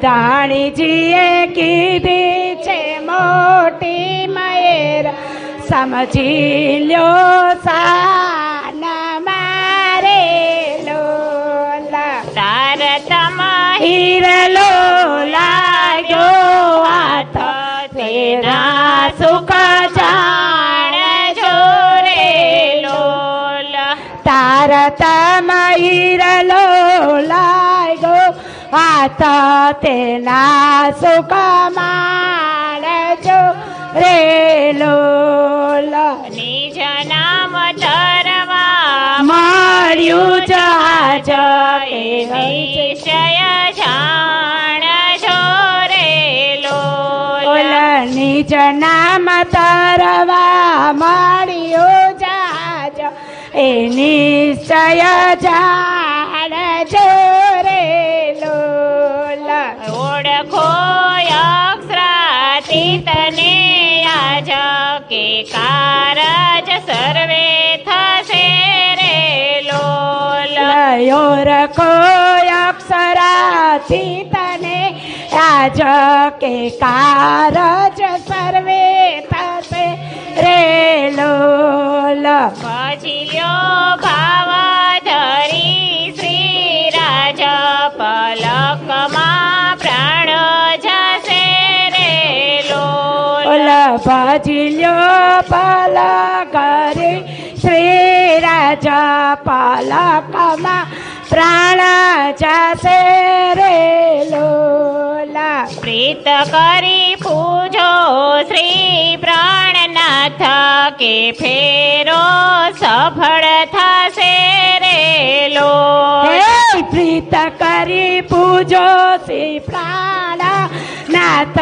ધાણીજીએ કીધી છે મોટી મયેર સમજી લ્યો સાન મારે લોલા તારતમાં હીરલો લાગ્યો હાથ તેના સુખ જાણ જોરે લોલ તારતમાં હીરલો લાગ્યો હાથ તેના સુખ માણજો રે લોલા નિજ નામ ધરવા મળ્યું જહાજ નિશ્ચય જાણ જોરે લોલ નિજ નામ તરવા મળ્યું જહાજ એ નિશ્ચય જાણ જોરે લોલા ઓળખો અક્ષરાતીતને આજ કે કારજ સર્વે થશે રે લોલ રખો અક્ષરાથી તને આજ કે કારજ સર્વે થશે રે લોલ ભજ્યો ભાવ ધરી શ્રી રાજ પલકમાં પ્રાણ જશે રે લોલ ભજલ્યો પલ કરી શ્રી રાજા પાલકમાં પ્રાણ જશે રે લોલા પ્રીત કરી પૂજો શ્રી પ્રાણનાથ કે ફેરો સફળ થશે રે લોલ પ્રીત કરી પૂજો શ્રી પ્રાણ નાથ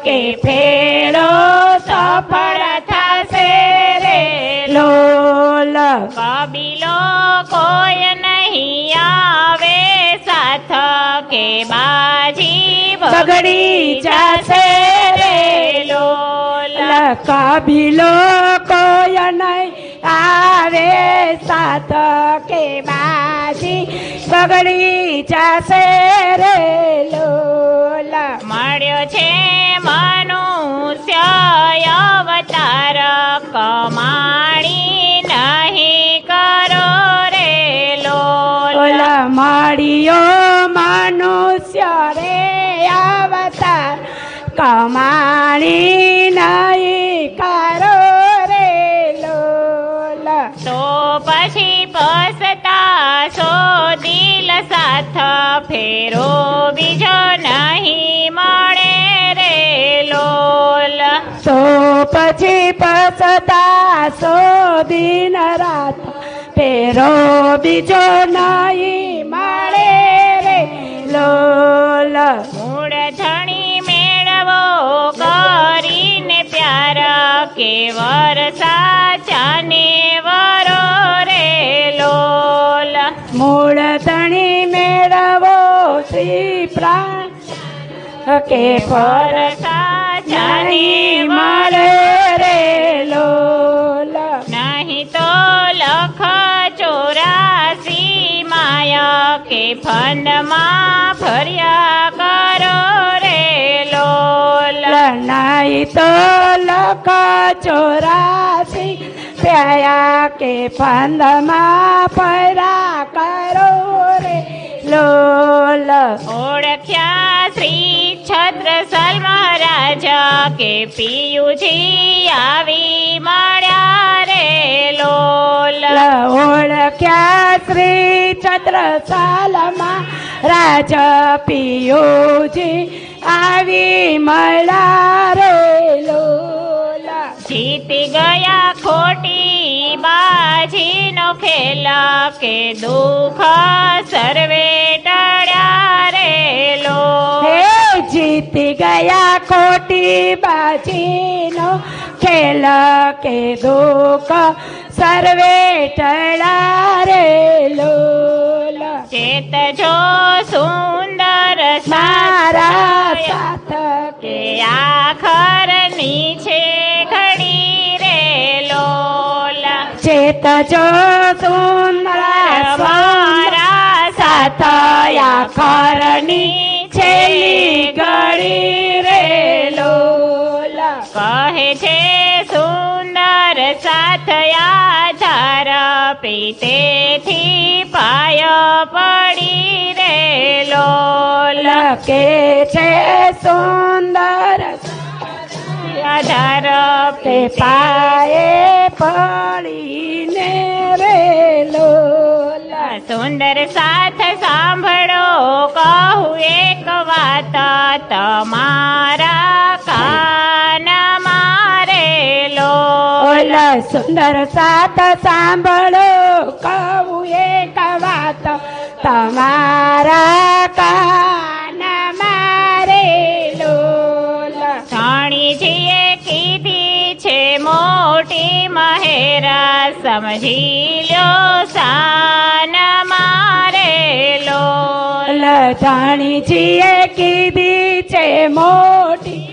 કે ફેરો સફળ થશે રે લોલ કબીલો કોઈ નહીં આવે સાથ કે બાજી બગડી જશે રે લોલ કબીલો કોઈ નહીં આવે સાથ કે બાજી બગડી જશે રે લોલા મળ્યો છે મનુષ્ય અવતાર કમાણી નહીં કરો રે લોલ મળ્યો મનુષ્ય રે અવતાર કમાણી નહીં કરો રે લોલ તો પછી પસતાશો દિલ સાથ ફેરો બીજો નહીં મળે રે લોલ તો પછી પસતાશો દિન રાત ફેરો બીજો નહીં મળે રે લોલ મૂળ ધણી મેળવો કરીને પ્યાર કે વરસા ચાને વરો રે લોલ મૂળ ધણી મેળવો શ્રી પ્રાણ કે પર વરસા ચાને નહીં મળે મળે રે લોલ નહીં તો લખ 84 માયા કે ફંદમાં ફર્યા કરો રે લોલ નહીં તો લખ 84 પ્યાયા કે ફંદમાં ફર્યા કરો રે લોલ ઓળખ્યા શ્રી છત્રસાલ મહારાજ કે પિયુજી આવી મળ્યા રે લોલ ઓળખ્યા શ્રી છત્રસાલમાં રાજ પિયુજી આવી મળ્યા રે લોલ જીતી ગયા ખોટી બાજીનો ખેલ કે દુઃખ સર્વે ટળ્યા રે લોલ હે જીતી ગયા ખોટી બાજીનો ખેલ કે દુઃખ સર્વે ટળ્યા રે લોલ ચેતજો સુંદર મારા સાથ સાથ કે આખર નીચે ઘડી રે લોલ ચેતજો સુંદર મારા સાથ આખરની છેલ્લી ઘડી રે લોલ કહે છે સુંદર સાથ આધાર પીતેથી પાય પડી રે લોલ લખે છે સુંદર આધાર તે પાયે પડીને રે લોલ સુંદર સાથ સાંભળો કહું એક વાત તમારા કાન મારે લોલ સુંદર સાથ સાંભળો કહું એક વાત તમારા કાન મારે લોલ ધણીજીએ કીધી છે મોટી મહેરા સમજી લ્યો સાન મારે લોલ જાણીજીએ કીધી છે મોટી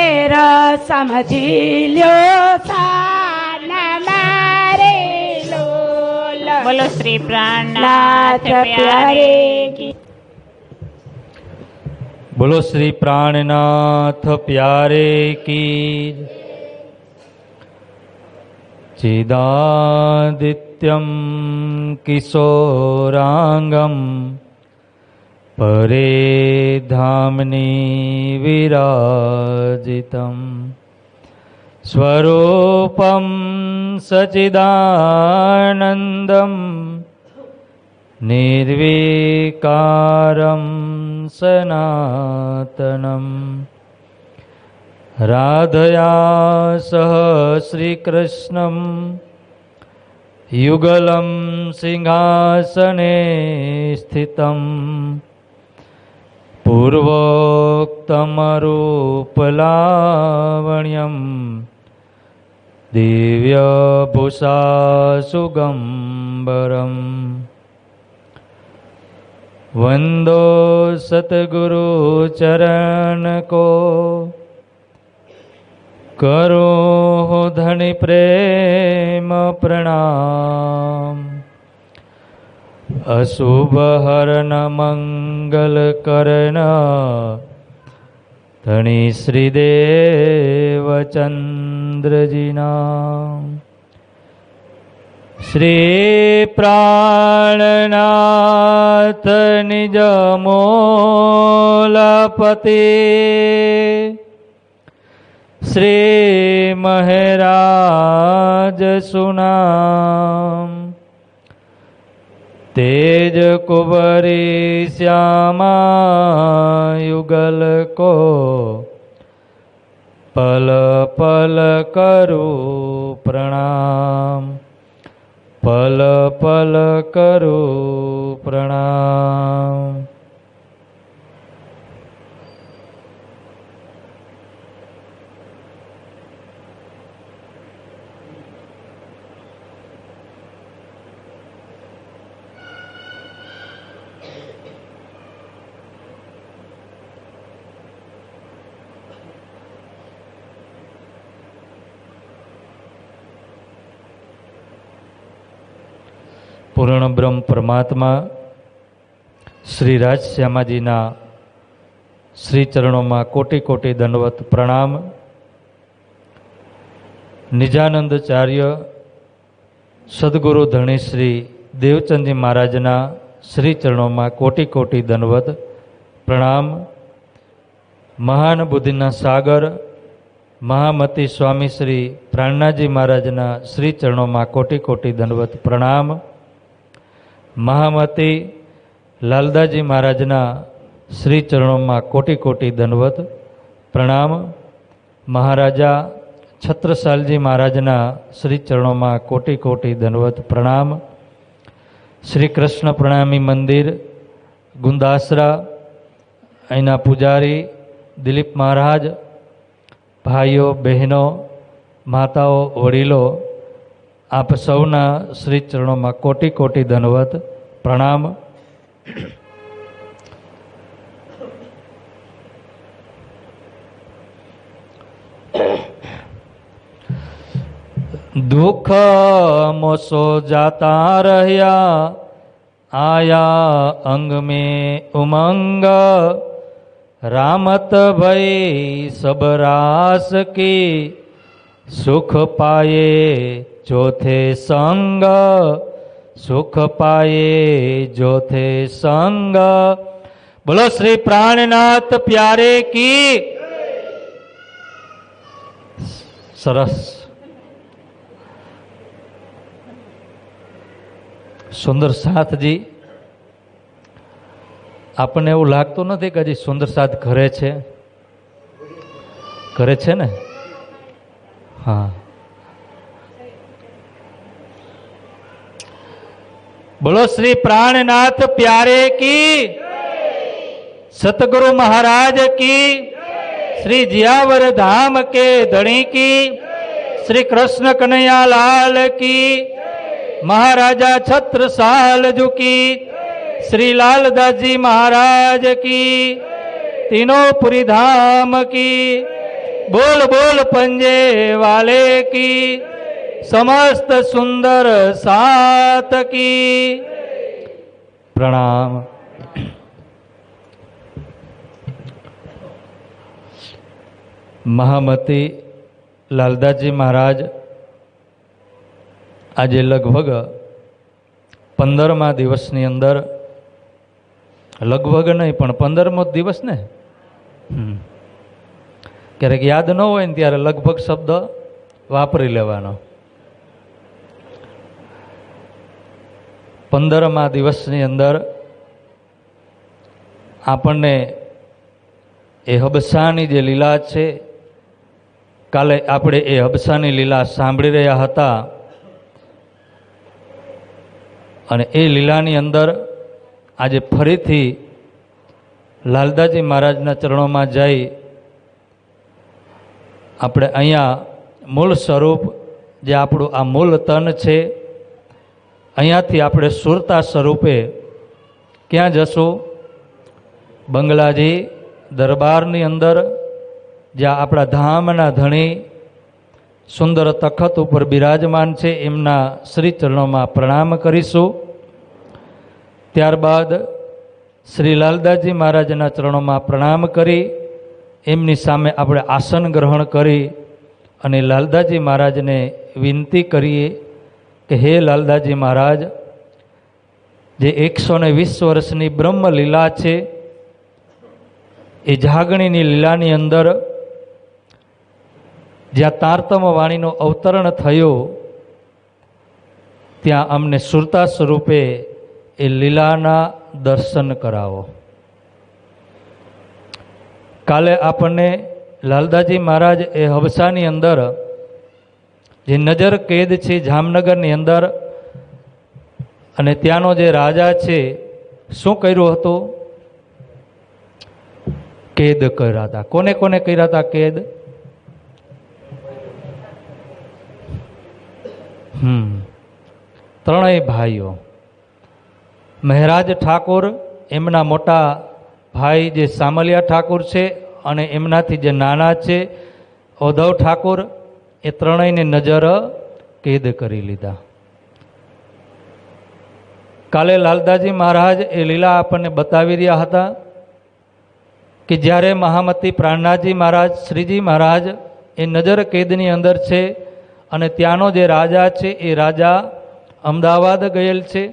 એ રસ સમજી લ્યો સાન મારે લોલ બોલો શ્રી પ્રાણનાથ નાથ પ્યારે પ્યારે કી બોલો શ્રી પ્રાણનાથ પ્યારે કી ચિદાદિત્યમ કિશોરાંગમ પરે ધામની વિરાજિતમ સ્વરૂપમ સચિદાનંદમ નિર્વિકારમ સનાતનમ રાધયા સહ શ્રીકૃષ્ણમ યુગલમ સિંહાસને સ્થિતમ પૂર્વોક્તમરૂપલાવણ્યમ દિવ્યભૂષા સુગંબરમ વંદો સતગુરુ ચરણ કો કરો ધણી પ્રેમ પ્રણામ અશુભ હરણ મંગલ કરણ ધણી શ્રીદેવચંદ્રજીના શ્રી પ્રાણનાથ નિજ મોલપતિ શ્રી મહારાજ સુનામ તેજ કુબરી શ્યામા યુગલ કો પલ પલ કરું પ્રણામ પલ પલ કરું પ્રણામ પૂર્ણ બ્રહ્મ પરમાત્મા શ્રી રાજશ્યામાજીના શ્રી ચરણોમાં કોટી કોટી દંડવત પ્રણામ. નિજાનંદચાર્ય સદગુરુ ધણી શ્રી દેવચંદજી મહારાજના શ્રી ચરણોમાં કોટી કોટી દંડવત પ્રણામ. મહાન બુદ્ધિના સાગર મહામતી સ્વામી શ્રી પ્રાણનાથજી મહારાજના શ્રી ચરણોમાં કોટી કોટી દંડવત પ્રણામ. મહામતી લાલદાસજી મહારાજના શ્રી ચરણોમાં કોટી કોટી દંડવત પ્રણામ. મહારાજા છત્રસાલજી મહારાજના શ્રી ચરણોમાં કોટી કોટી દંડવત પ્રણામ. શ્રી કૃષ્ણ પ્રણામી મંદિર ગુંદાસરા અહીંના પૂજારી દિલીપ મહારાજ, ભાઈઓ બહેનો, માતાઓ, વડીલો, આપ સૌના શ્રી ચરણોમાં કોટી કોટી દંડવત પ્રણામ. દુઃખ મોસો જાતા રહ્યા, આયા અંગ મેં ઉમંગ, रामत भई सब रास की सुख पाए जो थे संग सुख पाए जो थे संग। बोलो श्री प्राणनाथ प्यारे की। सरस સુંદર સાથજી, આપણને એવું લાગતું નથી કે હજી સુંદર સાથ ઘરે છે? ઘરે છે ને? હા. બોલો શ્રી પ્રાણનાથ પ્યારે કી, सतगुरु महाराज की, श्री जियावर धाम के धणी की, श्री कृष्ण कन्हैया लाल की, महाराजा छत्रसाल जी की, श्री लालदास जी महाराज की, तीनों पुरी धाम की, बोल बोल पंजे वाले की, समस्त सुंदर सात की। प्रणाम। મહામતી લાલદાસજી મહારાજ આજે લગભગ 15મા દિવસની અંદર, લગભગ નહીં પણ 15મો દિવસ ને, ક્યારેક યાદ ન હોય ને ત્યારે લગભગ શબ્દ વાપરી લેવાનો. 15મા દિવસની અંદર આપણને એ હબસાની જે લીલા છે, કાલે આપણે એ હબસાની લીલા સાંભળી રહ્યા હતા અને એ લીલાની અંદર આજે ફરીથી લાલદાસજી મહારાજના ચરણોમાં જઈ આપણે અહીંયા મૂળ સ્વરૂપ જે આપણું આ મૂળ તન છે, અહીંયાથી આપણે સુરતા સ્વરૂપે ક્યાં જશું? બંગલાજી દરબારની અંદર, જ્યાં આપણા ધામના ધણી સુંદર તખત ઉપર બિરાજમાન છે, એમના શ્રી ચરણોમાં પ્રણામ કરીશું. ત્યારબાદ શ્રી લાલદાસજી મહારાજના ચરણોમાં પ્રણામ કરી એમની સામે આપણે આસન ગ્રહણ કરી અને લાલદાસજી મહારાજને વિનંતી કરીએ કે હે લાલદાસજી મહારાજ, જે 120 વર્ષની બ્રહ્મ લીલા છે, એ જાગણીની લીલાની અંદર જ્યાં તારતમ વાણીનો અવતરણ થયો, ત્યાં અમને સુરતા સ્વરૂપે એ લીલાના દર્શન કરાવો. કાલે આપણને લાલદાસજી મહારાજ એ હબસાની અંદર જે નજર કેદ છે જામનગરની અંદર, અને ત્યાંનો જે રાજા છે શું કર્યું હતું? કેદ કર્યા હતા. કોને કોને કર્યા હતા કેદ? ત્રણેય ભાઈઓ. મહેરાજ ઠાકોર, એમના મોટા ભાઈ જે સામલિયા ઠાકોર છે, અને એમનાથી જે નાના છે ઉદ્ધવ ઠાકોર, એ ત્રણેયને નજર કેદ કરી લીધા. કાલે લાલદાસજી મહારાજ એ લીલા આપણને બતાવી રહ્યા હતા કે જ્યારે મહામતી પ્રાણનાથજી મહારાજ, શ્રીજી મહારાજ એ નજર કેદની અંદર છે, અને ત્યાંનો જે રાજા છે એ રાજા અમદાવાદ ગયેલ છે,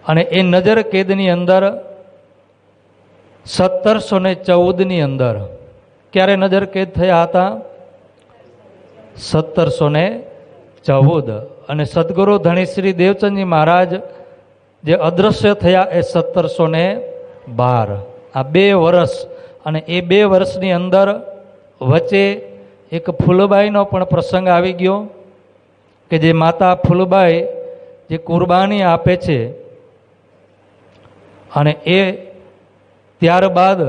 અને એ નજર કેદની અંદર 1714ની અંદર ક્યારે નજર કેદ થયા હતા? 1714. અને સદગુરુ ધણી શ્રી દેવચંદજી મહારાજ જે અદૃશ્ય થયા એ 1712. આ 2 વર્ષ, અને એ 2 વર્ષની અંદર વચ્ચે એક ફૂલબાઈનો પણ પ્રસંગ આવી ગયો કે જે માતા ફૂલબાઈ જે કુરબાની આપે છે, અને એ ત્યારબાદ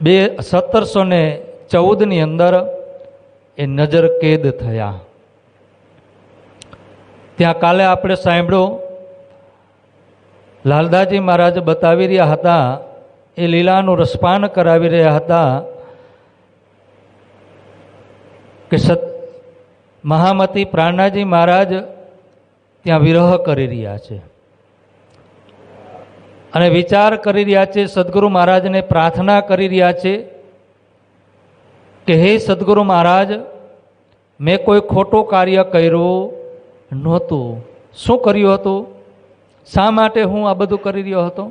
1714ની અંદર એ નજર કેદ થયા. ત્યાં કાલે આપણે સાંભળ્યું, લાલદાસજી મહારાજ બતાવી રહ્યા હતા, એ લીલાનું રસપાન કરાવી રહ્યા હતા કે મહામતી પ્રાણનાથજી મહારાજ ત્યાં વિરહ કરી રહ્યા છે. અને વિચાર કરી રહ્યા છે, સદગુરુ મહારાજને પ્રાર્થના કરી રહ્યા છે કે હે સદગુરુ મહારાજ, મેં કોઈ ખોટું કાર્ય કર્યું નહોતું. શું કર્યું હતું? શા માટે હું આ બધું કરી રહ્યો હતો?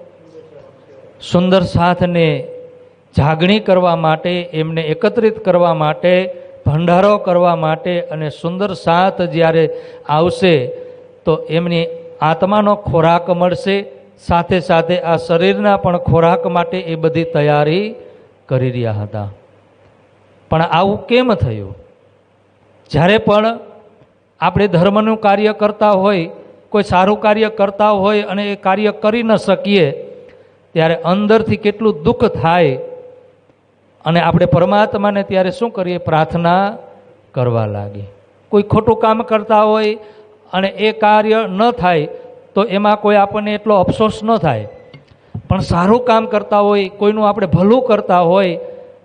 સુંદર સાથને જાગણી કરવા માટે, એમને એકત્રિત કરવા માટે, ભંડારો કરવા માટે, અને સુંદર સાથ જ્યારે આવશે તો એમની આત્માનો ખોરાક મળશે, સાથે સાથે આ શરીરના પણ ખોરાક માટે એ બધી તૈયારી કરી રહ્યા હતા. પણ આવું કેમ થયું? જ્યારે પણ આપણે ધર્મનું કાર્ય કરતા હોય, કોઈ સારું કાર્ય કરતા હોય અને એ કાર્ય કરી ન શકીએ ત્યારે અંદરથી કેટલું દુઃખ થાય, અને આપણે પરમાત્માને ત્યારે શું કરીએ? પ્રાર્થના કરવા લાગીએ. કોઈ ખોટું કામ કરતા હોય અને એ કાર્ય ન થાય તો એમાં કોઈ આપણને એટલો અફસોસ ન થાય, પણ સારું કામ કરતા હોય, કોઈનું આપણે ભલું કરતા હોય,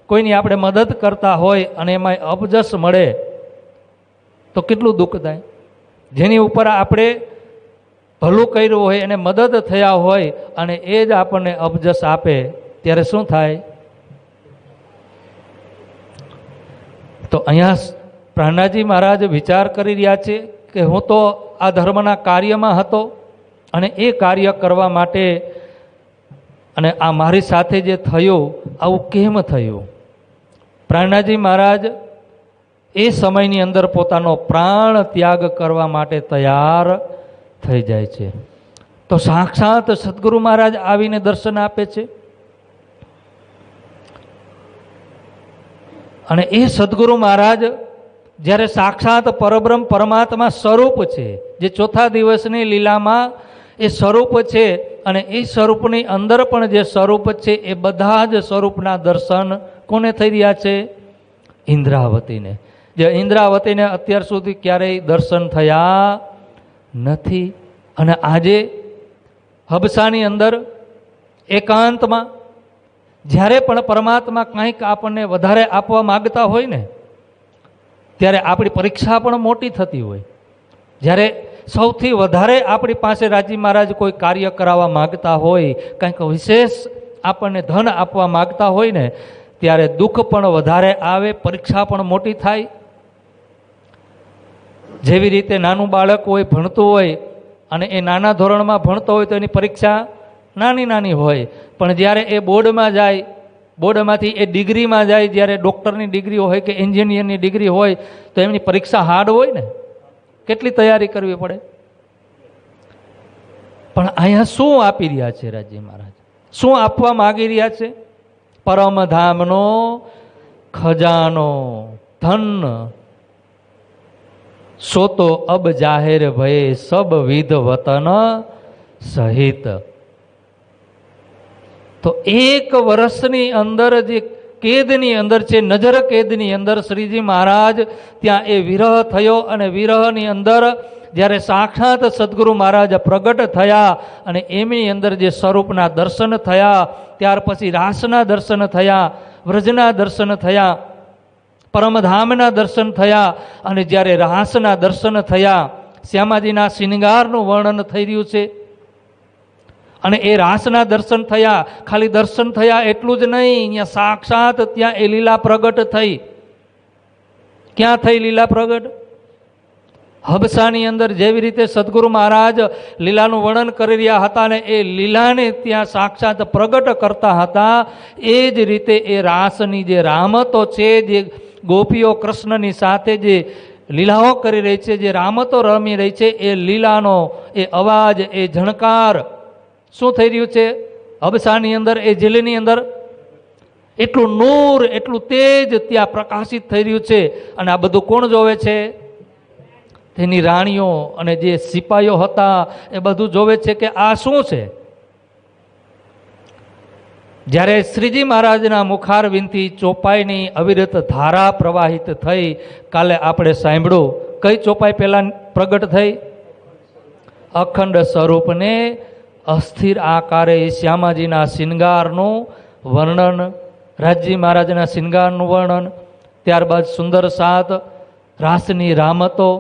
કોઈની આપણે મદદ કરતા હોય અને એમાં અપજસ મળે તો કેટલું દુઃખ થાય. જેની ઉપર આપણે ભલું કર્યું હોય અને મદદ થયા હોય અને એ જ આપણને અપજસ આપે ત્યારે શું થાય? તો અહીંયા પ્રાણનાથજી મહારાજ વિચાર કરી રહ્યા છે કે હું તો આ ધર્મના કાર્યમાં હતો અને એ કાર્ય કરવા માટે, અને આ મારી સાથે જે થયું આવું કેમ થયું? પ્રાણનાથજી મહારાજ એ સમયની અંદર પોતાનો પ્રાણ ત્યાગ કરવા માટે તૈયાર થઈ જાય છે. તો સાક્ષાત સદગુરુ મહારાજ આવીને દર્શન આપે છે, અને એ સદગુરુ મહારાજ જ્યારે સાક્ષાત પરબ્રહ્મ પરમાત્મા સ્વરૂપ છે, જે ચોથા દિવસની લીલામાં એ સ્વરૂપ છે, અને એ સ્વરૂપની અંદર પણ જે સ્વરૂપ છે એ બધા જ સ્વરૂપના દર્શન કોને થઈ રહ્યા છે? ઇન્દ્રાવતીને. જે ઇન્દ્રાવતીને અત્યાર સુધી ક્યારેય દર્શન થયા નથી. અને આજે હબસાની અંદર એકાંતમાં જ્યારે પણ પરમાત્મા કંઈક આપણને વધારે આપવા માગતા હોય ને, ત્યારે આપણી પરીક્ષા પણ મોટી થતી હોય. જ્યારે સૌથી વધારે આપણી પાસે રાજી મહારાજ કોઈ કાર્ય કરાવવા માગતા હોય, કંઈક વિશેષ આપણને ધન આપવા માગતા હોય ને, ત્યારે દુઃખ પણ વધારે આવે, પરીક્ષા પણ મોટી થાય. જેવી રીતે નાનું બાળક હોય, ભણતું હોય, અને એ નાના ધોરણમાં ભણતો હોય તો એની પરીક્ષા નાની નાની હોય, પણ જ્યારે એ બોર્ડમાં જાય, બોર્ડમાંથી એ ડિગ્રીમાં જાય, જ્યારે ડૉક્ટરની ડિગ્રી હોય કે એન્જિનિયરની ડિગ્રી હોય તો એમની પરીક્ષા હાર્ડ હોય ને, કેટલી તૈયારી કરવી પડે. પણ અહીંયા શું આપી રહ્યા છે રાજી મહારાજ? શું આપવા માગી રહ્યા છે? પરમધામનો ખજાનો ધન સોતો અબ જાહેર ભયે સબ વિધ વતન સહિત. તો એક વર્ષની અંદર જે કેદની અંદર છે, નજર કેદની અંદર શ્રીજી મહારાજ ત્યાં એ વિરહ થયો, અને વિરહની અંદર જ્યારે સાક્ષાત સદગુરુ મહારાજ પ્રગટ થયા અને એમની અંદર જે સ્વરૂપના દર્શન થયા, ત્યાર પછી રાસના દર્શન થયા, વ્રજના દર્શન થયા, પરમધામના દર્શન થયા, અને જ્યારે રાસના દર્શન થયા, શ્યામાજીના શિંગારનું વર્ણન થઈ રહ્યું છે. અને એ રાસના દર્શન થયા, ખાલી દર્શન થયા એટલું જ નહીં, અહીંયા સાક્ષાત ત્યાં એ લીલા પ્રગટ થઈ. ક્યાં થઈ લીલા પ્રગટ? હબસાની અંદર જેવી રીતે સદગુરુ મહારાજ લીલાનું વર્ણન કરી રહ્યા હતા ને એ લીલાને ત્યાં સાક્ષાત પ્રગટ કરતા હતા, એ જ રીતે એ રાસની જે રામતો છે, જે ગોપીઓ કૃષ્ણની સાથે જે લીલાઓ કરી રહી છે, જે રામતો રમી રહી છે, એ લીલાનો એ અવાજ, એ ઝણકાર શું થઈ રહ્યું છે હબસાની અંદર? એ ઝીલની અંદર એટલું નૂર, એટલું તેજ ત્યાં પ્રકાશિત થઈ રહ્યું છે. અને આ બધું કોણ જોવે છે? તેની રાણીઓ અને જે સિપાહીઓ હતા એ બધું જોવે છે કે આ શું છે. જ્યારે શ્રીજી મહારાજના મુખારવિંદથી ચોપાઈની અવિરત ધારા પ્રવાહિત થઈ, કાલે આપણે સાંભળ્યું, કઈ ચોપાઈ પહેલાં પ્રગટ થઈ? અખંડ સ્વરૂપને અસ્થિર આકારે શ્યામાજીના શિંગારનું વર્ણન, રાજજી મહારાજના શિંગારનું વર્ણન, ત્યારબાદ સુંદર સાત રાસની રામતો,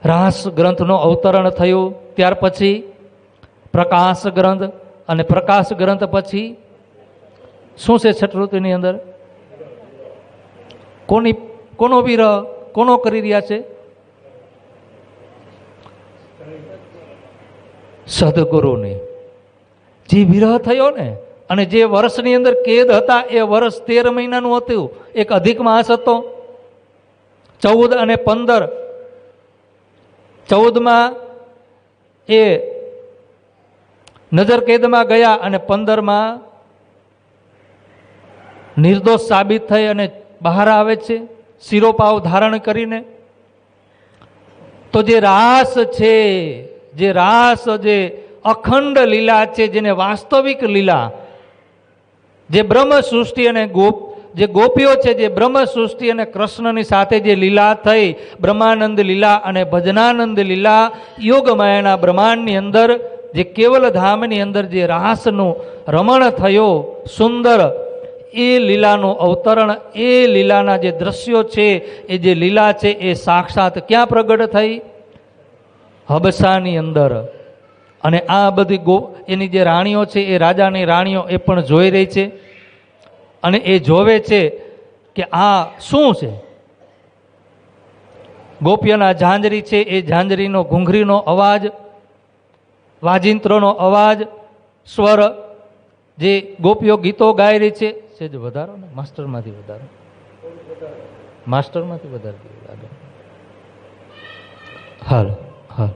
રાસ ગ્રંથનું અવતરણ થયું, ત્યાર પછી પ્રકાશ ગ્રંથ, અને પ્રકાશ ગ્રંથ પછી શું છે છઠ્ઠ અંદર? કોનો વિરહ કોનો કરી રહ્યા છે? સદગુરુની. જે વિરહ થયો ને, અને જે વર્ષની અંદર કેદ હતા એ વર્ષ 13 મહિનાનું હતું. એક અધિક માસ હતો, 14 અને 15. 14માં એ નજર કેદમાં ગયા અને 15માં નિર્દોષ સાબિત થઈ અને બહાર આવે છે શિરોપાવ ધારણ કરીને. તો જે રાસ છે, જે રાસ, જે અખંડ લીલા છે, જેને વાસ્તવિક લીલા, જે બ્રહ્મ સૃષ્ટિ અને જે ગોપીઓ છે, જે બ્રહ્મ સૃષ્ટિ અને કૃષ્ણની સાથે જે લીલા થઈ, બ્રહ્માનંદ લીલા અને ભજનાનંદ લીલા, યોગમાયાના બ્રહ્માંડની અંદર, જે કેવલ ધામની અંદર જે રાસનું રમણ થયો સુંદર, એ લીલાનું અવતરણ, એ લીલાના જે દ્રશ્યો છે, એ જે લીલા છે એ સાક્ષાત ક્યાં પ્રગટ થઈ? હબસાની અંદર. અને આ બધી એની જે રાણીઓ છે, એ રાજાની રાણીઓ એ પણ જોઈ રહી છે અને એ જોવે છે કે આ શું છે. ગોપીઓના ઝાંઝરી છે, એ ઝાંઝરીનો ઘૂંઘરીનો અવાજ, વાજિંત્રોનો અવાજ, સ્વર, જે ગોપીઓ ગીતો ગાઈ રહી છે. સેજ વધારો ને, માસ્ટરમાંથી વધારો, માસ્ટરમાંથી વધારે. હાલ હાલ.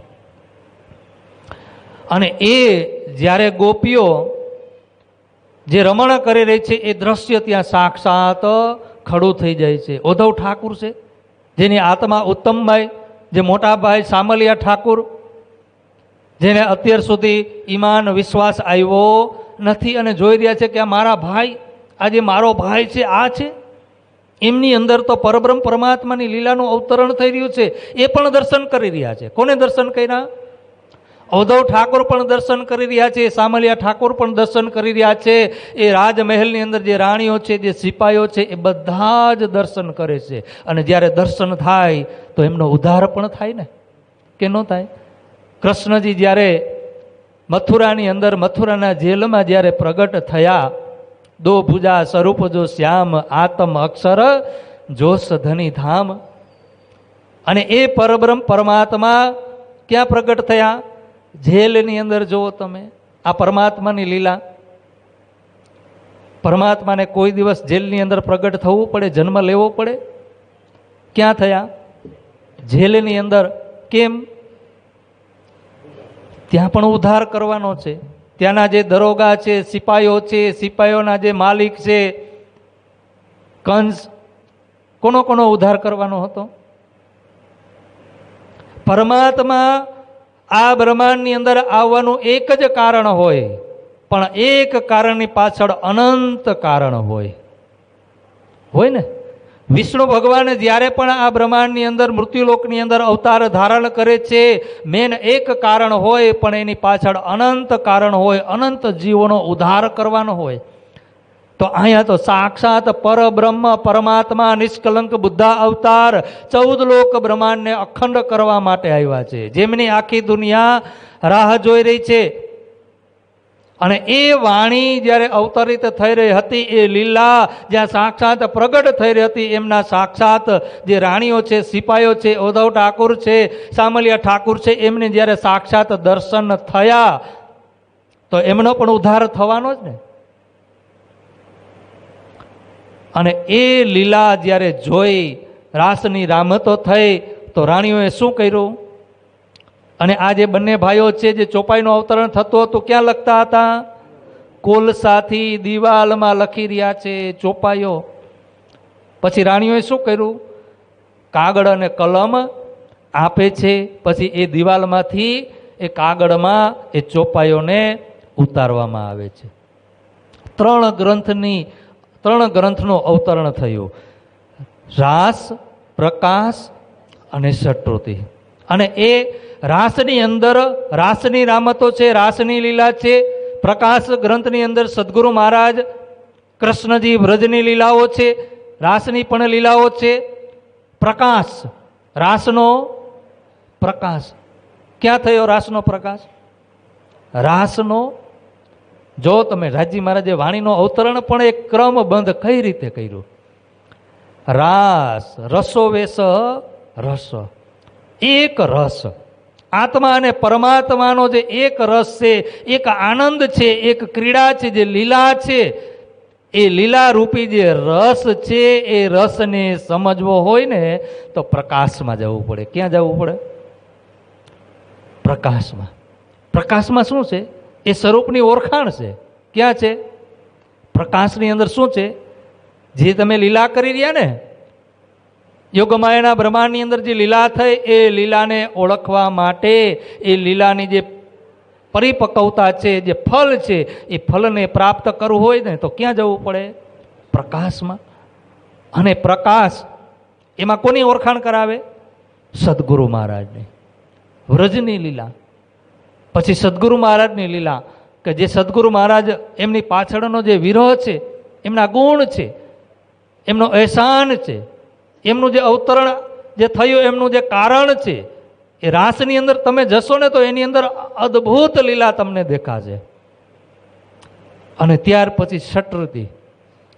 અને એ જ્યારે ગોપીઓ જે રમણ કરી રહી છે એ દ્રશ્ય ત્યાં સાક્ષાત ખડું થઈ જાય છે. ઉદ્ધવ ઠાકુર છે, જેની આત્મા ઉત્તમભાઈ, જે મોટા ભાઈ સામલિયા ઠાકુર, જેને અત્યાર સુધી ઈમાન વિશ્વાસ આવ્યો નથી અને જોઈ રહ્યા છે કે આ મારા ભાઈ, આ જે મારો ભાઈ છે આ છે. એમની અંદર તો પરબ્રહ્મ પરમાત્માની લીલાનું અવતરણ થઈ રહ્યું છે. એ પણ દર્શન કરી રહ્યા છે. કોને દર્શન કર્યા? ઉદ્ધવ ઠાકોર પણ દર્શન કરી રહ્યા છે, સામલિયા ઠાકોર પણ દર્શન કરી રહ્યા છે. એ રાજમહેલની અંદર જે રાણીઓ છે, જે સિપાહીઓ છે, એ બધા જ દર્શન કરે છે. અને જ્યારે દર્શન થાય તો એમનો ઉદ્ધાર પણ થાય ને, કે ન થાય? કૃષ્ણજી જ્યારે મથુરાની અંદર, મથુરાના જેલમાં જ્યારે પ્રગટ થયા, દો ભુજા સ્વરૂપ જો શ્યામ, આત્મ અક્ષર જોશ ધની ધામ. અને એ પરબ્રહ્મ પરમાત્મા ક્યાં પ્રગટ થયા? જેલની અંદર. જુઓ તમે આ પરમાત્માની લીલા. પરમાત્માને કોઈ દિવસ જેલની અંદર પ્રગટ થવું પડે, જન્મ લેવો પડે? ક્યાં થયા? જેલની અંદર. કેમ? ત્યાં પણ ઉદ્ધાર કરવાનો છે. ત્યાંના જે દરોગા છે, સિપાહીઓ છે, સિપાહીઓના જે માલિક છે, કંસ, કોનો ઉદ્ધાર કરવાનો હતો? પરમાત્મા આ બ્રહ્માંડની અંદર આવવાનું એક જ કારણ હોય, પણ એક કારણની પાછળ અનંત કારણ હોય ને. વિષ્ણુ ભગવાન જ્યારે પણ આ બ્રહ્માંડની અંદર, મૃત્યુલોકની અંદર અવતાર ધારણ કરે છે, મેન એક કારણ હોય, પણ એની પાછળ અનંત કારણ હોય, અનંત જીવોનો ઉદ્ધાર કરવાનો હોય. તો અહીંયા તો સાક્ષાત પરબ્રહ્મ પરમાત્મા નિષ્કલંક બુદ્ધા અવતાર 14 લોક બ્રહ્માંડને અખંડ કરવા માટે આવ્યા છે, જેમની આખી દુનિયા રાહ જોઈ રહી છે. અને એ વાણી જ્યારે અવતરિત થઈ રહી હતી, એ લીલા જ્યાં સાક્ષાત પ્રગટ થઈ રહી હતી, એમના સાક્ષાત જે રાણીઓ છે, સિપાહીઓ છે, ઉદ્ધવ ઠાકુર છે, સામલિયા ઠાકુર છે, એમને જ્યારે સાક્ષાત દર્શન થયા તો એમનો પણ ઉદ્ધાર થવાનો જ ને. અને એ લીલા જ્યારે જોઈ, રાસની રામતો થઈ, તો રાણીઓએ શું કર્યું? અને આ જે બંને ભાઈઓ છે, જે ચોપાઈનું અવતરણ થતું હતું, ક્યાં લખતા હતા? કોલસાથી દિવાલમાં લખી રહ્યા છે ચોપાઈઓ. પછી રાણીઓએ શું કર્યું? કાગળ અને કલમ આપે છે. પછી એ દિવાલમાંથી એ કાગળમાં એ ચોપાઈઓને ઉતારવામાં આવે છે. 3 ગ્રંથનું અવતરણ થયું: રાસ, પ્રકાશ અને ષટ્રુતિ. અને એ રાસની અંદર રાસની રામતો છે, રાસની લીલા છે. પ્રકાશ ગ્રંથની અંદર સદગુરુ મહારાજ કૃષ્ણજી વ્રજની લીલાઓ છે, રાસની પણ લીલાઓ છે. પ્રકાશ, રાસનો પ્રકાશ ક્યાં થયો? રાસનો પ્રકાશ, રાસનો જો તમે રાજી મહારાજે વાણીનો અવતરણ પણ એક ક્રમબંધ કઈ રીતે કર્યું. રાસ રસો વેસ રસ, એક રસ આત્મા અને પરમાત્માનો જે એક રસ છે, એક આનંદ છે, એક ક્રીડા છે, જે લીલા છે, એ લીલા રૂપી જે રસ છે એ રસને સમજવો હોય ને તો પ્રકાશમાં જવું પડે. ક્યાં જવું પડે? પ્રકાશમાં. પ્રકાશમાં શું છે? એ સ્વરૂપની ઓળખાણ છે. ક્યાં છે? પ્રકાશની અંદર શું છે? જે તમે લીલા કરી રહ્યા ને, યોગમાયાના બ્રહ્માંડની અંદર જે લીલા થઈ, એ લીલાને ઓળખવા માટે, એ લીલાની જે પરિપક્વતા છે, જે ફલ છે, એ ફલને પ્રાપ્ત કરવું હોય ને તો ક્યાં જવું પડે? પ્રકાશમાં. અને પ્રકાશ એમાં કોની ઓળખાણ કરાવે? સદગુરુ મહારાજની. વ્રજની લીલા, પછી સદગુરુ મહારાજની લીલા, કે જે સદગુરુ મહારાજ એમની પાછળનો જે વિરહ છે, એમના ગુણ છે, એમનો અહેસાન છે, એમનું જે અવતરણ જે થયું, એમનું જે કારણ છે, એ રાસની અંદર તમે જશો ને તો એની અંદર અદ્ભુત લીલા તમને દેખાશે. અને ત્યાર પછી ષટઋતુ,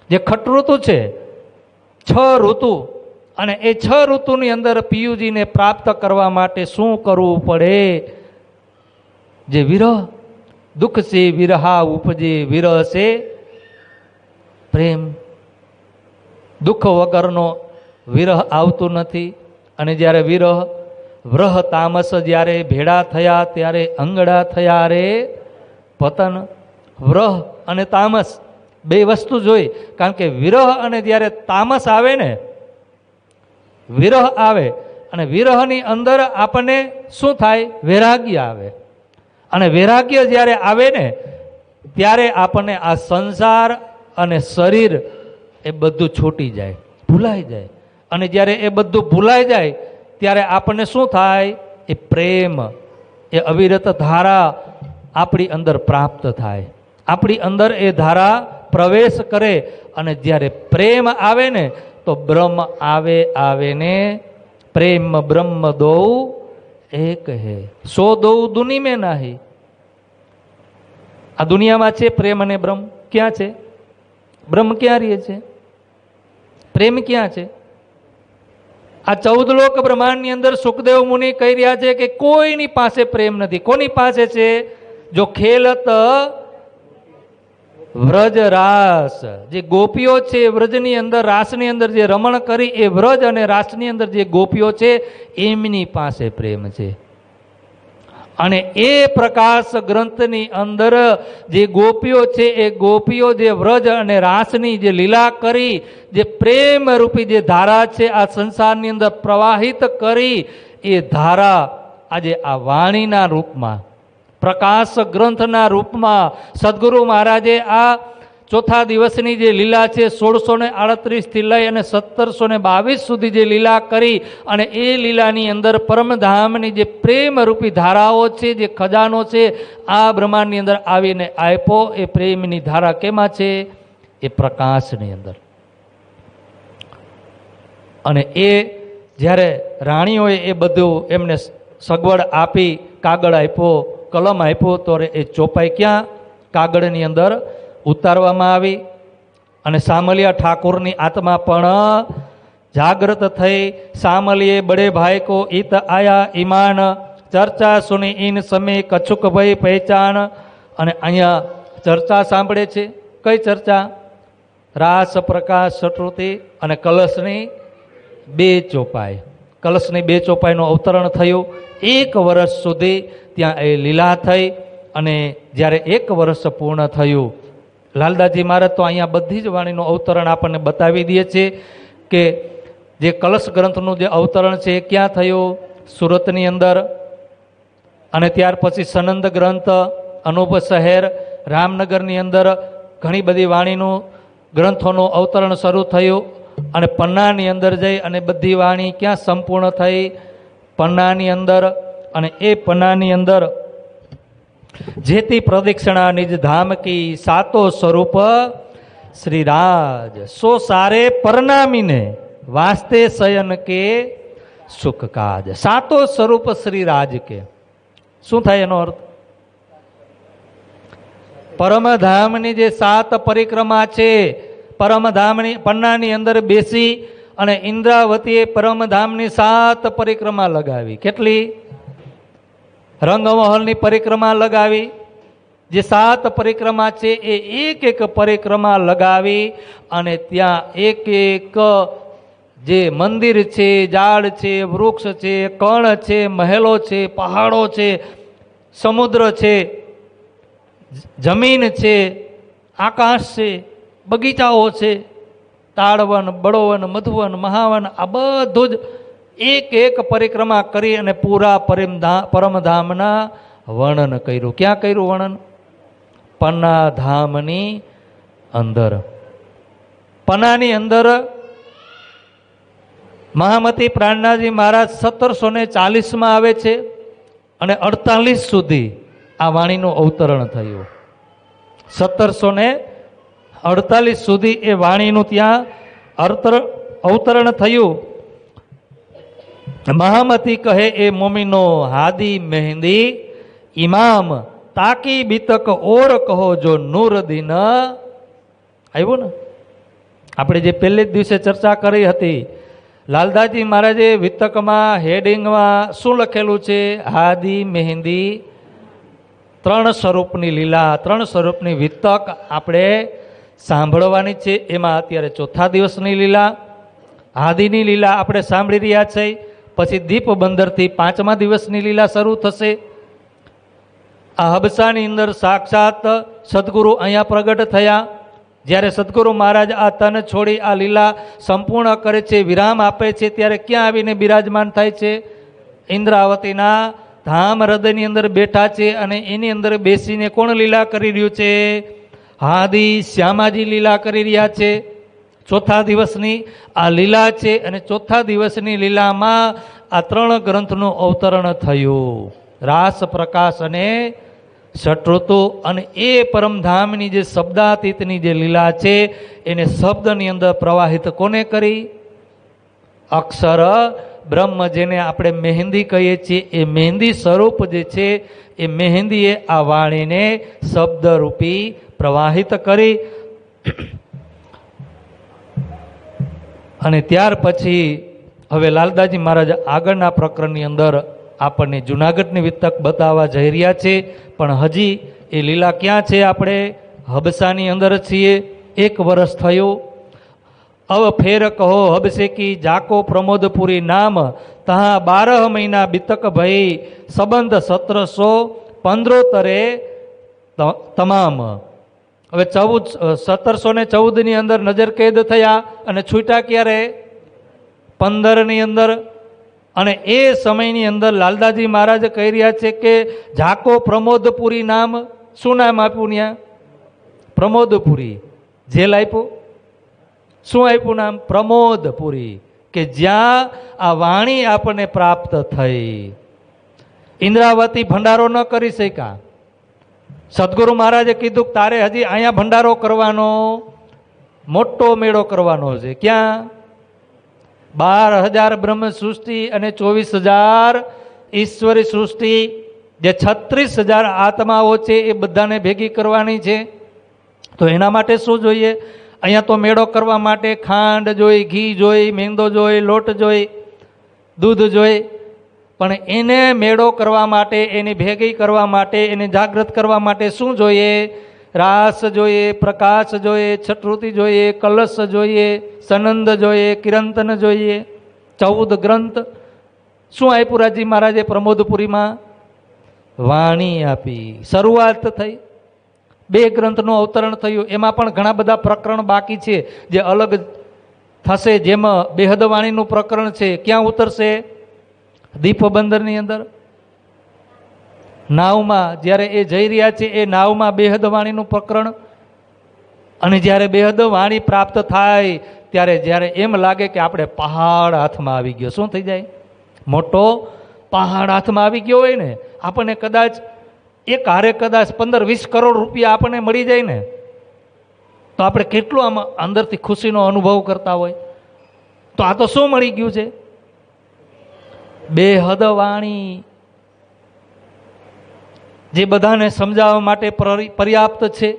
જે ખટઋતુ છે, 6 ઋતુ, અને એ 6 ઋતુની અંદર પિયુજીને પ્રાપ્ત કરવા માટે શું કરવું પડે? જે વિરહ, દુઃખ છે વિરહા ઉપજે, વિરહ છે પ્રેમ. દુઃખ વગરનો વિરહ આવતું નથી. અને જ્યારે વિરહ વ્રહ તામસ જ્યારે ભેળા થયા ત્યારે અંગડા થયા રે પતન. વ્રહ અને તામસ બે વસ્તુ જોઈ. કારણ કે વિરહ અને જ્યારે તામસ આવે ને, વિરહ આવે અને વિરહની અંદર આપણને શું થાય? વૈરાગ્ય આવે. અને વૈરાગ્ય જ્યારે આવે ને ત્યારે આપણને આ સંસાર અને શરીર એ બધું છૂટી જાય, ભૂલાઈ જાય. અને જ્યારે એ બધું ભૂલાઈ જાય ત્યારે આપણને શું થાય? એ પ્રેમ, એ અવિરત ધારા આપણી અંદર પ્રાપ્ત થાય. આપણી અંદર એ ધારા પ્રવેશ કરે. અને જ્યારે પ્રેમ આવે ને તો બ્રહ્મ આવે ને પ્રેમ બ્રહ્મ દો એક હે, સો દો દુની મેં નાહી. આ દુનિયામાં છે પ્રેમ અને બ્રહ્મ. ક્યાં છે? બ્રહ્મ ક્યાં રહે છે? પ્રેમ ક્યાં છે? આ 14 લોક બ્રહ્માંડની અંદર સુખદેવ મુનિ કહી રહ્યા છે કે કોઈની પાસે પ્રેમ નથી. કોની પાસે છે? જો ખેલત વ્રજ રાસ, જે ગોપીઓ છે વ્રજની અંદર, રાસની અંદર જે રમણ કરી, એ વ્રજ અને રાસની અંદર જે ગોપીઓ છે એમની પાસે પ્રેમ છે. અને એ પ્રકાશ ગ્રંથની અંદર જે ગોપીઓ છે, એ ગોપીઓ જે વ્રજ અને રાસની જે લીલા કરી, જે પ્રેમ રૂપી જે ધારા છે આ સંસારની અંદર પ્રવાહિત કરી, એ ધારા આજે આ વાણીના રૂપમાં, પ્રકાશ ગ્રંથના રૂપમાં સદગુરુ મહારાજે આ ચોથા દિવસની જે લીલા છે 1638 થી લઈ અને 1722 સુધી જે લીલા કરી, અને એ લીલાની અંદર પરમધામની જે પ્રેમરૂપી ધારાઓ છે, જે ખજાનો છે, આ બ્રહ્માંડની અંદર આવીને આપ્યો. એ પ્રેમની ધારા કેમાં છે? એ પ્રકાશની અંદર. અને એ જ્યારે રાણીઓએ એ બધું એમને સગવડ આપી, કાગળ આપ્યો, કલમ આપ્યો, તો એ ચોપાઈ ક્યાં? કાગળની અંદર ઉતારવામાં આવી. અને સામલિયા ઠાકોરની આત્મા પણ જાગૃત થઈ. સામલિયે બડે ભાઈ કો ઈત આયા ઈમાન, ચર્ચા સુની ઇન સમય કછુક ભઈ પહેચાન. અને અહીંયા ચર્ચા સાંભળે છે. કઈ ચર્ચા? રાસ, પ્રકાશ, ષટૃતિ અને કલશની 2 ચોપાઈ. કલશની 2 ચોપાઈનું અવતરણ થયું. 1 વર્ષ સુધી ત્યાં એ લીલા થઈ. અને જ્યારે 1 વર્ષ પૂર્ણ થયું, લાલદાસજી મહારાજ તો અહીંયા બધી જ વાણીનું અવતરણ આપણને બતાવી દે છે કે જે કલશ ગ્રંથનું જે અવતરણ છે એ ક્યાં થયું? સુરતની અંદર. અને ત્યાર પછી સનંદ ગ્રંથ, અનુપ શહેર, રામનગરની અંદર ઘણી બધી વાણીનું ગ્રંથોનું અવતરણ શરૂ થયું. અને પન્નાની અંદર જઈ અને બધી વાણી ક્યાં સંપૂર્ણ થઈ? પન્નાની અંદર. અને એ પન્નાની અંદર જેતી પ્રદક્ષિણા નિજ ધામ કી, સાતો સ્વરૂપ શ્રી રાજ, સો સારે પરનામીને વાસ્તે શયન કે સુખ કાજ. સાતો સ્વરૂપ શ્રી રાજ કે શું થાય એનો અર્થ? પરમધામની જે 7 પરિક્રમા છે, પરમધામની પન્નાની અંદર બેસી અને ઇન્દ્રાવતીએ પરમધામની 7 પરિક્રમા લગાવી. કેટલી? રંગમહલની પરિક્રમા લગાવી. જે 7 પરિક્રમા છે એ એક એક પરિક્રમા લગાવી અને ત્યાં એક એક જે મંદિર છે, ઝાડ છે, વૃક્ષ છે, કણ છે, મહેલો છે, પહાડો છે, સમુદ્ર છે, જમીન છે, આકાશ છે, બગીચાઓ છે, તાળવન, બળોવન, મધુવન, મહાવન, આ બધું જ એક એક પરિક્રમા કરી અને પૂરા પરમધામના વર્ણન કર્યું. ક્યાં કર્યું વર્ણન? પન્ના ધામની અંદર. પન્નાની અંદર મહામતી પ્રાણનાથજી મહારાજ 1740માં આવે છે અને 48 સુધી આ વાણીનું અવતરણ થયું. 1748 સુધી એ વાણીનું ત્યાં અવતરણ થયું. મહામતી કહે એ મોમીનો હાદી મહેંદી ઇમામ તાકી બીતક ઓર કહો જો નૂરદીન. આવ્યું ને? આપણે જે પહેલે જ દિવસે ચર્ચા કરી હતી, લાલદાસજી મહારાજે વિતકમાં હેડિંગમાં શું લખેલું છે? હાદી મહેંદી 3 સ્વરૂપની લીલા, 3 સ્વરૂપની વિતક આપણે સાંભળવાની છે. એમાં અત્યારે 4થા દિવસની લીલા, હાદીની લીલા આપણે સાંભળી રહ્યા છે. પછી દીપ બંદરથી 5મા દિવસની લીલા શરૂ થશે. આ હબસાની અંદર સાક્ષાત સદગુરુ અહીંયા પ્રગટ થયા. જ્યારે સદગુરુ મહારાજ આ તન છોડી આ લીલા સંપૂર્ણ કરે છે, વિરામ આપે છે, ત્યારે ક્યાં આવીને બિરાજમાન થાય છે? ઇન્દ્રાવતીના ધામ હૃદયની અંદર બેઠા છે અને એની અંદર બેસીને કોણ લીલા કરી રહ્યું છે? હાદી શ્યામાજી લીલા કરી રહ્યા છે. 4થા દિવસની આ લીલા છે અને 4થા દિવસની લીલામાં આ 3 ગ્રંથનું અવતરણ થયું. રાસ, પ્રકાશ અને ષટઋતુ. અને એ પરમધામની જે શબ્દાતીતની જે લીલા છે એને શબ્દની અંદર પ્રવાહિત કોને કરી? અક્ષર બ્રહ્મ, જેને આપણે મહેંદી કહીએ છીએ, એ મહેંદી સ્વરૂપ જે છે એ મહેંદીએ આ વાણીને શબ્દરૂપી પ્રવાહિત કરી. અને ત્યાર પછી હવે લાલદાસજી મહારાજ આગળના પ્રકરણની અંદર આપણને જુનાગઢની વિતક બતાવવા જઈ રહ્યા છે. પણ હજી એ લીલા ક્યાં છે? આપણે હબસાની અંદર છીએ. 1 વર્ષ થયું. અવ ફેર કહો હબસે કી જાકો પ્રમોદપુરી નામ, તહા 12 મહિના બીતક ભઈ સંબંધ 1715 તમામ. હવે 1714ની અંદર નજર કેદ થયા અને છૂટા ક્યારે? 15ની અંદર. અને એ સમયની અંદર લાલદાસજી મહારાજ કહી રહ્યા છે કે જાકો પ્રમોદપુરી નામ. શું નામ આપ્યું ત્યાં? પ્રમોદપુરી. જેલ આપ્યું. શું આપ્યું નામ? પ્રમોદપુરી. કે જ્યાં આ વાણી આપણને પ્રાપ્ત થઈ. ઇન્દ્રાવતી ભંડારો ન કરી શક્યા. સદગુરુ મહારાજે કીધું કે તારે હજી અહીંયા ભંડારો કરવાનો, મોટો મેળો કરવાનો છે. ક્યાં? 12,000 બ્રહ્મ સૃષ્ટિ અને 24,000 ઈશ્વરી સૃષ્ટિ, જે 36,000 આત્માઓ છે એ બધાને ભેગી કરવાની છે. તો એના માટે શું જોઈએ? અહીંયા તો મેળો કરવા માટે ખાંડ જોઈ, ઘી જોઈ, મેંદો જોઈ, લોટ જોઈ, દૂધ જોઈ. પણ એને મેળો કરવા માટે, એની ભેગી કરવા માટે, એને જાગૃત કરવા માટે શું જોઈએ? રાસ જોઈએ, પ્રકાશ જોઈએ, છઠૃતિ જોઈએ, કલશ જોઈએ, સનંદ જોઈએ, કિરંતન જોઈએ. 14 ગ્રંથ. શું આપ્યું રાજી મહારાજે પ્રમોદપુરીમાં? વાણી આપી. શરૂઆત થઈ. 2 ગ્રંથનું અવતરણ થયું. એમાં પણ ઘણા બધા પ્રકરણ બાકી છે જે અલગ થશે. જેમાં બેહદ વાણીનું પ્રકરણ છે. ક્યાં ઉતરશે? દીપ બંદરની અંદર. નાવમાં જ્યારે એ જઈ રહ્યા છે, એ નાવમાં બેહદ વાણીનું પ્રકરણ. અને જ્યારે બેહદ વાણી પ્રાપ્ત થાય ત્યારે જ્યારે એમ લાગે કે આપણે પહાડ હાથમાં આવી ગયો. શું થઈ જાય? મોટો પહાડ હાથમાં આવી ગયો હોય ને, આપણને કદાચ એક હારે કદાચ 15-20 કરોડ રૂપિયા આપણને મળી જાય ને, તો આપણે કેટલું આમાં અંદરથી ખુશીનો અનુભવ કરતા હોય. તો આ તો શું મળી ગયું છે? બેહદ વાણી. જે બધાને સમજાવવા માટે પર્યાપ્ત છે.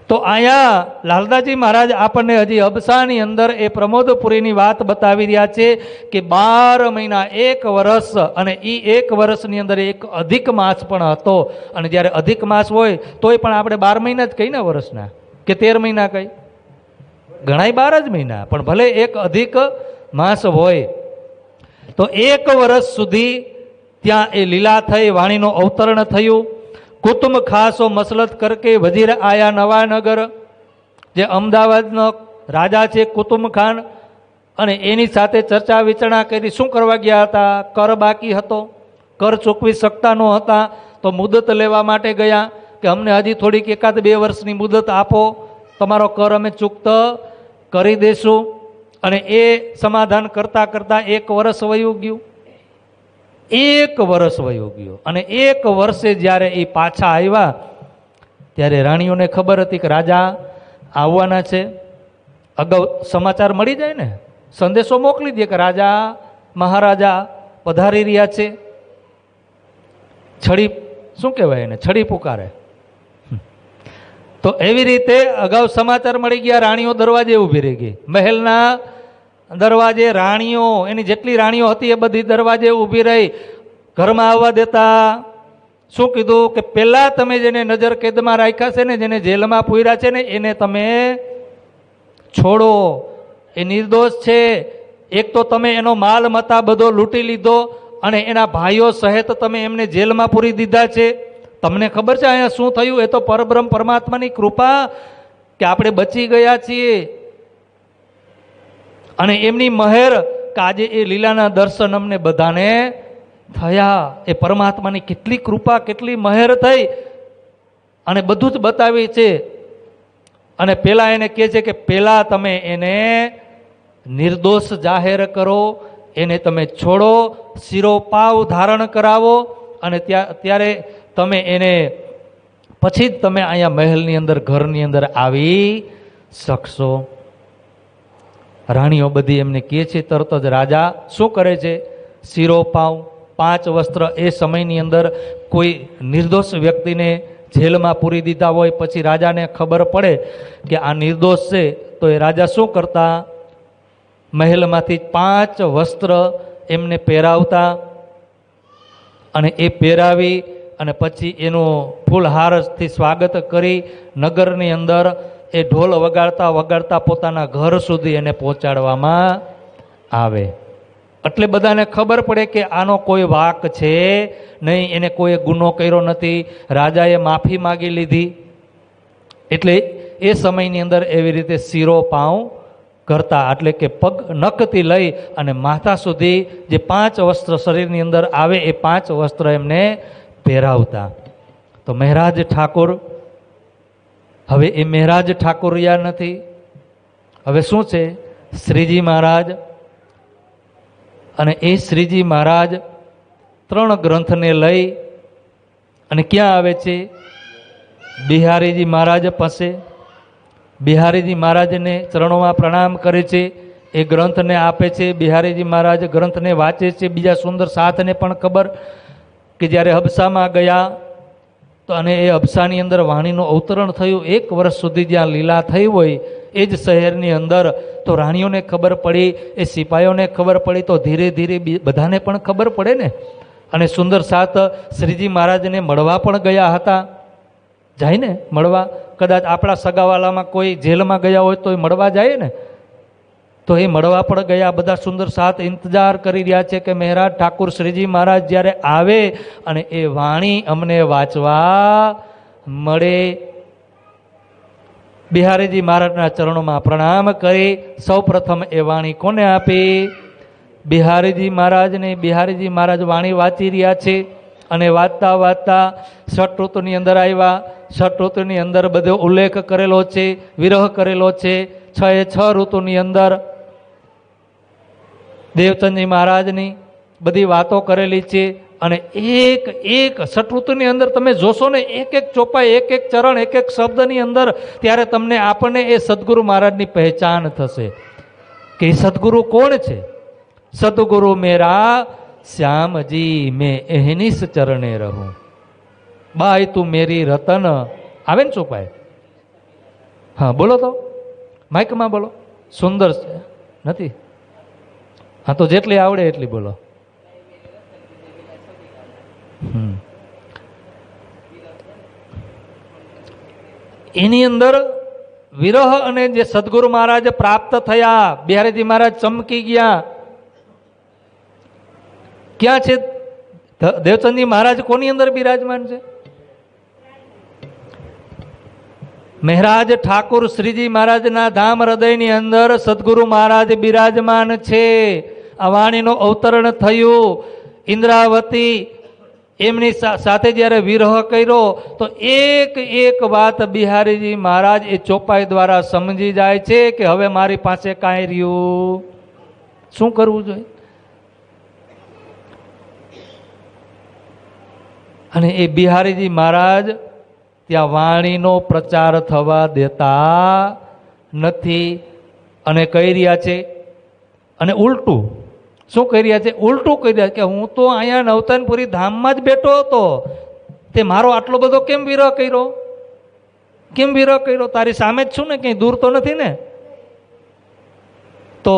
તો અહીંયા લાલદાસજી મહારાજ આપણને હજી અબસાની અંદર એ પ્રમોદપુરીની વાત બતાવી રહ્યા છે કે 12 મહિના 1 વર્ષ, અને એ 1 વર્ષની અંદર એક અધિક માસ પણ હતો. અને જ્યારે અધિક માસ હોય તોય પણ આપણે 12 મહિના જ કહીને વર્ષના, કે 13 મહિના કહી, ઘણાય 12 જ મહિના, પણ ભલે એક અધિક માસ હોય. તો 1 વર્ષ સુધી ત્યાં એ લીલા થઈ, વાણીનું અવતરણ થયું. કુટુંબ ખાસો મસલત કરકે વજીર આયા નવાનગર, જે અમદાવાદનો રાજા છે કુતુબ ખાન, અને એની સાથે ચર્ચા વિચારણા કરી. શું કરવા ગયા હતા? કર બાકી હતો, કર ચૂકવી શકતા ન હતા, તો મુદત લેવા માટે ગયા કે અમને હજી થોડીક 1-2 વર્ષની મુદત આપો, તમારો કર અમે ચૂકતો કરી દેશું. અને એ સમાધાન કરતાં કરતાં 1 વર્ષ વયું ગયું. 1 વર્ષ વયું ગયું. અને 1 વર્ષે જ્યારે એ પાછા આવ્યા ત્યારે રાણીઓને ખબર હતી કે રાજા આવવાના છે. અગાઉ સમાચાર મળી જાય ને, સંદેશો મોકલી દે કે રાજા મહારાજા પધારી રહ્યા છે. છડી શું કહેવાય એને, છડી પુકારે. તો એવી રીતે અગાઉ સમાચાર મળી ગયા. રાણીઓ દરવાજે ઊભી રહી ગઈ. મહેલના દરવાજે રાણીઓ, એની જેટલી રાણીઓ હતી એ બધી દરવાજે ઊભી રહી, ઘરમાં આવવા દેતા. શું કીધું કે પહેલાં તમે જેને નજર કેદમાં રાખ્યા છે ને, જેને જેલમાં પૂર્યા છે ને, એને તમે છોડો. એ નિર્દોષ છે. એક તો તમે એનો માલ મતા બધો લૂંટી લીધો, અને એના ભાઈઓ સહિત તમે એમને જેલમાં પૂરી દીધા છે. તમને ખબર છે અહીંયા શું થયું? એ તો પરબ્રહ્મ પરમાત્માની કૃપા કે આપણે બચી ગયા છીએ. અને એમની મહેર કે આજે એ લીલાના દર્શન અમને બધાને થયા. એ પરમાત્માની કેટલી કૃપા, કેટલી મહેર થઈ, અને બધું જ બતાવી છે. અને પેલા એને કહે છે કે પેલા તમે એને નિર્દોષ જાહેર કરો, એને તમે છોડો, શિરોપાવ ધારણ કરાવો, અને ત્યારે તમે એને પછી જ તમે અહીંયા મહેલની અંદર, ઘરની અંદર આવી શકશો. રાણીઓ બધી એમને કહે છે. તરત જ રાજા શું કરે છે? શિરોપાવ, 5 વસ્ત્ર. એ સમયની અંદર કોઈ નિર્દોષ વ્યક્તિને જેલમાં પૂરી દીધા હોય, પછી રાજાને ખબર પડે કે આ નિર્દોષ છે, તો એ રાજા શું કરતા? મહેલમાંથી 5 વસ્ત્ર એમને પહેરાવતા, અને એ પહેરાવી અને પછી એનું ફૂલહારથી સ્વાગત કરી નગરની અંદર એ ઢોલ વગાડતા વગાડતા પોતાના ઘર સુધી એને પહોંચાડવામાં આવે. એટલે બધાને ખબર પડે કે આનો કોઈ વાક છે નહીં, એને કોઈ ગુનો કર્યો નથી, રાજાએ માફી માગી લીધી. એટલે એ સમયની અંદર એવી રીતે શિરોપાવ કરતા, એટલે કે પગ નખથી લઈ અને માથા સુધી જે 5 વસ્ત્ર શરીરની અંદર આવે એ 5 વસ્ત્ર એમને પહેરાવતા. તો મહેરાજ ઠાકોર, હવે એ મહેરાજ ઠાકોર રહ્યા નથી. હવે શું છે? શ્રીજી મહારાજ. અને એ શ્રીજી મહારાજ 3 ગ્રંથને લઈ અને ક્યાં આવે છે? બિહારીજી મહારાજ પાસે. બિહારીજી મહારાજને ચરણોમાં પ્રણામ કરે છે, એ ગ્રંથને આપે છે. બિહારીજી મહારાજ ગ્રંથને વાંચે છે. બીજા સુંદર સાથને પણ ખબર કે જ્યારે હબસામાં ગયા તો, અને એ હબસાની અંદર વાણીનું અવતરણ થયું. 1 વર્ષ સુધી જ્યાં લીલા થઈ હોય એ જ શહેરની અંદર, તો રાણીઓને ખબર પડી, એ સિપાહીઓને ખબર પડી, તો ધીરે ધીરે બધાને પણ ખબર પડે ને. અને સુંદર સાથ શ્રીજી મહારાજને મળવા પણ ગયા હતા. જાય ને મળવા. કદાચ આપણા સગાવાલામાં કોઈ જેલમાં ગયા હોય તો એ મળવા જાય ને, તો એ મળવા પણ ગયા. બધા સુંદર સાથ ઇંતજાર કરી રહ્યા છે કે મહેરાજ ઠાકુર શ્રીજી મહારાજ જ્યારે આવે અને એ વાણી અમને વાંચવા મળે. બિહારીજી મહારાજના ચરણોમાં પ્રણામ કરી સૌ પ્રથમ એ વાણી કોને આપી? બિહારીજી મહારાજને. બિહારીજી મહારાજ વાણી વાંચી રહ્યા છે, અને વાંચતા વાંચતા ષઠ ઋતુની અંદર આવ્યા. ષઠ ઋતુની અંદર બધો ઉલ્લેખ કરેલો છે, વિરહ કરેલો છે. 6 ઋતુની અંદર દેવચંદજી મહારાજની બધી વાતો કરેલી છે. અને એક એક ષઠ ઋતુની અંદર તમે જોશો ને, એક એક ચોપાઈ, એક એક ચરણ, એક એક શબ્દની અંદર, ત્યારે તમને આપણને એ સદગુરુ મહારાજની પહેચાન થશે કે એ સદગુરુ કોણ છે. સદગુરુ મેરા શ્યામજી મેં એહનીસ ચરણે રહું. બાઈ તું મેરી રતન આવે ને ચોપાઈ? હા બોલો તો, માઇકમાં બોલો. સુંદર છે નથી? હા તો જેટલી આવડે એટલી બોલો. એની અંદર વિરહ અને જે સદગુરુ મહારાજ પ્રાપ્ત થયા, બિહારીજી મહારાજ ચમકી ગયા. ક્યાં છે દેવચંદજી મહારાજ? કોની અંદર બિરાજમાન છે? મહેરાજ ઠાકુર શ્રીજી મહારાજના ધામ હૃદયની અંદર સદગુરુ મહારાજ બિરાજમાન છે. આ વાણીનું અવતરણ થયું. ઇન્દ્રાવતી એમની સાથે જ્યારે વિરહ કર્યો તો એક એક વાત બિહારીજી મહારાજ એ ચોપાઈ દ્વારા સમજી જાય છે કે હવે મારી પાસે કાંઈ રહ્યું, શું કરવું જોઈએ. અને એ બિહારીજી મહારાજ ત્યાં વાણીનો પ્રચાર થવા દેતા નથી અને કહી રહ્યા છે. અને ઉલટું શું કહી રહ્યા છે? ઉલટું કહી રહ્યા કે હું તો અહીંયા નવતનપુરી ધામમાં જ બેઠો હતો, તે મારો આટલો બધો કેમ વિરહ કર્યો? કેમ વિરહ કર્યો? તારી સામે જ છું ને, કંઈ દૂર તો નથી ને. તો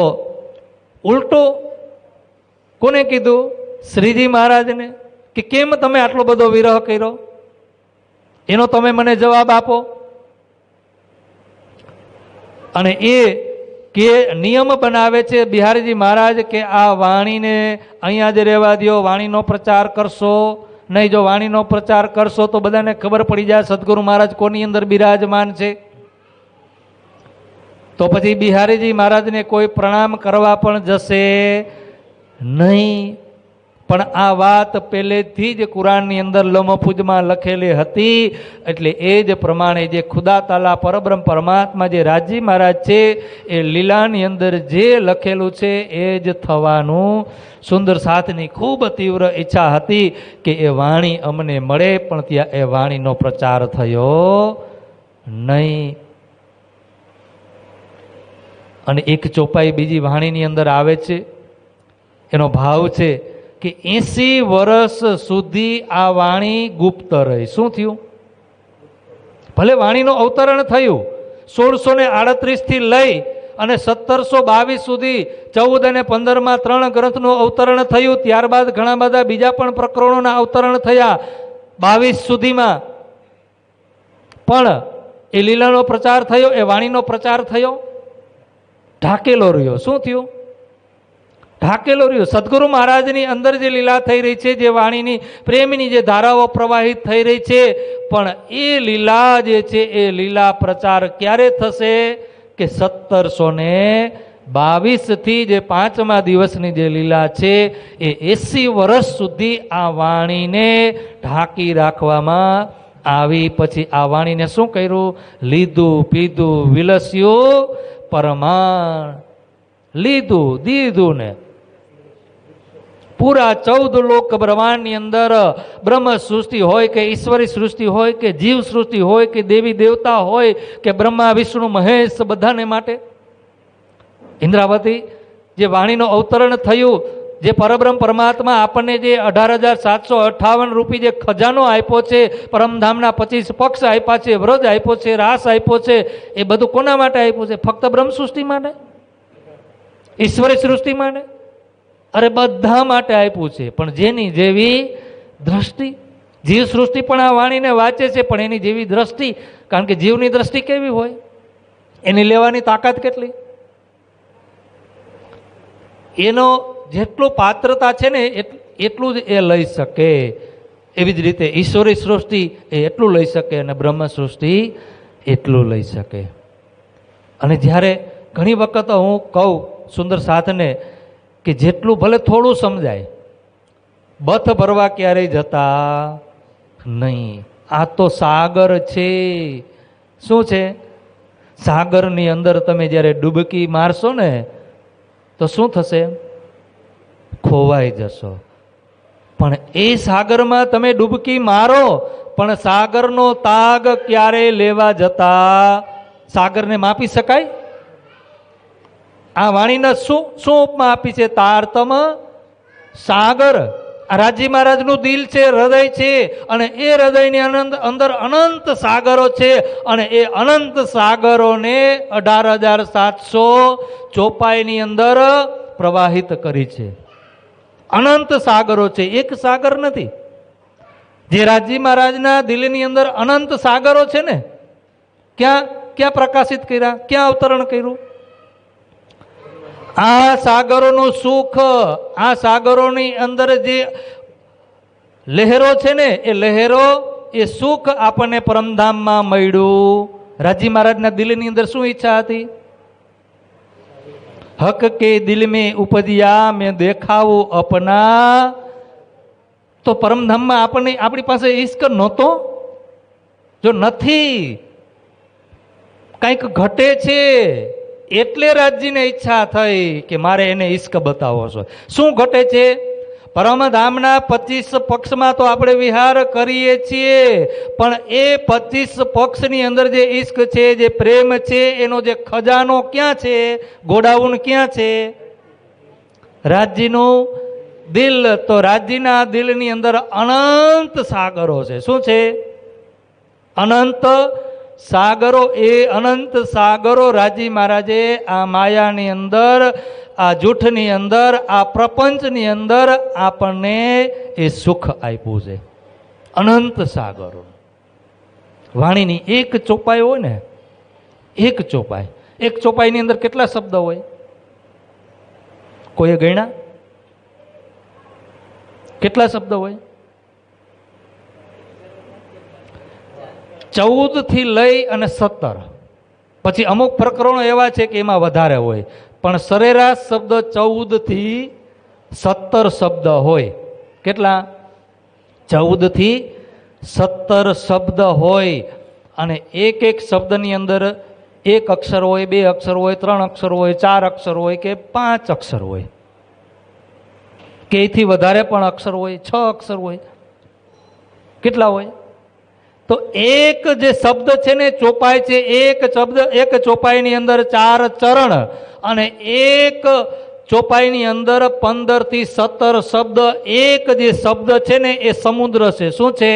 ઉલટું કોને કીધું? શ્રીજી મહારાજને, કે કેમ તમે આટલો બધો વિરહ કર્યો? એનો તમે મને જવાબ આપો. અને એ કે નિયમ બનાવે છે બિહારીજી મહારાજ કે આ વાણીને અહીંયા જ રહેવા દો, વાણીનો પ્રચાર કરશો નહીં. જો વાણીનો પ્રચાર કરશો તો બધાને ખબર પડી જાય સદગુરુ મહારાજ કોની અંદર બિરાજમાન છે. તો પછી બિહારીજી મહારાજને કોઈ પ્રણામ કરવા પણ જશે નહીં. પણ આ વાત પહેલેથી જ કુરાનની અંદર લમફુજમાં લખેલી હતી. એટલે એ જ પ્રમાણે જે ખુદા તાલા પરબ્રહ્મ પરમાત્મા જે રાજી મહારાજ છે એ લીલાની અંદર જે લખેલું છે એ જ થવાનું. સુંદર સાથની ખૂબ તીવ્ર ઈચ્છા હતી કે એ વાણી અમને મળે, પણ ત્યાં એ વાણીનો પ્રચાર થયો નહીં. અને એક ચોપાઈ બીજી વાણીની અંદર આવે છે, એનો ભાવ છે કે 80 વર્ષ સુધી આ વાણી ગુપ્ત રહી. શું થયું? ભલે વાણીનું અવતરણ થયું 1638 થી લઈ અને 1722 સુધી 14 અને 15માં 3 ગ્રંથનું અવતરણ થયું. ત્યારબાદ ઘણા બધા બીજા પણ પ્રકરણોના અવતરણ થયા 22 સુધીમાં. પણ એ લીલાનો પ્રચાર થયો, એ વાણીનો પ્રચાર થયો, ઢાકેલો રહ્યો. શું થયું? ઢાકેલો રહ્યો. સદગુરુ મહારાજની અંદર જે લીલા થઈ રહી છે, જે વાણીની પ્રેમની જે ધારાઓ પ્રવાહિત થઈ રહી છે, પણ એ લીલા જે છે એ લીલા પ્રચાર ક્યારે થશે? કે 1722 થી જે 5મા દિવસની જે લીલા છે એ 80 વર્ષ સુધી આ વાણીને ઢાંકી રાખવામાં આવી. પછી આ વાણીને શું કર્યું? લીધું પીધું વિલસ્યું પરમાણ. લીધું દીધું ને પૂરા 14 લોક બ્રહ્માંડની અંદર બ્રહ્મ સૃષ્ટિ હોય કે ઈશ્વરી સૃષ્ટિ હોય કે જીવ સૃષ્ટિ હોય કે દેવી દેવતા હોય કે બ્રહ્મા વિષ્ણુ મહેશ, બધાને માટે ઇન્દ્રાવતી જે વાણીનો અવતરણ થયું, જે પરબ્રહ્મ પરમાત્મા આપણને જે 18,758 રૂપિયા જે ખજાનો આપ્યો છે, પરમધામના 25 પક્ષ આપ્યા છે, વ્રજ આપ્યો છે, રાસ આપ્યો છે, એ બધું કોના માટે આપ્યું છે? ફક્ત બ્રહ્મ સૃષ્ટિ માટે? ઈશ્વરી સૃષ્ટિ માટે? અરે બધા માટે આપ્યું છે. પણ જેની જેવી દ્રષ્ટિ. જીવ સૃષ્ટિ પણ આ વાણીને વાંચે છે, પણ એની જેવી દ્રષ્ટિ. કારણ કે જીવની દ્રષ્ટિ કેવી હોય, એની લેવાની તાકાત કેટલી, એનો જેટલું પાત્રતા છે ને એટલું જ એ લઈ શકે. એવી જ રીતે ઈશ્વરી સૃષ્ટિ એ એટલું લઈ શકે અને બ્રહ્મ સૃષ્ટિ એટલું લઈ શકે. અને જ્યારે ઘણી વખત હું કહું સુંદર સાથને કે જેટલું ભલે થોડું સમજાય, બથ ભરવા ક્યારેય જતા નહીં. આ તો સાગર છે. શું છે? સાગરની અંદર તમે જ્યારે ડૂબકી મારશો ને તો શું થશે? ખોવાઈ જશો. પણ એ સાગરમાં તમે ડૂબકી મારો, પણ સાગરનો તાગ ક્યારેય લેવા જતા સાગરને માપી શકાય? આ વાણીના શું શું ઉપમા આપી છે? તારતમ સાગર. આ રાજી મહારાજનું દિલ છે, હૃદય છે, અને એ હૃદયની અંદર અનંત સાગરો છે, અને એ અનંત સાગરોને 18,700 ચોપાઈની અંદર પ્રવાહિત કરી છે. અનંત સાગરો છે, એક સાગર નથી. જે રાજી મહારાજના દિલની અંદર અનંત સાગરો છે ને, ક્યાં ક્યાં પ્રકાશિત કર્યા, ક્યાં અવતરણ કર્યું? આ સાગરોનું સુખ, આ સાગરોની અંદર જે લહેરો છે ને, એ લહેરો, એ સુખ આપણને પરમધામમાં મળ્યું. રાજી મહારાજના દિલની અંદર શું ઈચ્છા હતી? હક કે દિલ મેં ઉપજ્યા મેં દેખાવું અપના. તો પરમધામમાં આપણને, આપણી પાસે ઈશ્ક નહોતો? જો નથી, કંઈક ઘટે છે, એટલે રાજજીને ઈચ્છા થઈ કે મારે એને ઈશ્ક બતાવવો છે. શું ઘટે છે? પરમધામના 25 પક્ષમાં તો આપણે વિહાર કરીએ છીએ, પણ એ 25 પક્ષની અંદર જે ઈશ્ક છે, જે પ્રેમ છે, એનો જે ખજાનો ક્યાં છે, ગોડાઉન ક્યાં છે? રાજજીનું દિલ. તો રાજજીના દિલની અંદર અનંત સાગરો છે. શું છે? અનંત સાગરો. એ અનંત સાગરો રાજી મહારાજે આ માયાની અંદર, આ જૂઠની અંદર, આ પ્રપંચની અંદર આપણને એ સુખ આપ્યું છે. અનંત સાગરો. વાણીની એક ચોપાઈ હોય ને, એક ચોપાઈ, એક ચોપાઈની અંદર કેટલા શબ્દ હોય? કોઈએ ગણ્યા? કેટલા શબ્દ હોય? 14 થી લઈ અને 17. પછી અમુક પ્રકરણો એવા છે કે એમાં વધારે હોય, પણ સરેરાશ શબ્દ 14 થી 17 શબ્દ હોય. કેટલા? 14 થી 17 શબ્દ હોય. અને એક એક શબ્દની અંદર એક અક્ષર હોય, બે અક્ષર હોય, ત્રણ અક્ષર હોય, ચાર અક્ષર હોય કે 5 અક્ષર હોય, કે એથી વધારે પણ અક્ષર હોય, 6 અક્ષર હોય. કેટલા હોય? તો એક જે શબ્દ છે ને, ચોપાઈ છે, એક શબ્દ, એક ચોપાઈની અંદર 4 ચરણ, અને એક ચોપાઈની અંદર 15 થી 17 શબ્દ. એક જે શબ્દ છે ને, એ સમુદ્ર છે. શું છે?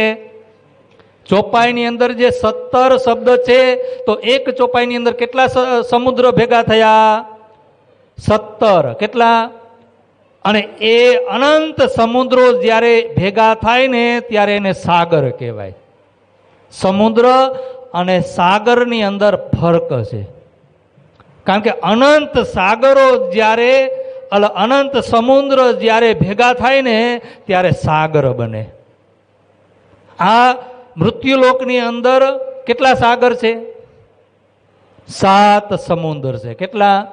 ચોપાઈની અંદર જે 17 શબ્દ છે, તો એક ચોપાઈની અંદર કેટલા સમુદ્ર ભેગા થયા? 17. કેટલા? અને એ અનંત સમુદ્રો જ્યારે ભેગા થાય ને, ત્યારે એને સાગર કહેવાય. સમુદ્ર અને સાગરની અંદર ફરક છે. કારણ કે અનંત સાગરો જ્યારે, અનંત સમુદ્ર જ્યારે ભેગા થાય ને, ત્યારે સાગર બને. આ મૃત્યુલોકની અંદર કેટલા સાગર છે? 7 સમુદ્ર છે. કેટલા?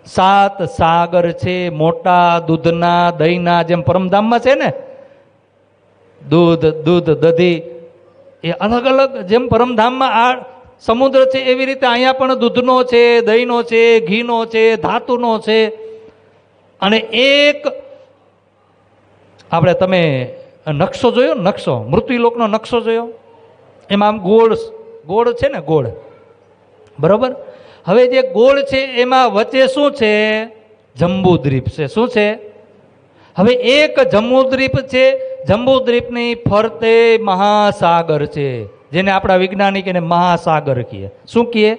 7 સાગર છે. મોટા દૂધના, દહીંના, જેમ પરમધામમાં છે ને, દૂધ દધી, એ અલગ અલગ જેમ પરમધામમાં આ સમુદ્ર છે, એવી રીતે અહીંયા પણ દૂધનો છે, દહીંનો છે, ઘીનો છે, ધાતુનો છે. અને એક આપણે, તમે નકશો જોયો? નકશો, મૃત્યુલોકનો નકશો જોયો? એમાં આમ ગોળ છે ને, ગોળ, બરોબર? હવે જે ગોળ છે, એમાં વચ્ચે શું છે? જંબુદ્વીપ છે. શું છે? હવે એક જંબુદ્વીપ છે, જંબુદ્વીપની ફરતે મહાસાગર છે, જેને આપણા વૈજ્ઞાનિક એને મહાસાગર કહે. શું કહે?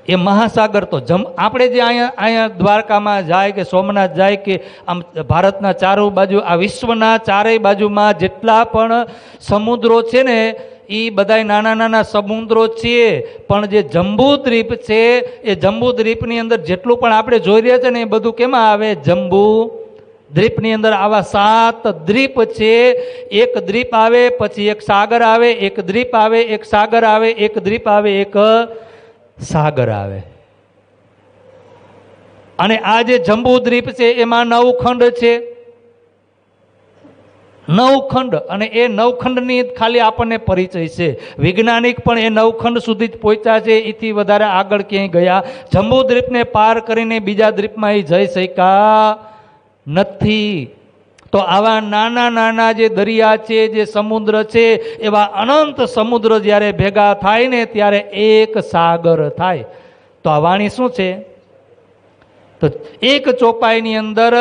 એ મહાસાગર. તો આપણે જે અહીંયા દ્વારકામાં જાય કે સોમનાથ જાય કે આમ ભારતના ચારો બાજુ, આ વિશ્વના ચારેય બાજુમાં જેટલા પણ સમુદ્રો છે ને, એ બધા નાના નાના સમુદ્રો છે. પણ જે જંબુદ્વીપ છે, એ જંબુદ્વીપની અંદર જેટલું પણ આપણે જોઈ રહ્યા છે ને, એ બધું કેમાં આવે? જંબુદ્વીપની અંદર આવા 7 દ્વીપ છે. એક દ્વીપ આવે, પછી એક સાગર આવે, એક દ્વીપ આવે, એક સાગર આવે, એક દ્વીપ આવે, એક સાગર આવે. અને આ જે જંબુદ્વીપ છે, એમાં 9 ખંડ છે. 9 ખંડ. અને એ 9 ખંડની ખાલી આપણને પરિચય છે. વૈજ્ઞાનિક પણ એ 9 ખંડ સુધી જ પહોંચ્યા છે. એથી વધારે આગળ ક્યાંય ગયા? જંબુદ્વીપને પાર કરીને બીજા દ્વીપમાં એ જઈ શક્યા નથી. તો આવા નાના નાના જે દરિયા છે, જે સમુદ્ર છે, એવા અનંત સમુદ્ર જ્યારે ભેગા થાય ને, ત્યારે એક સાગર થાય. તો આ વાણી શું છે? તો એક ચોપાઈની અંદર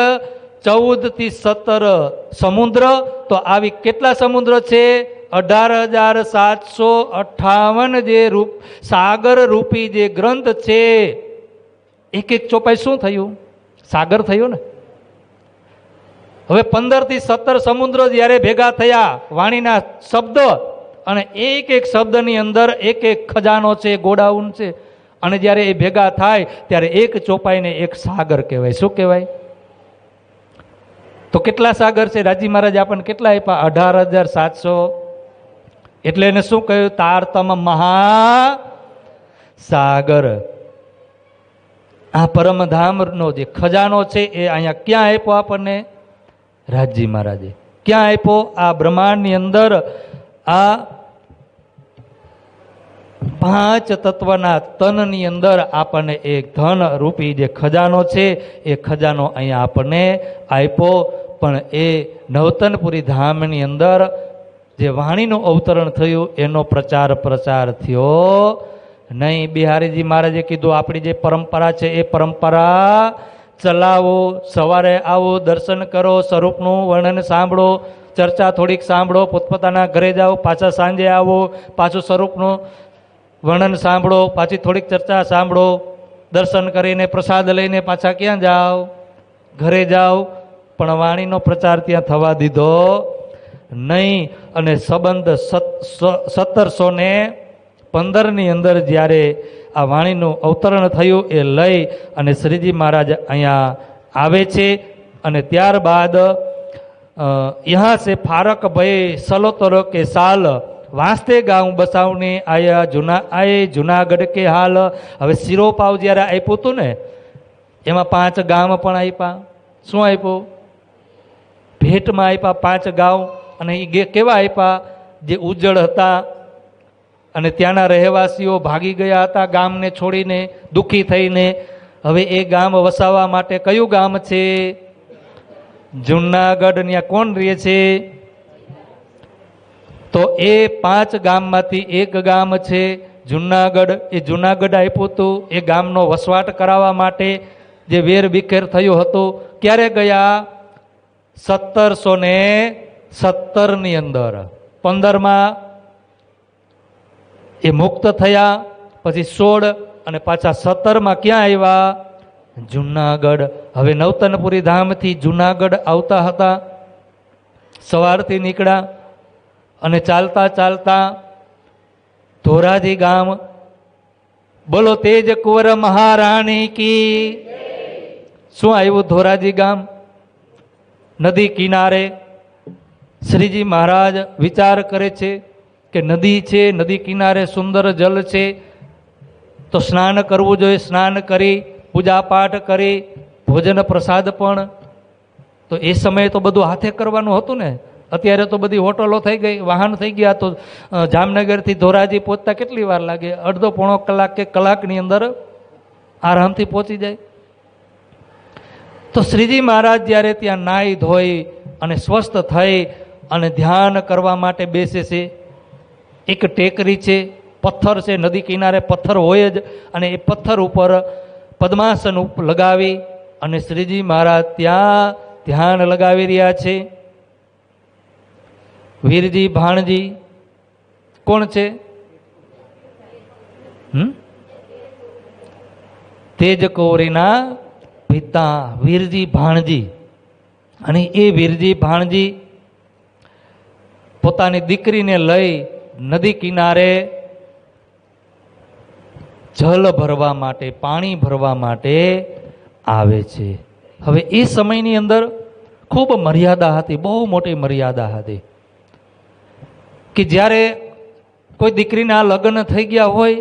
14 થી 17 સમુદ્ર, તો આવી કેટલા સમુદ્ર છે? 18,758 જે સાગર રૂપી જે ગ્રંથ છે. એક એક ચોપાઈ શું થયું? સાગર થયો ને. હવે 15 થી 17 સમુદ્ર જ્યારે ભેગા થયા વાણીના શબ્દ, અને એક એક શબ્દની અંદર એક એક ખજાનો છે, ગોડાઉન છે, અને જ્યારે એ ભેગા થાય ત્યારે એક ચોપાઈને એક સાગર કહેવાય. શું કહેવાય? તો કેટલા સાગર છે? રાજી મહારાજ આપણને કેટલા આપ્યા? 18,700. એટલે એને શું કહ્યું? તારતમ મહાસાગર. આ પરમધામનો જે ખજાનો છે એ અહીંયા ક્યાં આપ્યો આપણને? રાજજી મહારાજે. ક્યાં આપ્યો? આ બ્રહ્માંડની અંદર આ 5 તત્વના તનની અંદર આપણને એક ધન રૂપી જે ખજાનો છે એ ખજાનો અહીંયા આપણને આપ્યો. પણ એ નવતનપુરી ધામની અંદર જે વાણીનું અવતરણ થયું એનો પ્રચાર થયો નહીં. બિહારીજી મહારાજે કીધું આપણી જે પરંપરા છે એ પરંપરા ચલાવો. સવારે આવો, દર્શન કરો, સ્વરૂપનું વર્ણન સાંભળો, ચર્ચા થોડીક સાંભળો, પોતપોતાના ઘરે જાઓ, પાછા સાંજે આવો, પાછું સ્વરૂપનું વર્ણન સાંભળો, પાછી થોડીક ચર્ચા સાંભળો, દર્શન કરીને પ્રસાદ લઈને પાછા ક્યાં જાઓ? ઘરે જાઓ. પણ વાણીનો પ્રચાર ત્યાં થવા દીધો નહીં. અને સંબંધ 1715ની અંદર જ્યારે આ વાણીનું અવતરણ થયું એ લઈ અને શ્રીજી મહારાજ અહીંયા આવે છે. અને ત્યારબાદ યહાં સે ફારક ભય સલોતરો કે સાલ વાંસતે ગાઉં બસાવને આયા જુનાગઢ કે હાલ. હવે શિરોપાવ જ્યારે આપ્યું હતું ને એમાં 5 ગામ પણ આપ્યા. શું આપ્યું? ભેટમાં આપ્યા 5 ગામ. અને એ કેવા આપ્યા? જે ઉજ્જળ હતા અને ત્યાંના રહેવાસીઓ ભાગી ગયા હતા ગામને છોડીને, દુઃખી થઈને. હવે એ ગામ વસાવવા માટે કયું ગામ છે? જુનાગઢ. ત્યાં કોણ રહે છે? તો એ 5 ગામમાંથી એક ગામ છે જુનાગઢ. એ જુનાગઢ આપ્યું હતું એ ગામનો વસવાટ કરાવવા માટે. જે વેર વિખેર થયો હતો ક્યારે ગયા? 1717ની અંદર. 15માં એ મુક્ત થયા, પછી 16 અને પાછા 17માં ક્યાં આવ્યા? જુનાગઢ. હવે નવતનપુરી ધામથી જુનાગઢ આવતા હતા. સવારથી નીકળ્યા અને ચાલતા ચાલતા ધોરાજી ગામ. બોલો તેજ કુંવર મહારાણી કી. શું આવ્યું? ધોરાજી ગામ. નદી કિનારે શ્રીજી મહારાજ વિચાર કરે છે કે નદી છે, નદી કિનારે સુંદર જલ છે, તો સ્નાન કરવું જોઈએ. સ્નાન કરી, પૂજાપાઠ કરી, ભોજન પ્રસાદ પણ. તો એ સમયે તો બધું હાથે કરવાનું હતું ને. અત્યારે તો બધી હોટલો થઈ ગઈ, વાહન થઈ ગયા. તો જામનગરથી ધોરાજી પહોંચતા કેટલી વાર લાગે? અડધો પોણો કલાક કે કલાકની અંદર આરામથી પહોંચી જાય. તો શ્રીજી મહારાજ જ્યારે ત્યાં નાહી ધોઈ અને સ્વસ્થ થઈ અને ધ્યાન કરવા માટે બેસે છે. એક ટેકરી છે, પથ્થર છે, નદી કિનારે પથ્થર હોય જ. અને એ પથ્થર ઉપર પદ્માસન લગાવી અને શ્રીજી મહારાજ ત્યાં ધ્યાન લગાવી રહ્યા છે. વીરજી ભાણજી કોણ છે? તેજ કૌરીના પિતા વીરજી ભાણજી. અને એ વીરજી ભાણજી પોતાની દીકરીને લઈ નદી કિનારે જલ ભરવા માટે, પાણી ભરવા માટે આવે છે. હવે એ સમયની અંદર ખૂબ મર્યાદા હતી, બહુ મોટી મર્યાદા હતી. કે જ્યારે કોઈ દીકરીના લગ્ન થઈ ગયા હોય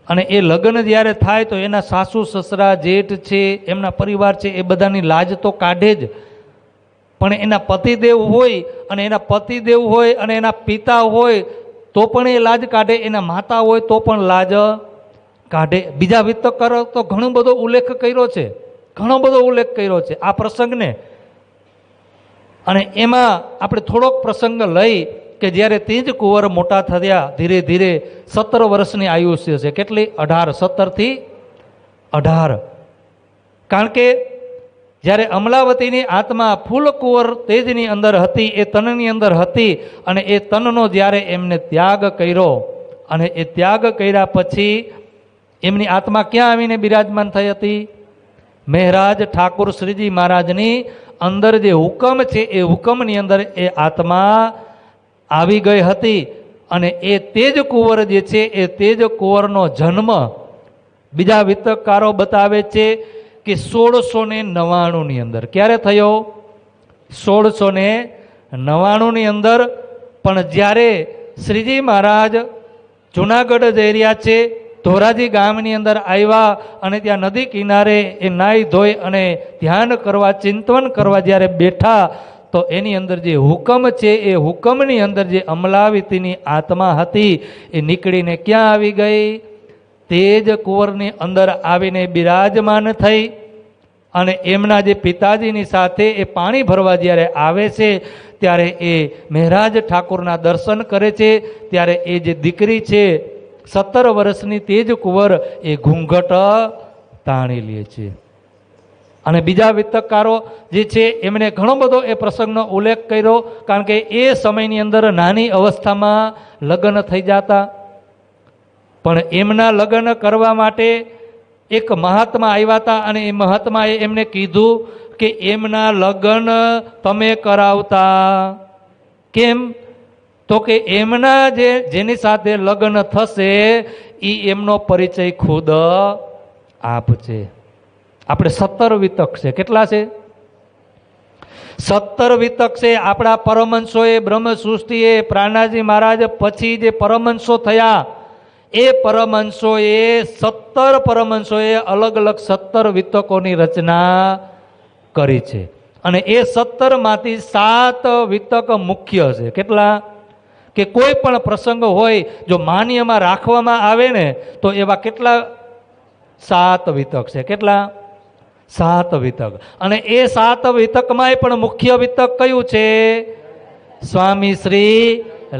અને એ લગ્ન જ્યારે થાય તો એના સાસુ સસરા જેઠ છે, એમના પરિવાર છે, એ બધાની લાજ તો કાઢે જ. પણ એના પતિદેવ હોય અને એના પતિદેવ હોય અને એના પિતા હોય તો પણ એ લાજ કાઢે, એના માતા હોય તો પણ લાજ કાઢે. બીજા વિતકરો તો ઘણો બધો ઉલ્લેખ કર્યો છે, ઘણો બધો ઉલ્લેખ કર્યો છે આ પ્રસંગને. અને એમાં આપણે થોડોક પ્રસંગ લઈ કે જ્યારે તેજ કુંવર મોટા થયા, ધીરે ધીરે 17 વર્ષની આયુષ્ય છે. કેટલી? 18. 17 થી 18. કારણ કે જ્યારે અમલાવતીની આત્મા ફૂલકુંવર તેજની અંદર હતી, એ તનની અંદર હતી, અને એ તનનો જ્યારે એમને ત્યાગ કર્યો, અને એ ત્યાગ કર્યા પછી એમની આત્મા ક્યાં આવીને બિરાજમાન થઈ હતી? મહેરાજ ઠાકુર શ્રીજી મહારાજની અંદર જે હુકમ છે એ હુકમની અંદર એ આત્મા આવી ગઈ હતી. અને એ તેજ કુંવર જે છે એ તેજ કુંવરનો જન્મ બીજા વિતકકારો બતાવે છે કે 1699ની અંદર. ક્યારે થયો? 1699ની અંદર. પણ જ્યારે શ્રીજી મહારાજ જુનાગઢ જઈ રહ્યા છે, ધોરાજી ગામની અંદર આવ્યા અને ત્યાં નદી કિનારે એ નાહી ધોઈ અને ધ્યાન કરવા, ચિંતન કરવા જ્યારે બેઠા, તો એની અંદર જે હુકમ છે એ હુકમની અંદર જે અમલાવતીની આત્મા હતી એ નીકળીને ક્યાં આવી ગઈ? તેજ કુંવરની અંદર આવીને બિરાજમાન થઈ. અને એમના જે પિતાજીની સાથે એ પાણી ભરવા જ્યારે આવે છે ત્યારે એ મહેરાજ ઠાકોરના દર્શન કરે છે. ત્યારે એ જે દીકરી છે 17 વર્ષની તેજ કુંવર એ ઘૂંઘટ તાણી લે છે. અને બીજા વિતકકારો જે છે એમણે ઘણો બધો એ પ્રસંગનો ઉલ્લેખ કર્યો, કારણ કે એ સમયની અંદર નાની અવસ્થામાં લગ્ન થઈ જતા. પણ એમના લગ્ન કરવા માટે એક મહાત્મા આવ્યા હતા, અને એ મહાત્માએ એમને કીધું કે એમના લગ્ન તમે કરાવતા કેમ? તો કે એમના જેની સાથે લગ્ન થશે એ એમનો પરિચય ખુદ આપશે. આપણે 17 વિતક છે. કેટલા છે? 17 વિતક છે. આપણા પરમહંસોએ, બ્રહ્મ સૃષ્ટિએ, પ્રાણાજી મહારાજ પછી જે પરમહંસો થયા, એ પરમહંસોએ 17 પરમહંસોએ અલગ અલગ 17 વિતકોની રચના કરી છે. અને એ 17માંથી 7 વિતક મુખ્ય છે. કેટલા? કે કોઈ પણ પ્રસંગ હોય જો માન્યમાં રાખવામાં આવે ને તો એવા કેટલા? 7 વિતક છે. કેટલા? 7 વિતક. અને એ 7 વિતકમાંય પણ મુખ્ય વિતક કયું છે? સ્વામી શ્રી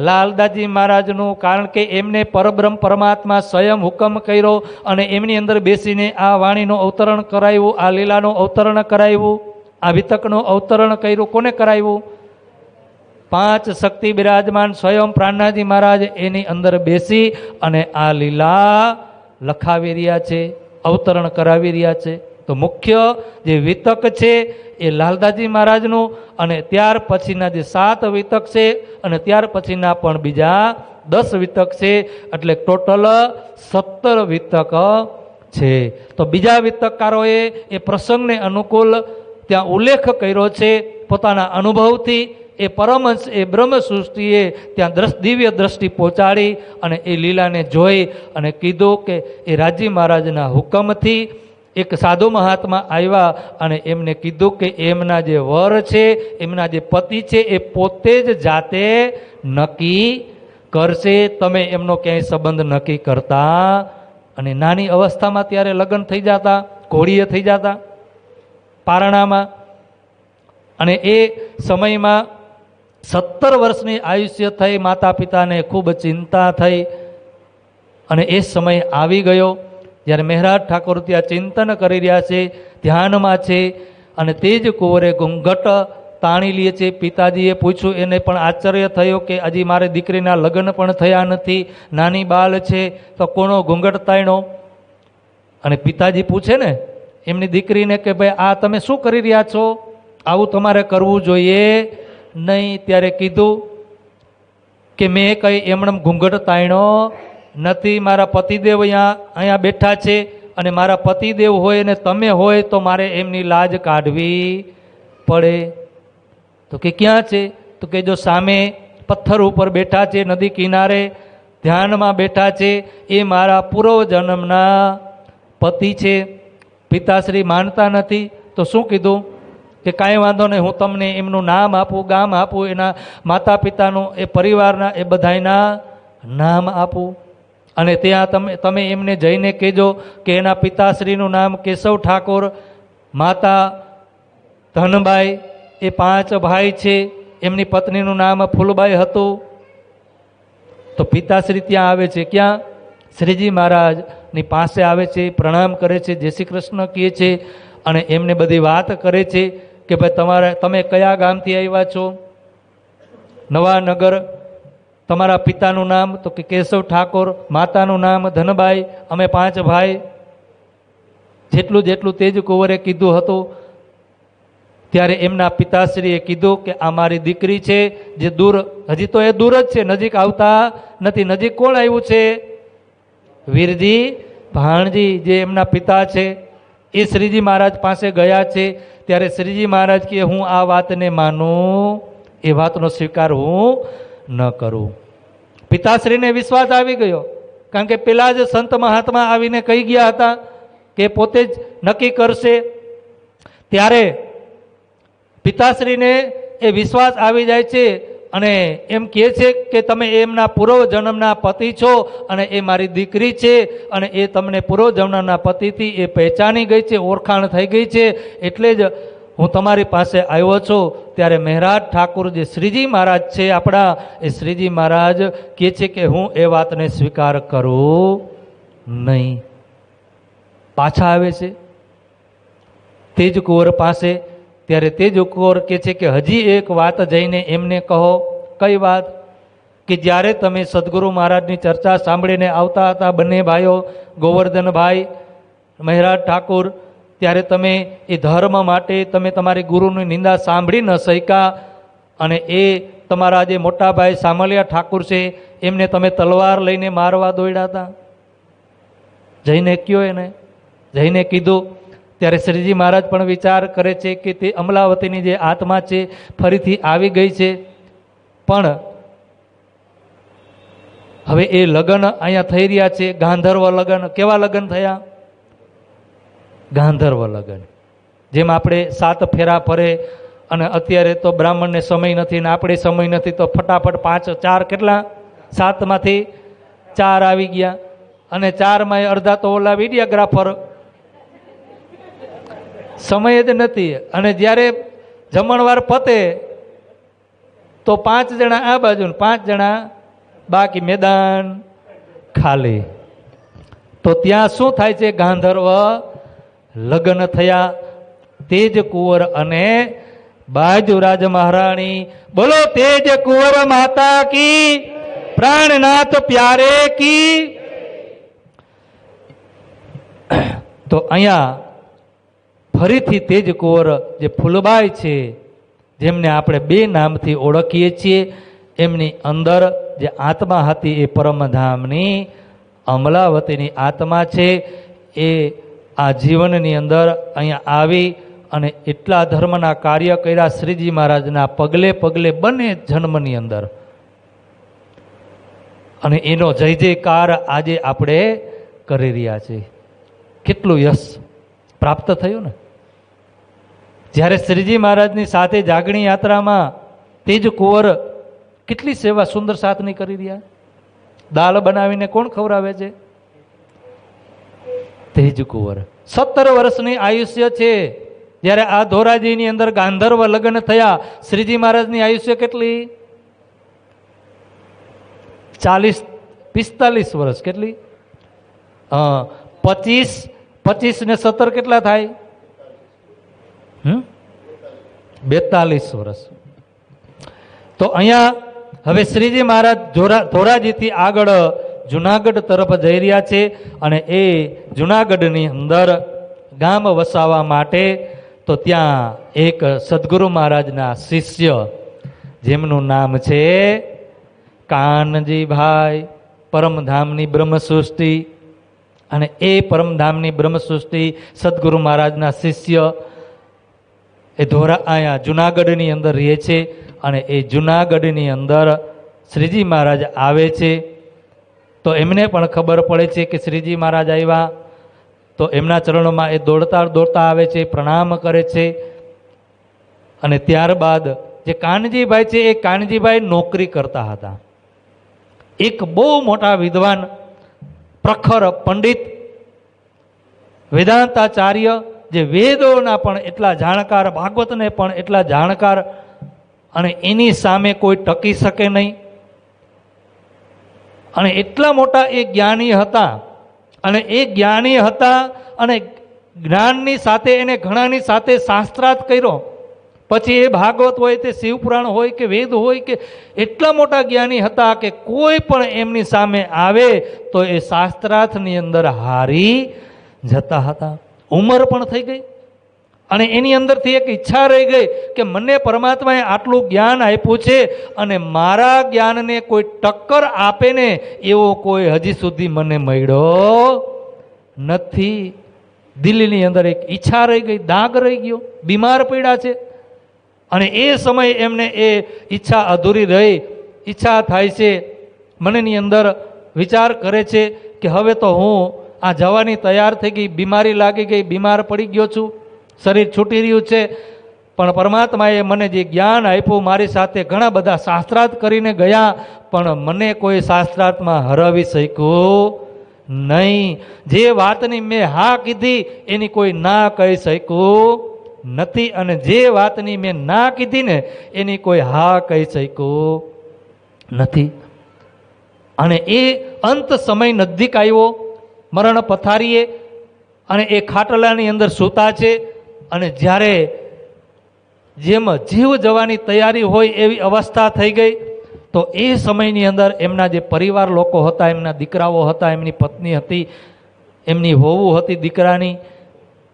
લાલદાસજી મહારાજનું. કારણ કે એમને પરબ્રહ્મ પરમાત્મા સ્વયં હુકમ કર્યો અને એમની અંદર બેસીને આ વાણીનું અવતરણ કરાવ્યું, આ લીલાનું અવતરણ કરાવ્યું, આ વિતકનું અવતરણ કર્યું. કોને કરાવ્યું? 5 શક્તિ બિરાજમાન સ્વયં પ્રાણનાથજી મહારાજ એની અંદર બેસી અને આ લીલા લખાવી રહ્યા છે, અવતરણ કરાવી રહ્યા છે. તો મુખ્ય જે વિતક છે એ લાલદાસજી મહારાજનું, અને ત્યાર પછીના જે 7 વિતક છે, અને ત્યાર પછીના પણ બીજા 10 વિતક છે. એટલે ટોટલ 17 વિતક છે. તો બીજા વિતકકારોએ એ પ્રસંગને અનુકૂળ ત્યાં ઉલ્લેખ કર્યો છે પોતાના અનુભવથી. એ પરમહંસ, એ બ્રહ્મ સૃષ્ટિએ ત્યાં દિવ્ય દ્રષ્ટિ પહોંચાડી અને એ લીલાને જોઈ અને કીધું કે એ રાજી મહારાજના હુકમથી એક સાધુ મહાત્મા આવ્યા અને એમને કીધું કે એમના જે વર છે, એમના જે પતિ છે, એ પોતે જ જાતે નક્કી કરશે, તમે એમનો ક્યાંય સંબંધ નક્કી કરતા. અને નાની અવસ્થામાં ત્યારે લગ્ન થઈ જતા, ઘોડીએ થઈ જતા પારણામાં. અને એ સમયમાં 17 વર્ષની આયુષ્ય થઈ. માતા પિતાને ખૂબ ચિંતા થઈ. અને એ સમય આવી ગયો જ્યારે મહેરાજ ઠાકોર ત્યાં ચિંતન કરી રહ્યા છે, ધ્યાનમાં છે. અને તે જ કુંવરે ઘૂંઘટ તાણી લે છે. પિતાજીએ પૂછ્યું, એને પણ આશ્ચર્ય થયો કે હજી મારે દીકરીના લગ્ન પણ થયા નથી, નાની બાળ છે, તો કોનો ઘૂંઘટ તાણ્યો? અને પિતાજી પૂછે ને એમની દીકરીને કે ભાઈ આ તમે શું કરી રહ્યા છો? આવું તમારે કરવું જોઈએ નહીં. ત્યારે કીધું કે મેં કંઈ એમણે ઘૂંઘટ તાણ્યો નથી. મારા પતિદેવ અહીંયા બેઠા છે, અને મારા પતિદેવ હોય ને તમે હોય તો મારે એમની લાજ કાઢવી પડે. તો કે ક્યાં છે? તો કે જો સામે પથ્થર ઉપર બેઠા છે, નદી કિનારે ધ્યાનમાં બેઠા છે, એ મારા પૂર્વજન્મના પતિ છે. પિતાશ્રી માનતા નથી. તો શું કીધું કે કાંઈ વાંધો નહીં, હું તમને એમનું નામ આપું, ગામ આપું, એના માતા પિતાનું, એ પરિવારના, એ બધાયના નામ આપું. અને ત્યાં તમે એમને જઈને કહેજો કે એના પિતાશ્રીનું નામ કેશવ ઠાકોર, માતા ધનબાઈ, એ 5 ભાઈ છે, એમની પત્નીનું નામ ફૂલબાઈ હતું. તો પિતાશ્રી ત્યાં આવે છે. ક્યાં? શ્રીજી મહારાજની પાસે આવે છે, પ્રણામ કરે છે, જય શ્રી કૃષ્ણ કહે છે. અને એમને બધી વાત કરે છે કે ભાઈ તમે કયા ગામથી આવ્યા છો? નવાનગર. તમારા પિતાનું નામ? તો કે કેશવ ઠાકોર. માતાનું નામ? ધનબાઈ. અમે 5 ભાઈ. જેટલું તેજ કુંવરે કીધું હતું. ત્યારે એમના પિતાશ્રીએ કીધું કે આ મારી દીકરી છે, જે દૂર, હજી તો એ દૂર જ છે, નજીક આવતા નથી. નજીક કોણ આવ્યું છે? વીરજી ભાણજી, જે એમના પિતા છે, એ શ્રીજી મહારાજ પાસે ગયા છે. ત્યારે શ્રીજી મહારાજ કે હું આ વાતને માનું, એ વાતનો સ્વીકાર હું ન કરું. પિતાશ્રીને વિશ્વાસ આવી ગયો, કારણ કે પેલા જ સંત મહાત્મા આવીને કહી ગયા હતા કે પોતે જ નક્કી કરશે. ત્યારે પિતાશ્રીને એ વિશ્વાસ આવી જાય છે અને એમ કહે છે કે તમે એમના પૂર્વ જન્મના પતિ છો અને એ મારી દીકરી છે અને એ તમને પૂર્વ જન્મના પતિથી એ પહેચાની ગઈ છે, ઓળખાણ થઈ ગઈ છે, એટલે જ હું તમારી પાસે આવ્યો છું. ત્યારે મહેરાજ ઠાકુર, જે શ્રીજી મહારાજ છે આપણા, એ શ્રીજી મહારાજ કહે છે કે હું એ વાતને સ્વીકાર કરું નહીં. પાછા આવે છે તેજ કુંવર પાસે. ત્યારે તેજ કુંવર કહે છે કે હજી એક વાત જઈને એમને કહો. કઈ વાત? કે જ્યારે તમે સદગુરુ મહારાજની ચર્ચા સાંભળીને આવતા હતા બંને ભાઈઓ, ગોવર્ધનભાઈ, મહેરાજ ઠાકુર, ત્યારે તમે એ ધર્મ માટે તમે તમારી ગુરુની નિંદા સાંભળી ન શક્યા અને એ તમારા જે મોટા ભાઈ સામલિયા ઠાકુર છે એમને તમે તલવાર લઈને મારવા દોડ્યા હતા. જઈને કયો એને, જઈને કીધું. ત્યારે શ્રીજી મહારાજ પણ વિચાર કરે છે કે તે અમલાવતીની જે આત્મા છે ફરીથી આવી ગઈ છે, પણ હવે એ લગ્ન અહીંયા થઈ રહ્યા છે, ગાંધર્વ લગ્ન. કેવા લગ્ન થયા? ગાંધર્વ લગ્ન. જેમ આપણે 7 ફેરા ફરે અને અત્યારે તો બ્રાહ્મણને સમય નથી ને આપણે સમય નથી, તો ફટાફટ 5 4 કેટલા 7માંથી 4 આવી ગયા અને 4માં અડધા તો ઓલા વિડીયોગ્રાફર, સમય જ નથી. અને જ્યારે જમણવાર પતે તો 5 જણા આ બાજુ ને 5 જણા બાકી, મેદાન ખાલી. તો ત્યાં શું થાય છે? ગાંધર્વ લગ્ન થયા. તેજ કુંવર અને બાજુરાજ મહારાણી. બોલો તેજ કુંવર માતા કી, પ્રાણનાથ પ્યારે કી. તો અહીંયા ફરીથી તેજ કુંવર જે ફૂલબાઈ છે, જેમને આપણે 2 નામથી ઓળખીએ છીએ, એમની અંદર જે આત્મા હતી એ પરમધામની અમલાવતીની આત્મા છે. એ આ જીવનની અંદર અહીંયા આવી અને એટલા ધર્મના કાર્ય કર્યા શ્રીજી મહારાજના પગલે પગલે બંને જન્મની અંદર, અને એનો જય જયકાર આજે આપણે કરી રહ્યા છીએ. કેટલું યશ પ્રાપ્ત થયું ને! જ્યારે શ્રીજી મહારાજની સાથે જાગણી યાત્રામાં તેજ કુંવર કેટલી સેવા સુંદર સાથની કરી રહ્યા. દાળ બનાવીને કોણ ખવડાવે છે? તેજ કુંવર. 17 વર્ષની આયુષ્ય છે. જ્યારે આ ધોરાજીની અંદર ગાંધર્વ લગ્ન થયા, શ્રીજી મહારાજની આયુષ્ય કેટલી? 45 વર્ષ. કેટલી? 25 ને 17 કેટલા થાય? 42 વર્ષ. તો અહીંયા હવે શ્રીજી મહારાજ ધોરાજીથી આગળ જુનાગઢ તરફ જઈ રહ્યા છે અને એ જુનાગઢની અંદર ગામ વસાવવા માટે તો ત્યાં એક સદગુરુ મહારાજના શિષ્ય, જેમનું નામ છે કાનજીભાઈ, પરમધામની બ્રહ્મસૃષ્ટિ. અને એ પરમધામની બ્રહ્મસૃષ્ટિ સદગુરુ મહારાજના શિષ્ય એ અહીંયા જુનાગઢની અંદર રહે છે. અને એ જુનાગઢની અંદર શ્રીજી મહારાજ આવે છે તો એમને પણ ખબર પડે છે કે શ્રીજી મહારાજ આવ્યા, તો એમના ચરણોમાં એ દોડતા દોડતા આવે છે, પ્રણામ કરે છે. અને ત્યારબાદ જે કાનજીભાઈ છે, એ કાનજીભાઈ નોકરી કરતા હતા. એક બહુ મોટા વિદ્વાન, પ્રખર પંડિત, વેદાંતાચાર્ય, જે વેદોના પણ એટલા જાણકાર, ભાગવતને પણ એટલા જાણકાર, અને એની સામે કોઈ ટકી શકે નહીં. અને એટલા મોટા એ જ્ઞાની હતા. અને એ જ્ઞાની હતા અને જ્ઞાનની સાથે એને ઘણાની સાથે શાસ્ત્રાર્થ કર્યો. પછી એ ભાગવત હોય, તે શિવપુરાણ હોય કે વેદ હોય કે એટલા મોટા જ્ઞાની હતા કે કોઈ પણ એમની સામે આવે તો એ શાસ્ત્રાર્થની અંદર હારી જતા હતા. ઉંમર પણ થઈ ગઈ અને એની અંદરથી એક ઈચ્છા રહી ગઈ કે મને પરમાત્માએ આટલું જ્ઞાન આપ્યું છે અને મારા જ્ઞાનને કોઈ ટક્કર આપે ને એવો કોઈ હજી સુધી મને મળ્યો નથી. દિલ્હીની અંદર એક ઈચ્છા રહી ગઈ, દાગ રહી ગયો, બીમાર પડ્યા છે અને એ સમયે એમને એ ઈચ્છા અધૂરી રહી. ઈચ્છા થાય છે, મનની અંદર વિચાર કરે છે કે હવે તો હું આ જવાની તૈયાર થઈ ગઈ, બીમારી લાગી ગઈ, બીમાર પડી ગયો છું, શરીર છૂટી રહ્યું છે, પણ પરમાત્માએ મને જે જ્ઞાન આપ્યું, મારી સાથે ઘણા બધા શાસ્ત્રાર્થ કરીને ગયા, પણ મને કોઈ શાસ્ત્રાર્થમાં હરાવી શક્યું નહીં. જે વાતની મેં હા કીધી એની કોઈ ના કહી શક્યું નથી અને જે વાતની મેં ના કીધી ને એની કોઈ હા કહી શક્યું નથી. અને એ અંત સમય નજીક આવ્યો, મરણ પથારીએ અને એ ખાટલાની અંદર સૂતા છે અને જ્યારે જેમ જીવ જવાની તૈયારી હોય એવી અવસ્થા થઈ ગઈ તો એ સમયની અંદર એમના જે પરિવાર લોકો હતા, એમના દીકરાઓ હતા, એમની પત્ની હતી, એમની વહુ હતી દીકરાની,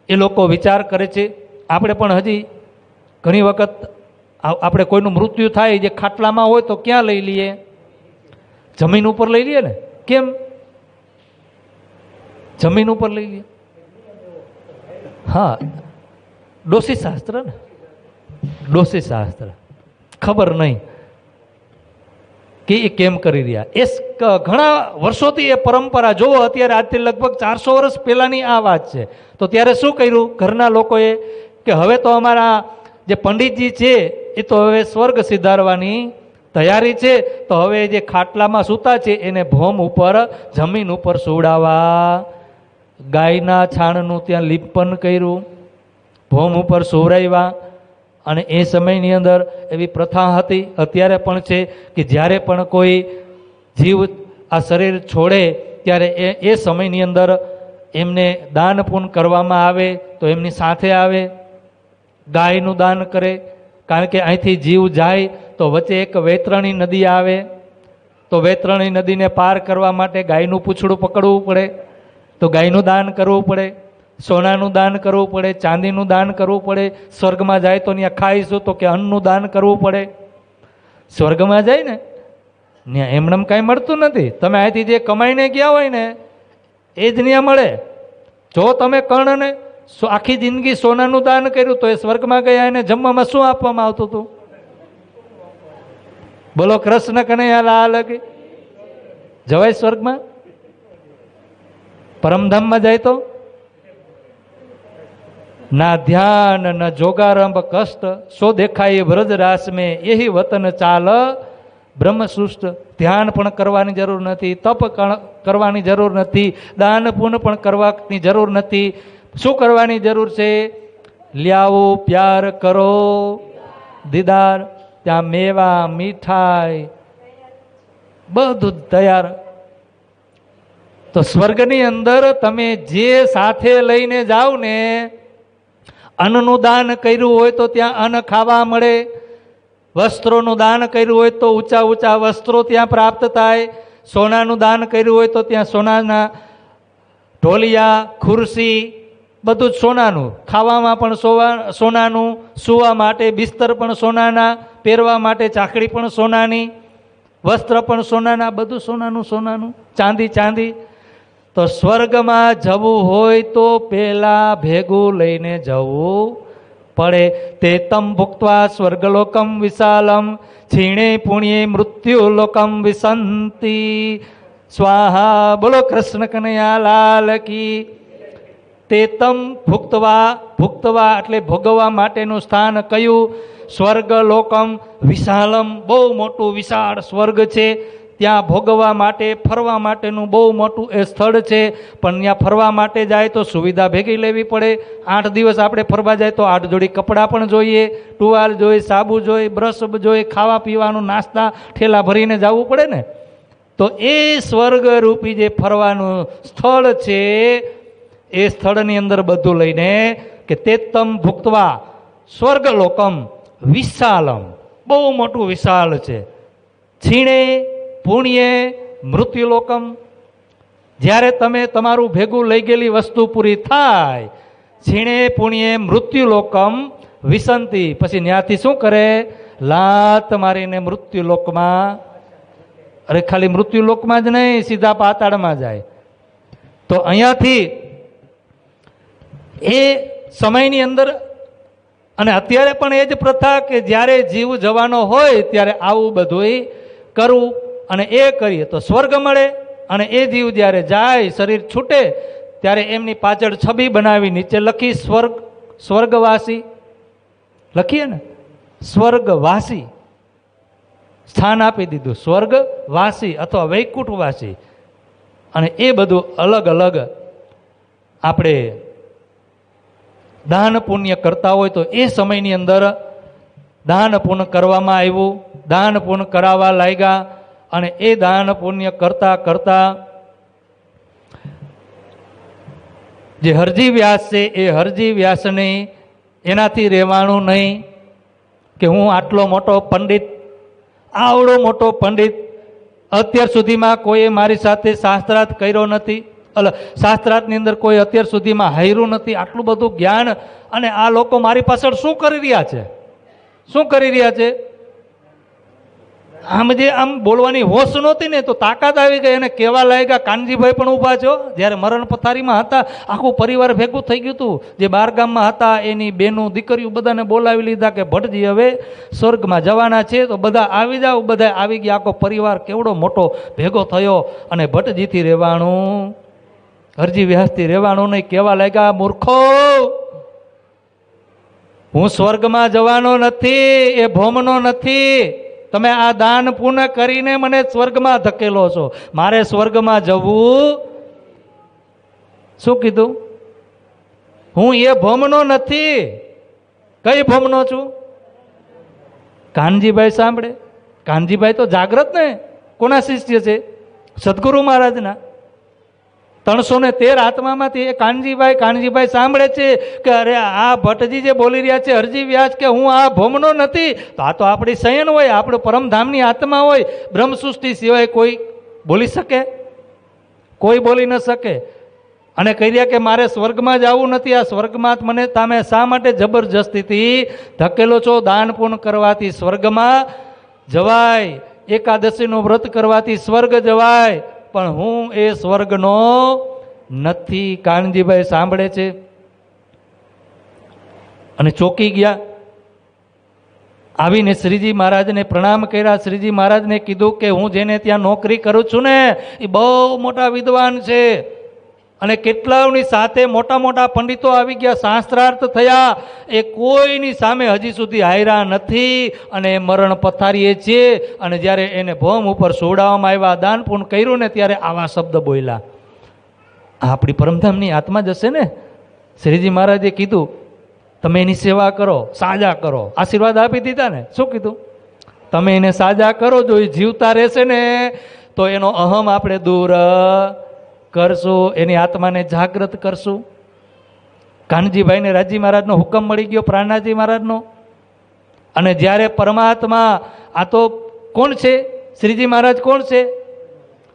એ લોકો વિચાર કરે છે. આપણે પણ હજી ઘણી વખત આપણે કોઈનું મૃત્યુ થાય જે ખાટલામાં હોય તો ક્યાં લઈ લઈએ? જમીન ઉપર લઈ લઈએ ને. કેમ? જમીન ઉપર લઈ લઈએ. હા, ડોસી શાસ્ત્ર ને, ડોસી શાસ્ત્ર. ખબર નહીં કે એ કેમ કરી રહ્યા. એ ઘણા વર્ષોથી એ પરંપરા જોવો. અત્યારે આજથી લગભગ 400 વર્ષ પહેલાંની આ વાત છે. તો ત્યારે શું કર્યું ઘરના લોકોએ કે હવે તો અમારા જે પંડિતજી છે એ તો હવે સ્વર્ગ સિધારવાની તૈયારી છે, તો હવે જે ખાટલામાં સૂતા છે એને ભોમ ઉપર, જમીન ઉપર સુવડાવવા. ગાયના છાણનું ત્યાં લીપન કર્યું, ભોમ ઉપર સુવરાવ્યા. અને એ સમયની અંદર એવી પ્રથા હતી, અત્યારે પણ છે, કે જ્યારે પણ કોઈ જીવ આ શરીર છોડે ત્યારે એ સમયની અંદર એમને દાન પુણ્ય કરવામાં આવે તો એમની સાથે આવે, ગાયનું દાન કરે. કારણ કે અહીંથી જીવ જાય તો વચ્ચે એક વૈતરણી નદી આવે, તો વૈતરણી નદીને પાર કરવા માટે ગાયનું પૂંછડું પકડવું પડે, તો ગાયનું દાન કરવું પડે. સોનાનું દાન કરવું પડે, ચાંદીનું દાન કરવું પડે. સ્વર્ગમાં જાય તો ત્યાં ખાઈશું તો કે અન્નનું દાન કરવું પડે. સ્વર્ગમાં જાય ને ત્યાં એમનેમ કાંઈ મળતું નથી. તમે અહીંથી જે કમાઈને ગયા હોય ને એ જ ત્યાં મળે. જો તમે કર્ણને આખી જિંદગી સોનાનું દાન કર્યું તો એ સ્વર્ગમાં ગયા, એને જમવામાં શું આપવામાં આવતું હતું? બોલો કૃષ્ણ કનૈયા લાલ કી. જવાય સ્વર્ગમાં? પરમધામમાં જાય તો ના ધ્યાન ન જોગારંભ કષ્ટ, સો દેખાય વ્રજ રાસ મેં એહી વતન ચાલ બ્રહ્મ સૃષ્ટ. ધ્યાન પણ કરવાની જરૂર નથી, તપ કરવાની જરૂર નથી, દાન પુણ્ય પણ કરવાની જરૂર નથી. શું કરવાની જરૂર છે? લ્યાવો પ્યાર કરો દીદાર. ત્યાં મેવા, મીઠાઈ બધું તૈયાર. તો સ્વર્ગની અંદર તમે જે સાથે લઈને જાઓ ને, અન્નનું દાન કર્યું હોય તો ત્યાં અન્ન ખાવા મળે, વસ્ત્રોનું દાન કર્યું હોય તો ઊંચા ઊંચા વસ્ત્રો ત્યાં પ્રાપ્ત થાય, સોનાનું દાન કર્યું હોય તો ત્યાં સોનાના ઢોલિયા, ખુરશી બધું જ સોનાનું, ખાવામાં પણ સોનાનું, સૂવા માટે બિસ્તર પણ સોનાના, પહેરવા માટે ચાકડી પણ સોનાની, વસ્ત્ર પણ સોનાના, બધું સોનાનું સોનાનું, ચાંદી ચાંદી. તો સ્વર્ગમાં જવું હોય તો પહેલા ભેગું લઈને જવું પડે. તે તમ ભુક્ત્વા સ્વર્ગલોકમ વિશાલમ છીણે પુણ્યે મૃત્યુ લોકમ વિસંતી સ્વાહા. બોલો કૃષ્ણ કનૈયા લાલ કી. તે તમ ભુક્તવા, ભુક્તવા એટલે ભોગવવા માટેનું સ્થાન કયું? સ્વર્ગ લોકમ વિશાલમ, બહુ મોટું વિશાળ સ્વર્ગ છે. ત્યાં ભોગવવા માટે, ફરવા માટેનું બહુ મોટું એ સ્થળ છે. પણ ત્યાં ફરવા માટે જાય તો સુવિધા ભેગી લેવી પડે. 8 દિવસ આપણે ફરવા જાય તો 8 જોડી કપડાં પણ જોઈએ, ટુવાલ જોઈએ, સાબુ જોઈએ, બ્રશ જોઈએ, ખાવા પીવાનું, નાસ્તા ઠેલા ભરીને જવું પડે ને. તો એ સ્વર્ગરૂપી જે ફરવાનું સ્થળ છે એ સ્થળની અંદર બધું લઈને કે તેતમ ભુક્તવા સ્વર્ગલોકમ વિશાલમ, બહુ મોટું વિશાળ છે. છીણે પુણ્યે મૃત્યુલોકમ, જ્યારે તમે તમારું ભેગું લઈ ગયેલી વસ્તુ પૂરી થાય, છીણે પુણ્યે મૃત્યુલોકમ વિસંતી, પછી ત્યાંથી શું કરે, લાત મારીને મૃત્યુલોકમાં, અરે ખાલી મૃત્યુલોકમાં જ નહીં, સીધા પાતાળમાં જાય. તો અહીંયાથી એ સમયની અંદર, અને અત્યારે પણ એ જ પ્રથા કે જ્યારે જીવ જવાનો હોય ત્યારે આવું બધું કરવું, અને એ કરીએ તો સ્વર્ગ મળે. અને એ જીવ જ્યારે જાય, શરીર છૂટે, ત્યારે એમની પાછળ છબી બનાવી નીચે લખી સ્વર્ગવાસી લખીએ ને, સ્વર્ગવાસી સ્થાન આપી દીધું, સ્વર્ગવાસી અથવા વૈકુંઠવાસી. અને એ બધું અલગ અલગ આપણે દાન પુણ્ય કરતા હોય તો એ સમયની અંદર દાન પુણ્ય કરવામાં આવ્યું, દાન પુણ્ય કરાવવા લાગ્યા. અને એ દાન પુણ્ય કરતા કરતા જે હરજી વ્યાસ છે, એ હરજી વ્યાસને એનાથી રહેવાનું નહીં કે હું આટલો મોટો પંડિત, આવડો મોટો પંડિત, અત્યાર સુધીમાં કોઈએ મારી સાથે શાસ્ત્રાર્થ કર્યો નથી, શાસ્ત્રાર્થની અંદર કોઈ અત્યાર સુધીમાં હાર્યું નથી, આટલું બધું જ્ઞાન, અને આ લોકો મારી પાછળ શું કરી રહ્યા છે, શું કરી રહ્યા છે? આમ જે આમ બોલવાની હોશ નહોતી ને, તો તાકાત આવી ગઈ. અને કહેવા લાગ્યા, કાનજીભાઈ પણ ઊભા છો, જ્યારે મરણ પથારીમાં હતા, આખું પરિવાર ભેગું થઈ ગયું હતું. જે બાર ગામમાં હતા એની બેનું દીકરીઓ બધાને બોલાવી લીધા કે ભટજી હવે સ્વર્ગમાં જવાના છે, તો બધા આવી જાઓ. બધા આવી ગયા, આખો પરિવાર કેવડો મોટો ભેગો થયો. અને ભટજીથી રહેવાનું, હરજી વ્યાસથી રહેવાનું નહીં. કહેવા લાગ્યા, મૂર્ખો, હું સ્વર્ગમાં જવાનો નથી, એ ભોમનો નથી. તમે આ દાન પુણ્ય કરીને મને સ્વર્ગમાં ધકેલો છો. મારે સ્વર્ગમાં જવું, શું કીધું? હું એ ભોમનો નથી. કઈ ભોમનો છું? કાનજીભાઈ સાંભળે. કાનજીભાઈ તો જાગ્રત ને, કોના શિષ્ય છે? સદગુરુ મહારાજના. 313 આત્મામાંથી એ કાનજીભાઈ સાંભળે છે કે અરે આ ભટ્ટજી જે બોલી રહ્યા છે, હરજી વ્યાસ, કે હું આ ભોમનો નથી. તો આ તો આપણી શયન હોય, આપણું પરમધામની આત્મા હોય. બ્રહ્મ સૃષ્ટિ સિવાય કોઈ બોલી શકે? કોઈ બોલી ન શકે. અને કહી રહ્યા કે મારે સ્વર્ગમાં જવું નથી, આ સ્વર્ગમાં મને તમે શા માટે જબરજસ્તીથી ધકેલો છો? દાન પુણ્ય કરવાથી સ્વર્ગમાં જવાય, એકાદશીનું વ્રત કરવાથી સ્વર્ગ જવાય, પણ હું એ સ્વર્ગનો નથી. કાનજીભાઈ સાંભળે છે અને ચોંકી ગયા. આવીને શ્રીજી મહારાજને પ્રણામ કર્યા. શ્રીજી મહારાજને કીધું કે હું જેને ત્યાં નોકરી કરું છું ને, એ બહુ મોટા વિદ્વાન છે, અને કેટલાઓની સાથે મોટા મોટા પંડિતો આવી ગયા, શાસ્ત્રાર્થ થયા, એ કોઈની સામે હજી સુધી હાર્યા નથી. અને એ મરણ પથારીએ છે. અને જ્યારે એને ભોમ ઉપર સોડાવવામાં આવ્યા, દાન પુણ્ય કર્યું ને, ત્યારે આવા શબ્દ બોલ્યા. આપણી પરમધામની આત્મા જ હશે ને. શ્રીજી મહારાજે કીધું તમે એની સેવા કરો, સાજા કરો. આશીર્વાદ આપી દીધા ને. શું કીધું? તમે એને સાજા કરો. જો એ જીવતા રહેશે ને તો એનો અહમ આપણે દૂર કરશું, એની આત્માને જાગૃત કરશું. કાનજીભાઈને રાજી મહારાજનો હુકમ મળી ગયો, પ્રાણનાથજી મહારાજનો. અને જ્યારે પરમાત્મા, આ તો કોણ છે? શ્રીજી મહારાજ કોણ છે?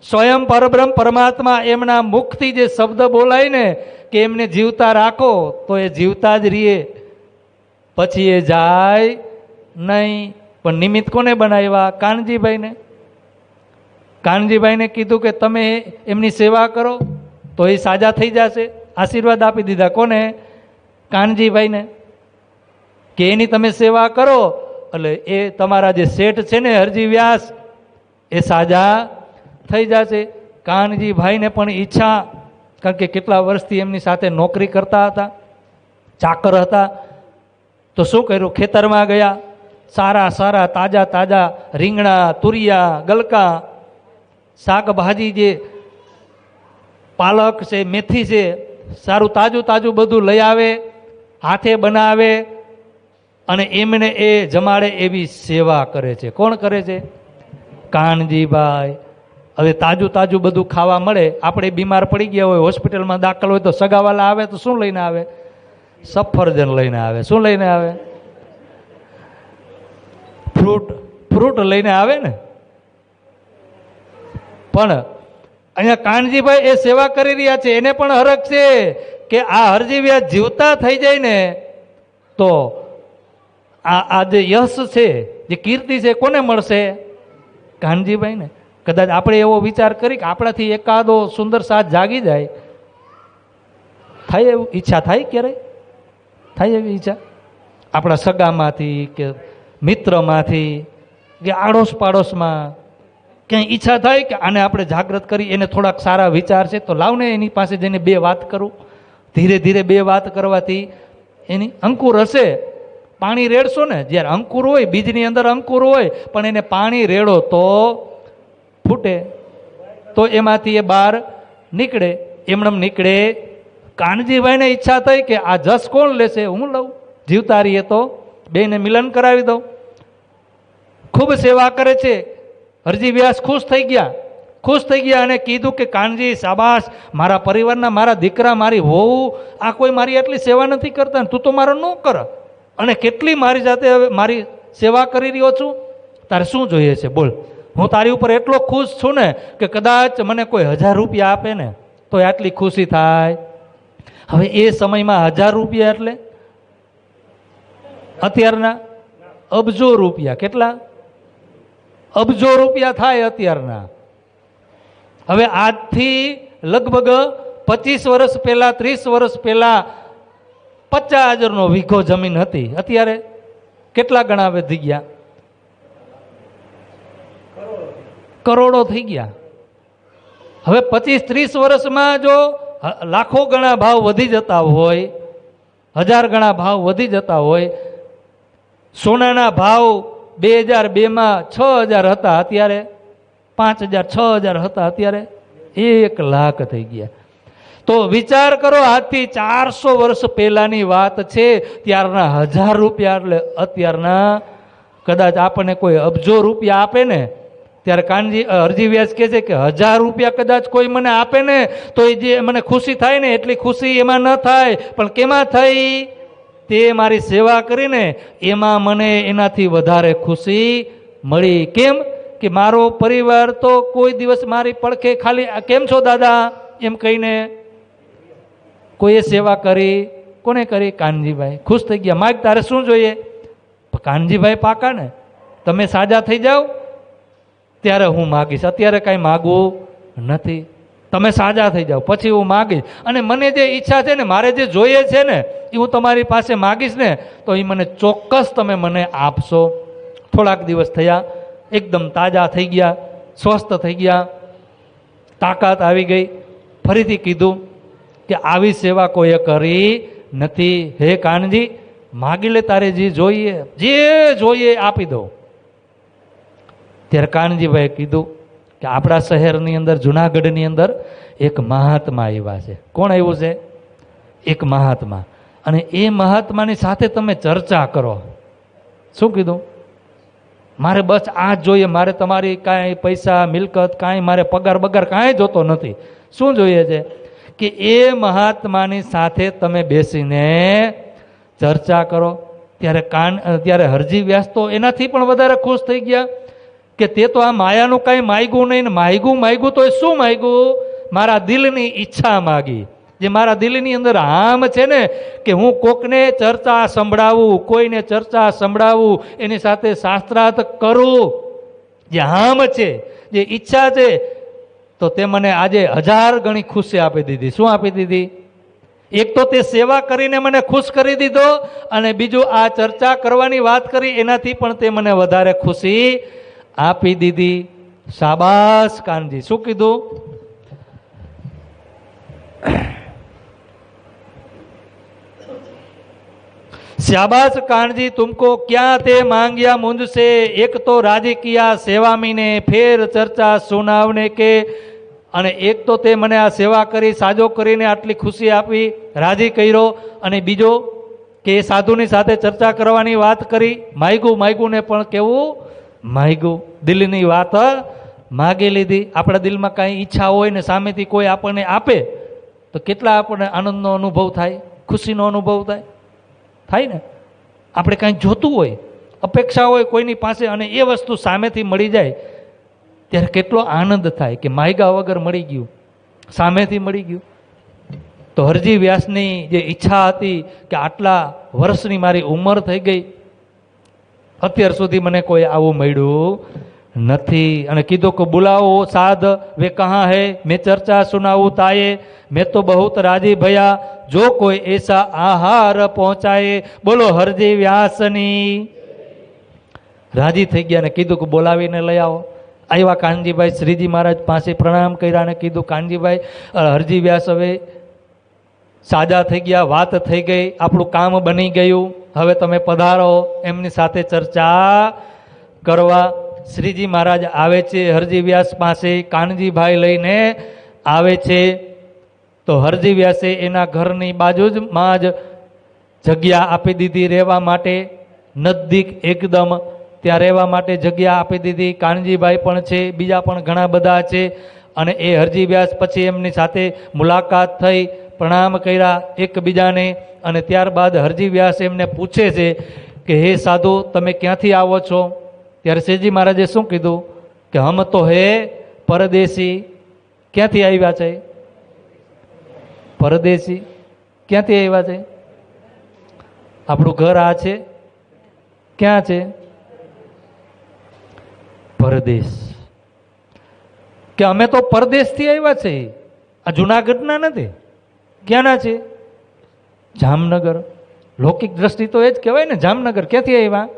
સ્વયં પરબ્રહ્મ પરમાત્મા. એમના મુખથી જે શબ્દ બોલાય ને કે એમને જીવતા રાખો, તો એ જીવતા જ રહીએ, પછી એ જાય નહીં. પણ નિમિત્ત કોને બનાવ્યા? કાનજીભાઈને. કાનજીભાઈને કીધું કે તમે એમની સેવા કરો તો એ સાજા થઈ જશે. આશીર્વાદ આપી દીધા. કોને? કાનજીભાઈને. કે એની તમે સેવા કરો એટલે એ તમારા જે શેઠ છે ને હરજી વ્યાસ, એ સાજા થઈ જશે. કાનજીભાઈને પણ ઈચ્છા, કારણ કે કેટલા વર્ષથી એમની સાથે નોકરી કરતા હતા, ચાકર હતા. તો શું કર્યું? ખેતરમાં ગયા. સારા સારા તાજા તાજા રીંગણા, તુરિયા, ગલકા, શાકભાજી, જે પાલક છે, મેથી છે, સારું તાજું તાજું બધું લઈ આવે, હાથે બનાવે, અને એમને એ જમાડે. એવી સેવા કરે છે. કોણ કરે છે? કાનજીભાઈ. હવે તાજું તાજું બધું ખાવા મળે. આપણે બીમાર પડી ગયા હોય, હોસ્પિટલમાં દાખલ હોય તો સગાવાલા આવે તો શું લઈને આવે? સફરજન લઈને આવે. શું લઈને આવે? ફ્રૂટ લઈને આવે ને. પણ અહીંયા કાનજીભાઈ એ સેવા કરી રહ્યા છે, એને પણ હરખ છે કે આ હરજીવ્યા જીવતા થઈ જાય ને તો આ જે યશ છે, જે કીર્તિ છે, કોને મળશે? કાનજીભાઈ ને. કદાચ આપણે એવો વિચાર કરી કે આપણાથી એકાદો સુંદર સાથ જાગી જાય, થાય એવું ઈચ્છા થાય? ક્યારે થાય એવી ઈચ્છા? આપણા સગામાંથી કે મિત્રમાંથી કે આડોશ પાડોશમાં ક્યાંય ઈચ્છા થાય કે આને આપણે જાગૃત કરી, એને થોડાક સારા વિચાર છે તો લાવને એની પાસે જઈને બે વાત કરું. ધીરે ધીરે બે વાત કરવાથી એની અંકુર હશે. પાણી રેડશો ને, જ્યારે અંકુર હોય, બીજની અંદર અંકુર હોય, પણ એને પાણી રેડો તો ફૂટે, તો એમાંથી એ બહાર નીકળે. એમણમ નીકળે. કાનજીભાઈને ઈચ્છા થઈ કે આ જસ કોણ લેશે? હું લઉં. જીવતા રહીએ તો બેને મિલન કરાવી દઉં. ખૂબ સેવા કરે છે. હરજી વ્યાસ ખુશ થઈ ગયા અને કીધું કે કાનજી શાબાશ, મારા પરિવારના, મારા દીકરા, મારી વહુ, આ કોઈ મારી આટલી સેવા નથી કરતા, તું તો મારો ન કર, અને કેટલી મારી જાતે હવે મારી સેવા કરી રહ્યો છું. તારે શું જોઈએ છે બોલ? હું તારી ઉપર એટલો ખુશ છું ને કે કદાચ મને કોઈ 1000 રૂપિયા આપે ને તો આટલી ખુશી થાય. હવે એ સમયમાં 1000 રૂપિયા એટલે અત્યારના અબજો રૂપિયા. કેટલા? અબજો રૂપિયા થાય અત્યારના. હવે આજથી લગભગ 25 વર્ષ પહેલા, 30 વર્ષ પહેલા 50,000નો વીઘો જમીન હતી. અત્યારે કેટલા ગણા વધી ગયા? કરોડો થઈ ગયા. હવે 25-30 વર્ષમાં જો લાખો ગણા ભાવ વધી જતા હોય, 1000 ગણા ભાવ વધી જતા હોય, સોનાના ભાવ 2002માં 6,000 હતા, અત્યારે 5,000, 6,000 હતા, અત્યારે 1 લાખ થઈ ગયા. તો વિચાર કરો, આજથી 400 વર્ષ પહેલાની વાત છે. ત્યારના 1000 રૂપિયા એટલે અત્યારના કદાચ આપણને કોઈ અબજો રૂપિયા આપે ને, ત્યારે કાનજી હરજી વ્યાસ કહે છે કે 1000 રૂપિયા કદાચ કોઈ મને આપે ને તો એ જે મને ખુશી થાય ને એટલી ખુશી એમાં ન થાય. પણ કેમાં થઈ? તે મારી સેવા કરીને એમાં મને એનાથી વધારે ખુશી મળી. કેમ કે મારો પરિવાર તો કોઈ દિવસ મારી પડખે ખાલી કેમ છો દાદા એમ કહીને કોઈએ સેવા કરી. કોને કરી? કાનજીભાઈ. ખુશ થઈ ગયા. માગ તારે શું જોઈએ? કાનજીભાઈ પાકા ને, તમે સાજા થઈ જાઓ ત્યારે હું માગીશ, અત્યારે કાંઈ માગવું નથી. તમે સાજા થઈ જાઓ પછી હું માગીશ, અને મને જે ઈચ્છા છે ને, મારે જે જોઈએ છે ને એ હું તમારી પાસે માગીશ ને તો એ મને ચોક્કસ તમે મને આપશો. થોડાક દિવસ થયા, એકદમ તાજા થઈ ગયા, સ્વસ્થ થઈ ગયા, તાકાત આવી ગઈ. ફરીથી કીધું કે આવી સેવા કોઈએ કરી નથી. હે કાનજી, માગી લે, તારે જે જોઈએ આપી દો. ત્યારે કાનજીભાઈએ કીધું કે આપણા શહેરની અંદર, જુનાગઢની અંદર એક મહાત્મા આવ્યા છે. કોણ આવ્યું છે? એક મહાત્મા. અને એ મહાત્માની સાથે તમે ચર્ચા કરો. શું કીધું? મારે બસ આ જ જોઈએ, મારે તમારી કાંઈ પૈસા, મિલકત, કાંઈ મારે પગાર બગાર કાંઈ જોતો નથી. શું જોઈએ છે? કે એ મહાત્માની સાથે તમે બેસીને ચર્ચા કરો. ત્યારે હરજી વ્યાસ તો એનાથી પણ વધારે ખુશ થઈ ગયા કે તે તો આ માયાનું કાંઈ માગ્યું નહીં ને, માગ્યું તો એ શું માગ્યું? મારા દિલની ઈચ્છા માગી. જે મારા દિલની અંદર હામ છે ને કે હું કોકને ચર્ચા સંભળાવું, કોઈને ચર્ચા સંભળાવું, એની સાથે શાસ્ત્રાર્થ કરું, જે હામ છે, જે ઈચ્છા છે, તો તે મને આજે 1000 ગણી ખુશી આપી દીધી. શું આપી દીધી? એક તો તે સેવા કરીને મને ખુશ કરી દીધો, અને બીજું આ ચર્ચા કરવાની વાત કરી એનાથી પણ તે મને વધારે ખુશી આપી દીધી. શાબાશ કાનજી. શું કીધું? शाबाश कानजी, तुमको क्या ते मांगिया मुझसे, एक तो राजी किया सेवामी ने, फिर चर्चा सुनावने के, અને એક તો તે મને આ સેવા કરી, સાજો કરીને આટલી ખુશી આપી, રાજી કર્યો, અને બીજો કે એ સાધુની સાથે ચર્ચા કરવાની વાત કરી. માગ્યું ને પણ કેવું માગ્યું? દિલની વાત માગી લીધી, આપણા દિલમાં કાંઈ ઈચ્છા હોય ને સામેથી કોઈ આપણને આપે તો કેટલા આપણને આનંદનો અનુભવ થાય, ખુશીનો અનુભવ થાય, થાય ને? આપણે કાંઈ જોતું હોય, અપેક્ષા હોય કોઈની પાસે અને એ વસ્તુ સામેથી મળી જાય ત્યારે કેટલો આનંદ થાય કે માગ્યા વગર મળી ગયું, સામેથી મળી ગયું. તો હરજી વ્યાસની જે ઈચ્છા હતી કે આટલા વર્ષની મારી ઉંમર થઈ ગઈ, અત્યાર સુધી મને કોઈ આવું મળ્યું નથી, અને કીધું કે બુલાવો સાધ વે કહા હે, મેં ચર્ચા સુનાવું તાયે, મેં તો બહુત રાજી ભયા, જો કોઈ એસા આહાર પહોંચાય. બોલો હરજી વ્યાસની. રાજી થઈ ગયા ને કીધું કે બોલાવીને લઈ આવો. આવ્યા કાનજીભાઈ શ્રીજી મહારાજ પાસે પ્રણામ કર્યા અને કીધું કાનજીભાઈ હરજી વ્યાસ હવે સાજા થઈ ગયા, વાત થઈ ગઈ, આપણું કામ બની ગયું, હવે તમે પધારો એમની સાથે ચર્ચા કરવા. શ્રીજી મહારાજ આવે છે હરજી વ્યાસ પાસે, કાનજીભાઈ લઈને આવે છે. તો હરજી વ્યાસે એના ઘરની બાજુમાં જ જગ્યા આપી દીધી રહેવા માટે, નજદીક એકદમ ત્યાં રહેવા માટે જગ્યા આપી દીધી. કાનજીભાઈ પણ છે, બીજા પણ ઘણા બધા છે. અને એ હરજી વ્યાસ પછી એમની સાથે મુલાકાત થઈ, પ્રણામ કર્યા એકબીજાને. અને ત્યારબાદ હરજી વ્યાસ એમને પૂછે છે કે હે સાધુ, તમે ક્યાંથી આવો છો? ત્યારે શ્રીજી મહારાજે શું કીધું કે હમ તો હે પરદેશી. ક્યાંથી આવ્યા છે? પરદેશી. ક્યાંથી આવ્યા છે? આપણું ઘર આ છે, ક્યાં છે? પરદેશ. કે અમે તો પરદેશથી આવ્યા છે, આ જુનાગઢના નથી. ક્યાંના છે? જામનગર. લૌકિક દ્રષ્ટિ તો એ જ કહેવાય ને, જામનગર. ક્યાંથી આવ્યા?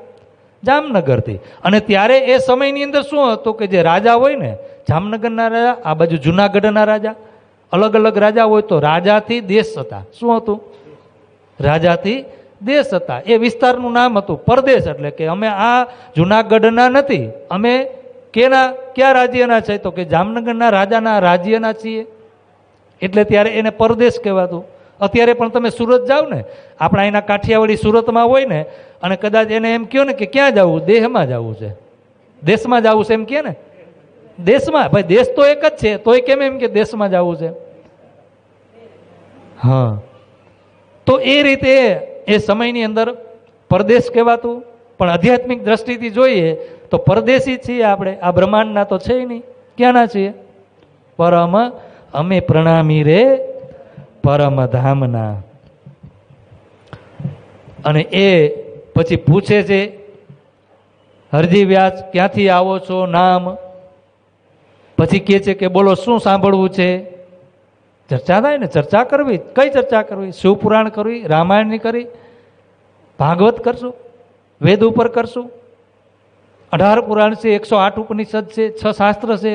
જામનગરથી. અને ત્યારે એ સમયની અંદર શું હતું કે જે રાજા હોય ને, જામનગરના રાજા, આ બાજુ જુનાગઢના રાજા, અલગ અલગ રાજા હોય. તો રાજાથી દેશ હતા. શું હતું? રાજાથી દેશ હતા. એ વિસ્તારનું નામ હતું પરદેશ. એટલે કે અમે આ જુનાગઢના નથી, અમે ક્યાં રાજ્યના છે? તો કે જામનગરના રાજાના રાજ્યના છીએ. એટલે ત્યારે એને પરદેશ કહેવાતું. અત્યારે પણ તમે સુરત જાઓ ને, આપણા એના કાઠિયાવાડી સુરતમાં હોય ને, અને કદાચ એને એમ કહો ને કે ક્યાં જવું? દેહમાં જવું છે, દેશમાં જવું છે એમ કહે ને, દેશમાં. ભાઈ દેશ તો એક જ છે, તોય કેમ એમ કે દેશમાં જવું છે? હા. તો એ રીતે એ સમયની અંદર પરદેશ કહેવાતું. પણ આધ્યાત્મિક દ્રષ્ટિથી જોઈએ તો પરદેશી છીએ આપણે, આ બ્રહ્માંડના તો છે નહીં. ક્યાંના છીએ? પરમ અમે પ્રણામી રે પરમધામના. અને એ પછી પૂછે છે હરજી વ્યાસ ક્યાંથી આવો છો, નામ. પછી કહે છે કે બોલો શું સાંભળવું છે? ચર્ચા થાય ને, ચર્ચા કરવી. કઈ ચર્ચા કરવી? શિવપુરાણ કરવી, રામાયણની કરી, ભાગવત કરશું, વેદ ઉપર કરશું, 18 પુરાણ છે, 108 ઉપનિષદ છે, 6 શાસ્ત્ર છે.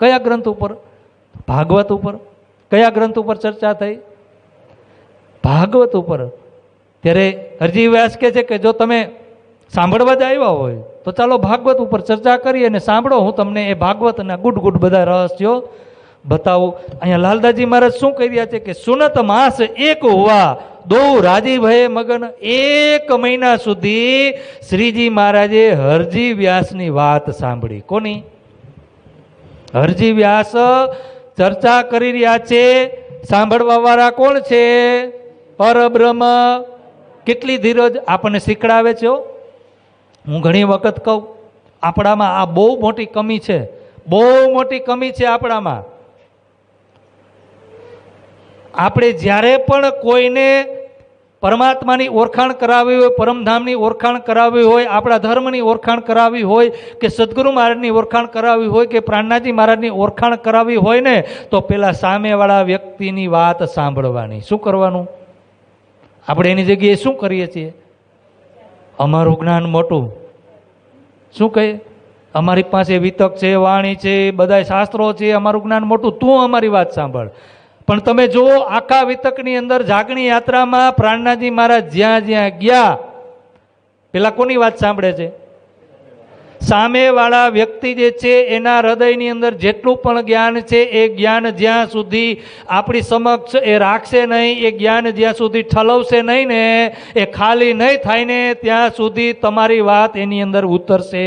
કયા ગ્રંથ ઉપર? ભાગવત ઉપર. કયા ગ્રંથ ઉપર ચર્ચા થઈ? ભાગવત ઉપર. ત્યારે હરજી વ્યાસ કહે છે કે જો તમે સાંભળવા જ આવ્યા હોય તો ચાલો ભાગવત ઉપર ચર્ચા કરીએ અને સાંભળો, હું તમને એ ભાગવતના ગુડ બધા રહસ્યો બતાવું. અહીંયા લાલદાસજી મહારાજ શું કહી રહ્યા છે કે સુનત માસ એક હુઆ દો રાજી ભય મગન. 1 મહિના સુધી શ્રીજી મહારાજે હરજી વ્યાસની વાત સાંભળી. કોની? હરજી વ્યાસ ચર્ચા કરી રહ્યા છે. સાંભળવા વાળા કોણ છે? પરબ્રહ્મ. કેટલી ધીરજ આપણને શીખડાવે છે. હું ઘણી વખત કહું, આપણામાં આ બહુ મોટી કમી છે, બહુ મોટી કમી છે આપણામાં. આપણે જ્યારે પણ કોઈને પરમાત્માની ઓળખાણ કરાવી હોય, પરમધામની ઓળખાણ કરાવી હોય, આપણા ધર્મની ઓળખાણ કરાવી હોય, કે સદગુરુ મહારાજની ઓળખાણ કરાવી હોય, કે પ્રાણનાથજી મહારાજની ઓળખાણ કરાવી હોય ને, તો પેલા સામેવાળા વ્યક્તિની વાત સાંભળવાની. શું કરવાનું? આપણે એની જગ્યાએ શું કરીએ છીએ? અમારું જ્ઞાન મોટું. શું કહીએ? અમારી પાસે વિતક છે, વાણી છે, બધા શાસ્ત્રો છે, અમારું જ્ઞાન મોટું, તું અમારી વાત સાંભળ. પણ તમે જુઓ, આખા વિતકની અંદર જાગણી યાત્રામાં પ્રાણનાથજી મહારાજ જ્યાં જ્યાં ગયા, પેલા કોની વાત સાંભળે છે? સામેવાળા વ્યક્તિ જે છે એના હૃદયની અંદર જેટલું પણ જ્ઞાન છે એ જ્ઞાન જ્યાં સુધી આપણી સમક્ષ એ રાખશે નહીં, એ જ્ઞાન જ્યાં સુધી ઠલવશે નહીં ને, એ ખાલી નહીં થાય ને, ત્યાં સુધી તમારી વાત એની અંદર ઉતરશે.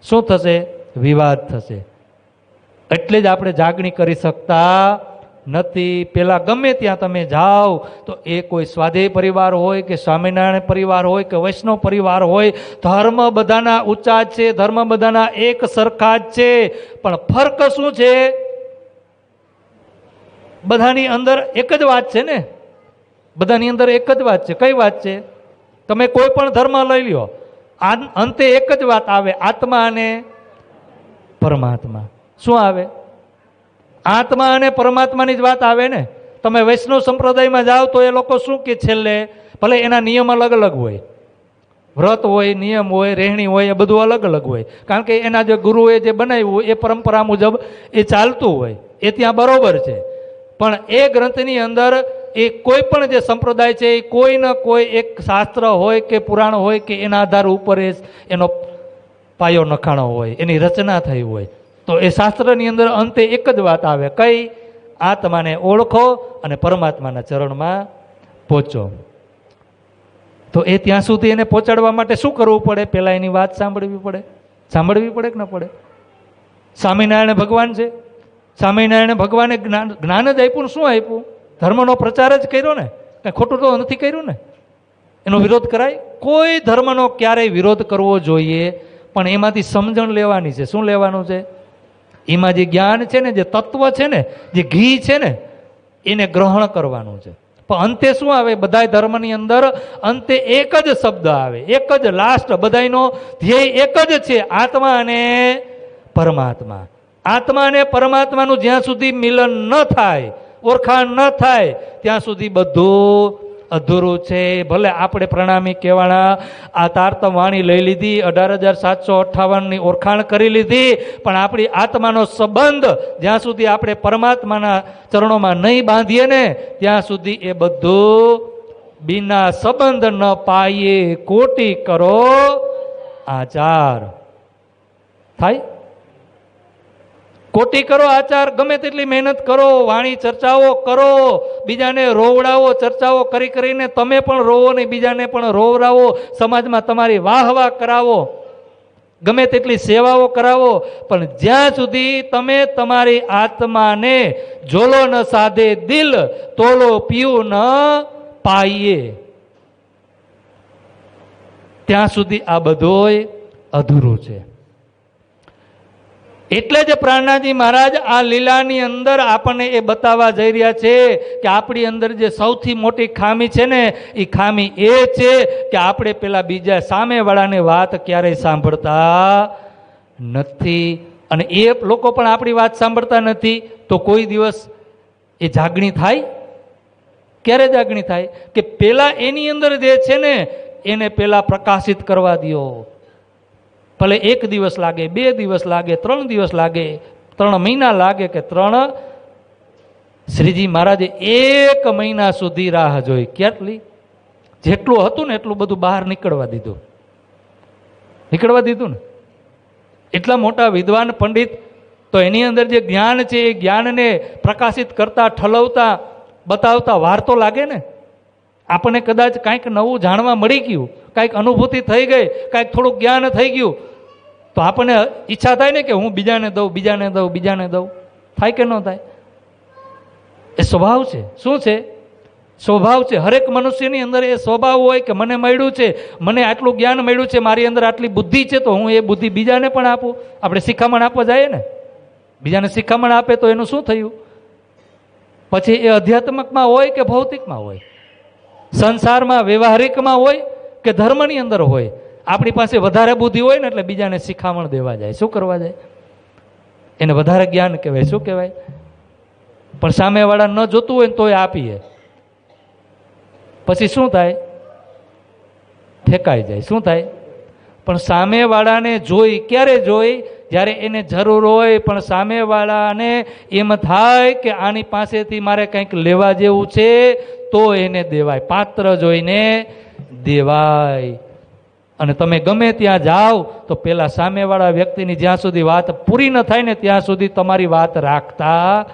શું થશે? વિવાદ થશે. એટલે જ આપણે જાગણી કરી શકતા નથી. પેલા ગમે ત્યાં તમે જાઓ તો એ કોઈ સ્વાધ્યાય પરિવાર હોય કે સ્વામિનારાયણ પરિવાર હોય કે વૈષ્ણવ પરિવાર હોય, ધર્મ બધાના ઊંચા જ છે, ધર્મ બધાના એક સરખા જ છે, પણ ફર્ક શું છે? બધાની અંદર એક જ વાત છે ને, બધાની અંદર એક જ વાત છે. કઈ વાત છે? તમે કોઈ પણ ધર્મ લઈ લ્યો, અંતે એક જ વાત આવે, આત્મા અને પરમાત્મા. શું આવે? આત્મા અને પરમાત્માની જ વાત આવે ને. તમે વૈષ્ણવ સંપ્રદાયમાં જાઓ તો એ લોકો શું કે છેલ્લે, ભલે એના નિયમ અલગ અલગ હોય, વ્રત હોય, નિયમ હોય, રહેણી હોય, એ બધું અલગ અલગ હોય, કારણ કે એના જે ગુરુએ જે બનાવ્યું હોય એ પરંપરા મુજબ એ ચાલતું હોય, એ ત્યાં બરોબર છે. પણ એ ગ્રંથની અંદર એ કોઈ પણ જે સંપ્રદાય છે એ કોઈ ને કોઈ એક શાસ્ત્ર હોય કે પુરાણ હોય કે એના આધાર ઉપર એનો પાયો નખાણો હોય, એની રચના થઈ હોય. તો એ શાસ્ત્રની અંદર અંતે એક જ વાત આવે, કઈ? આત્માને ઓળખો અને પરમાત્માના ચરણમાં પહોંચો. તો એ ત્યાં સુધી એને પહોંચાડવા માટે શું કરવું પડે? પહેલાં એની વાત સાંભળવી પડે. સાંભળવી પડે કે ન પડે? સ્વામિનારાયણ ભગવાન છે, સ્વામિનારાયણ ભગવાને જ્ઞાન જ આપ્યું. શું આપ્યું? ધર્મનો પ્રચાર જ કર્યો ને, કંઈ ખોટું તો નથી કર્યું ને. એનો વિરોધ કરાય? કોઈ ધર્મનો ક્યારેય વિરોધ કરવો જોઈએ, પણ એમાંથી સમજણ લેવાની છે. શું લેવાનું છે? એમાં જે જ્ઞાન છે ને, જે તત્વ છે ને, જે ઘી છે ને, એને ગ્રહણ કરવાનું છે. પણ અંતે શું આવે? બધા ધર્મની અંદર અંતે એક જ શબ્દ આવે, એક જ લાસ્ટ, બધાનો ધ્યેય એક જ છે, આત્મા અને પરમાત્મા. આત્મા અને પરમાત્માનું જ્યાં સુધી મિલન ન થાય, ઓળખાણ ન થાય, ત્યાં સુધી બધું અધૂરું છે. ભલે આપણે પ્રણામી કહેવાના આ તારતમ વાણી લઈ લીધી, 18,758ની ઓળખાણ કરી લીધી, પણ આપણી આત્માનો સંબંધ જ્યાં સુધી આપણે પરમાત્માના ચરણોમાં નહીં બાંધીએ ને, ત્યાં સુધી એ બધું બિના સંબંધ ન પાઈએ કોટી કરો આચાર થાય. કોટી કરો આચાર, ગમે તેટલી મહેનત કરો, વાણી ચર્ચાઓ કરો, બીજાને રોવડાવો, ચર્ચાઓ કરી કરીને તમે પણ રોવો ને બીજાને પણ રોવડાવો, સમાજમાં તમારી વાહ વાહ કરાવો, ગમે તેટલી સેવાઓ કરાવો, પણ જ્યાં સુધી તમે તમારી આત્માને જોલો ન સાધે દિલ, તોલો પીવું ન પાઈએ, ત્યાં સુધી આ બધુંય અધૂરું છે. એટલે જ પ્રાણનાથજી મહારાજ આ લીલાની અંદર આપણને એ બતાવવા જઈ રહ્યા છે કે આપણી અંદર જે સૌથી મોટી ખામી છે ને, એ ખામી એ છે કે આપણે પેલા બીજા સામેવાળાને વાત ક્યારેય સાંભળતા નથી. અને એ લોકો પણ આપણી વાત સાંભળતા નથી. તો કોઈ દિવસ એ જાગણી થાય? ક્યારે જાગણી થાય? કે પેલા એની અંદર જે છે ને એને પેલા પ્રકાશિત કરવા દો. ભલે 1 દિવસ લાગે, 2 દિવસ લાગે, 3 દિવસ લાગે, 3 મહિના લાગે કે 3. શ્રીજી મહારાજે 1 મહિના સુધી રાહ જોઈ. કેટલી? જેટલું હતું ને એટલું બધું બહાર નીકળવા દીધું. નીકળવા દીધું ને. એટલા મોટા વિદ્વાન પંડિત, તો એની અંદર જે જ્ઞાન છે એ જ્ઞાનને પ્રકાશિત કરતા, ઠલવતા, બતાવતા વાર તો લાગે ને. આપણને કદાચ કાંઈક નવું જાણવા મળી ગયું, કાંઈક અનુભૂતિ થઈ ગઈ, કાંઈક થોડુંક જ્ઞાન થઈ ગયું, તો આપણને ઈચ્છા થાય ને કે હું બીજાને દઉં, બીજાને દઉં, બીજાને દઉં. થાય કે ન થાય? એ સ્વભાવ છે. શું છે? સ્વભાવ છે. હરેક મનુષ્યની અંદર એ સ્વભાવ હોય કે મને મળ્યું છે, મને આટલું જ્ઞાન મળ્યું છે, મારી અંદર આટલી બુદ્ધિ છે, તો હું એ બુદ્ધિ બીજાને પણ આપું. આપણે શિખામણ આપવા જઈએ ને, બીજાને શિખામણ આપે તો એનું શું થયું? પછી એ અધ્યાત્મકમાં હોય કે ભૌતિકમાં હોય, સંસારમાં વ્યવહારિકમાં હોય કે ધર્મની અંદર હોય, આપણી પાસે વધારે બુદ્ધિ હોય ને એટલે બીજાને શિખામણ દેવા જાય. શું કરવા જાય? એને વધારે જ્ઞાન કહેવાય. શું કહેવાય? પણ સામેવાળા ન જોતું હોય ને તોય આપીએ, પછી શું થાય? ફેંકાઈ જાય. શું થાય? પણ સામેવાળાને જોઈ ક્યારે જોઈ? જ્યારે એને જરૂર હોય. પણ સામેવાળાને એમ થાય કે આની પાસેથી મારે કંઈક લેવા જેવું છે તો એને દેવાય, પાત્ર જોઈને દેવાય. અને તમે ગમે ત્યાં જાઓ તો પેલા સામેવાળા વ્યક્તિની જ્યાં સુધી વાત પૂરી ન થાય ને ત્યાં સુધી તમારી વાત રાખતા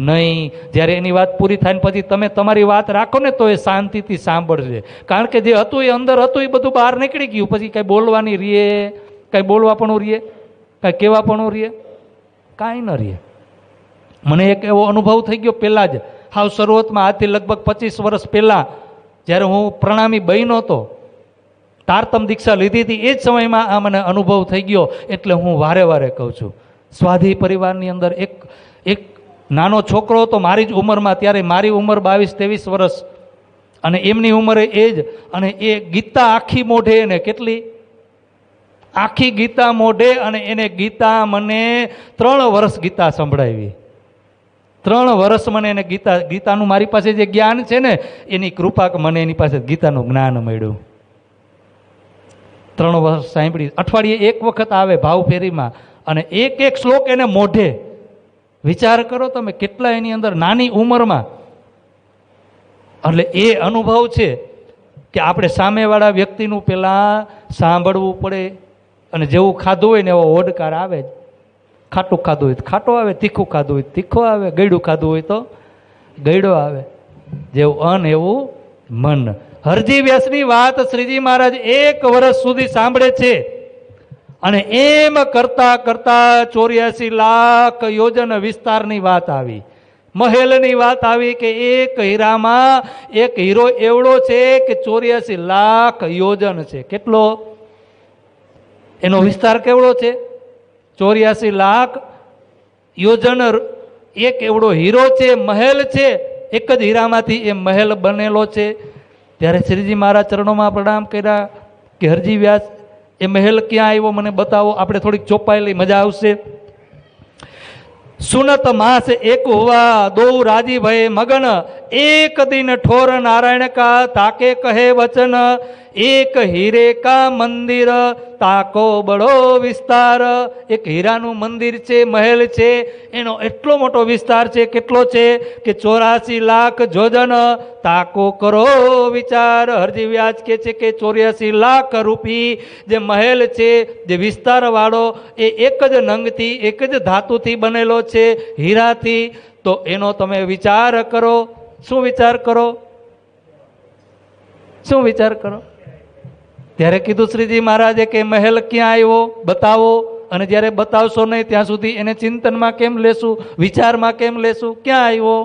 નહીં. જ્યારે એની વાત પૂરી થાય ને પછી તમે તમારી વાત રાખો ને તો એ શાંતિથી સાંભળશે. કારણ કે જે હતું એ અંદર હતું એ બધું બહાર નીકળી ગયું. પછી કાંઈ બોલવાની રીએ, કાંઈ બોલવા પણ રીએ, કાંઈ કહેવા પણ રીએ, કાંઈ ન રીએ. મને એક એવો અનુભવ થઈ ગયો પહેલાં જ, હાવ શરૂઆતમાં, આજથી લગભગ 25 વર્ષ પહેલાં, જ્યારે હું પ્રણામી બન્યો હતો, તારતમ દીક્ષા લીધી હતી, એ જ સમયમાં આ મને અનુભવ થઈ ગયો. એટલે હું વારે વારે કહું છું, સ્વાધી પરિવારની અંદર એક નાનો છોકરો હતો મારી જ ઉંમરમાં, ત્યારે મારી ઉંમર 22-23 વર્ષ અને એમની ઉંમરે એ જ, અને એ ગીતા આખી મોઢે, એને કેટલી આખી ગીતા મોઢે, અને એને ગીતા મને 3 વર્ષ ગીતા સંભળાવી. 3 વર્ષ મને એને ગીતાનું મારી પાસે જે જ્ઞાન છે ને, એની કૃપા મને એની પાસે ગીતાનું જ્ઞાન મળ્યું. 3 વર્ષ સાંભળી, અઠવાડિયે એક વખત આવે ભાવફેરીમાં, અને એક શ્લોક એને મોઢે. વિચાર કરો તમે કેટલા એની અંદર નાની ઉંમરમાં. એટલે એ અનુભવ છે કે આપણે સામેવાળા વ્યક્તિનું પહેલાં સાંભળવું પડે, અને જેવું ખાધું હોય ને એવો ઓડકાર આવે જ. ખાટું ખાધું હોય તો ખાટો આવે, તીખું ખાધું હોય તો તીખો આવે, ગળ્યું ખાધું હોય તો ગળ્યો આવે. જેવું અન્ન એવું મન. હરજી વ્યાસની વાત શ્રીજી મહારાજ 1 વર્ષ સુધી સાંભળે છે, અને એમ કરતા કરતા 84 લાખ યોજન વિસ્તારની વાત આવી, મહેલની વાત આવી, કે એક હીરામાં એક હીરો એવડો છે કે 84 લાખ યોજન છે. કેટલો એનો વિસ્તાર કેવડો છે? 84 લાખ યોજન એક એવડો હીરો છે, મહેલ છે. એક જ હીરામાંથી એ મહેલ બનેલો છે. ત્યારે શ્રીજી મહારાજ ચરણોમાં પ્રણામ કર્યા કે હરજી વ્યાસ, એ મહેલ ક્યાં આવ્યો મને બતાવો. આપણે થોડીક ચોપાયેલી મજા આવશે. સુનત માસ એક હુआ દો રાજી ભય મગન, એક દિન ઠોર નારાયણ કા તાકે કહે વચન, એક હીરે કા મંદિર તાકો બડો વિસ્તાર. એક હીરાનું મંદિર છે, મહેલ છે, એનો એટલો મોટો વિસ્તાર છે. કેટલો છે? કે 84 લાખ જોજન. તાકો કરો વિચાર. હરજી વ્યાસ કે છે કે 84 લાખ રૂપી જે મહેલ છે, જે વિસ્તારવાળો, એ એક જ નંગથી, એક જ ધાતુથી બનેલો છે, હીરાથી. તો એનો તમે વિચાર કરો. શું વિચાર કરો? શું વિચાર કરો? ત્યારે કીધું શ્રીજી મહારાજે કે મહેલ ક્યાં આવ્યો બતાવો, અને જ્યારે બતાવશો નહીં ત્યાં સુધી એને ચિંતનમાં કેમ લેશું, વિચારમાં કેમ લેશું, ક્યાં આવ્યો?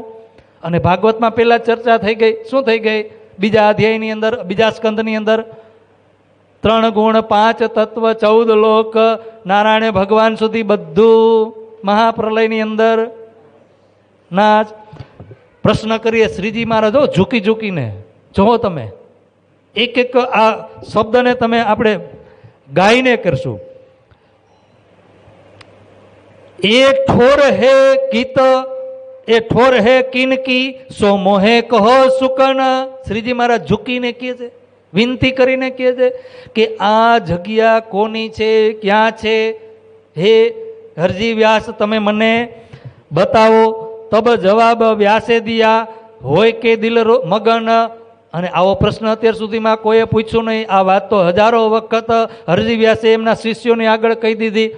અને ભાગવતમાં પહેલા ચર્ચા થઈ ગઈ. શું થઈ ગઈ? બીજા અધ્યાયની અંદર, બીજા સ્કંદની અંદર 3 ગુણ 5 તત્વ 14 લોક, નારાયણ ભગવાન સુધી બધું મહાપ્રલયની અંદર નાચ. પ્રશ્ન કરીએ શ્રીજી મહારાજ, ઝૂકી ઝૂકીને જોવો તમે, એક એક આ શબ્દને તમે આપણે ગાઈને કરશું. એ ઠોર હે ગીત, એ ઠોર હે કિનકી, સો મોહે કહો સુકન. શ્રીજી મહારાજ ઝૂકીને કહે છે, વિનંતી કરીને કહે છે કે આ જગ્યા કોની છે, ક્યાં છે? હે હરજી વ્યાસ, તમે મને બતાવો. તબ જવાબ વ્યાસે દિયા, હોય કે દિલ મગન. અને આવો પ્રશ્ન અત્યાર સુધીમાં કોઈએ પૂછ્યું નહીં. આ વાત તો હજારો વખત હરજી વ્યાસે એમના શિષ્યોની આગળ કહી દીધી.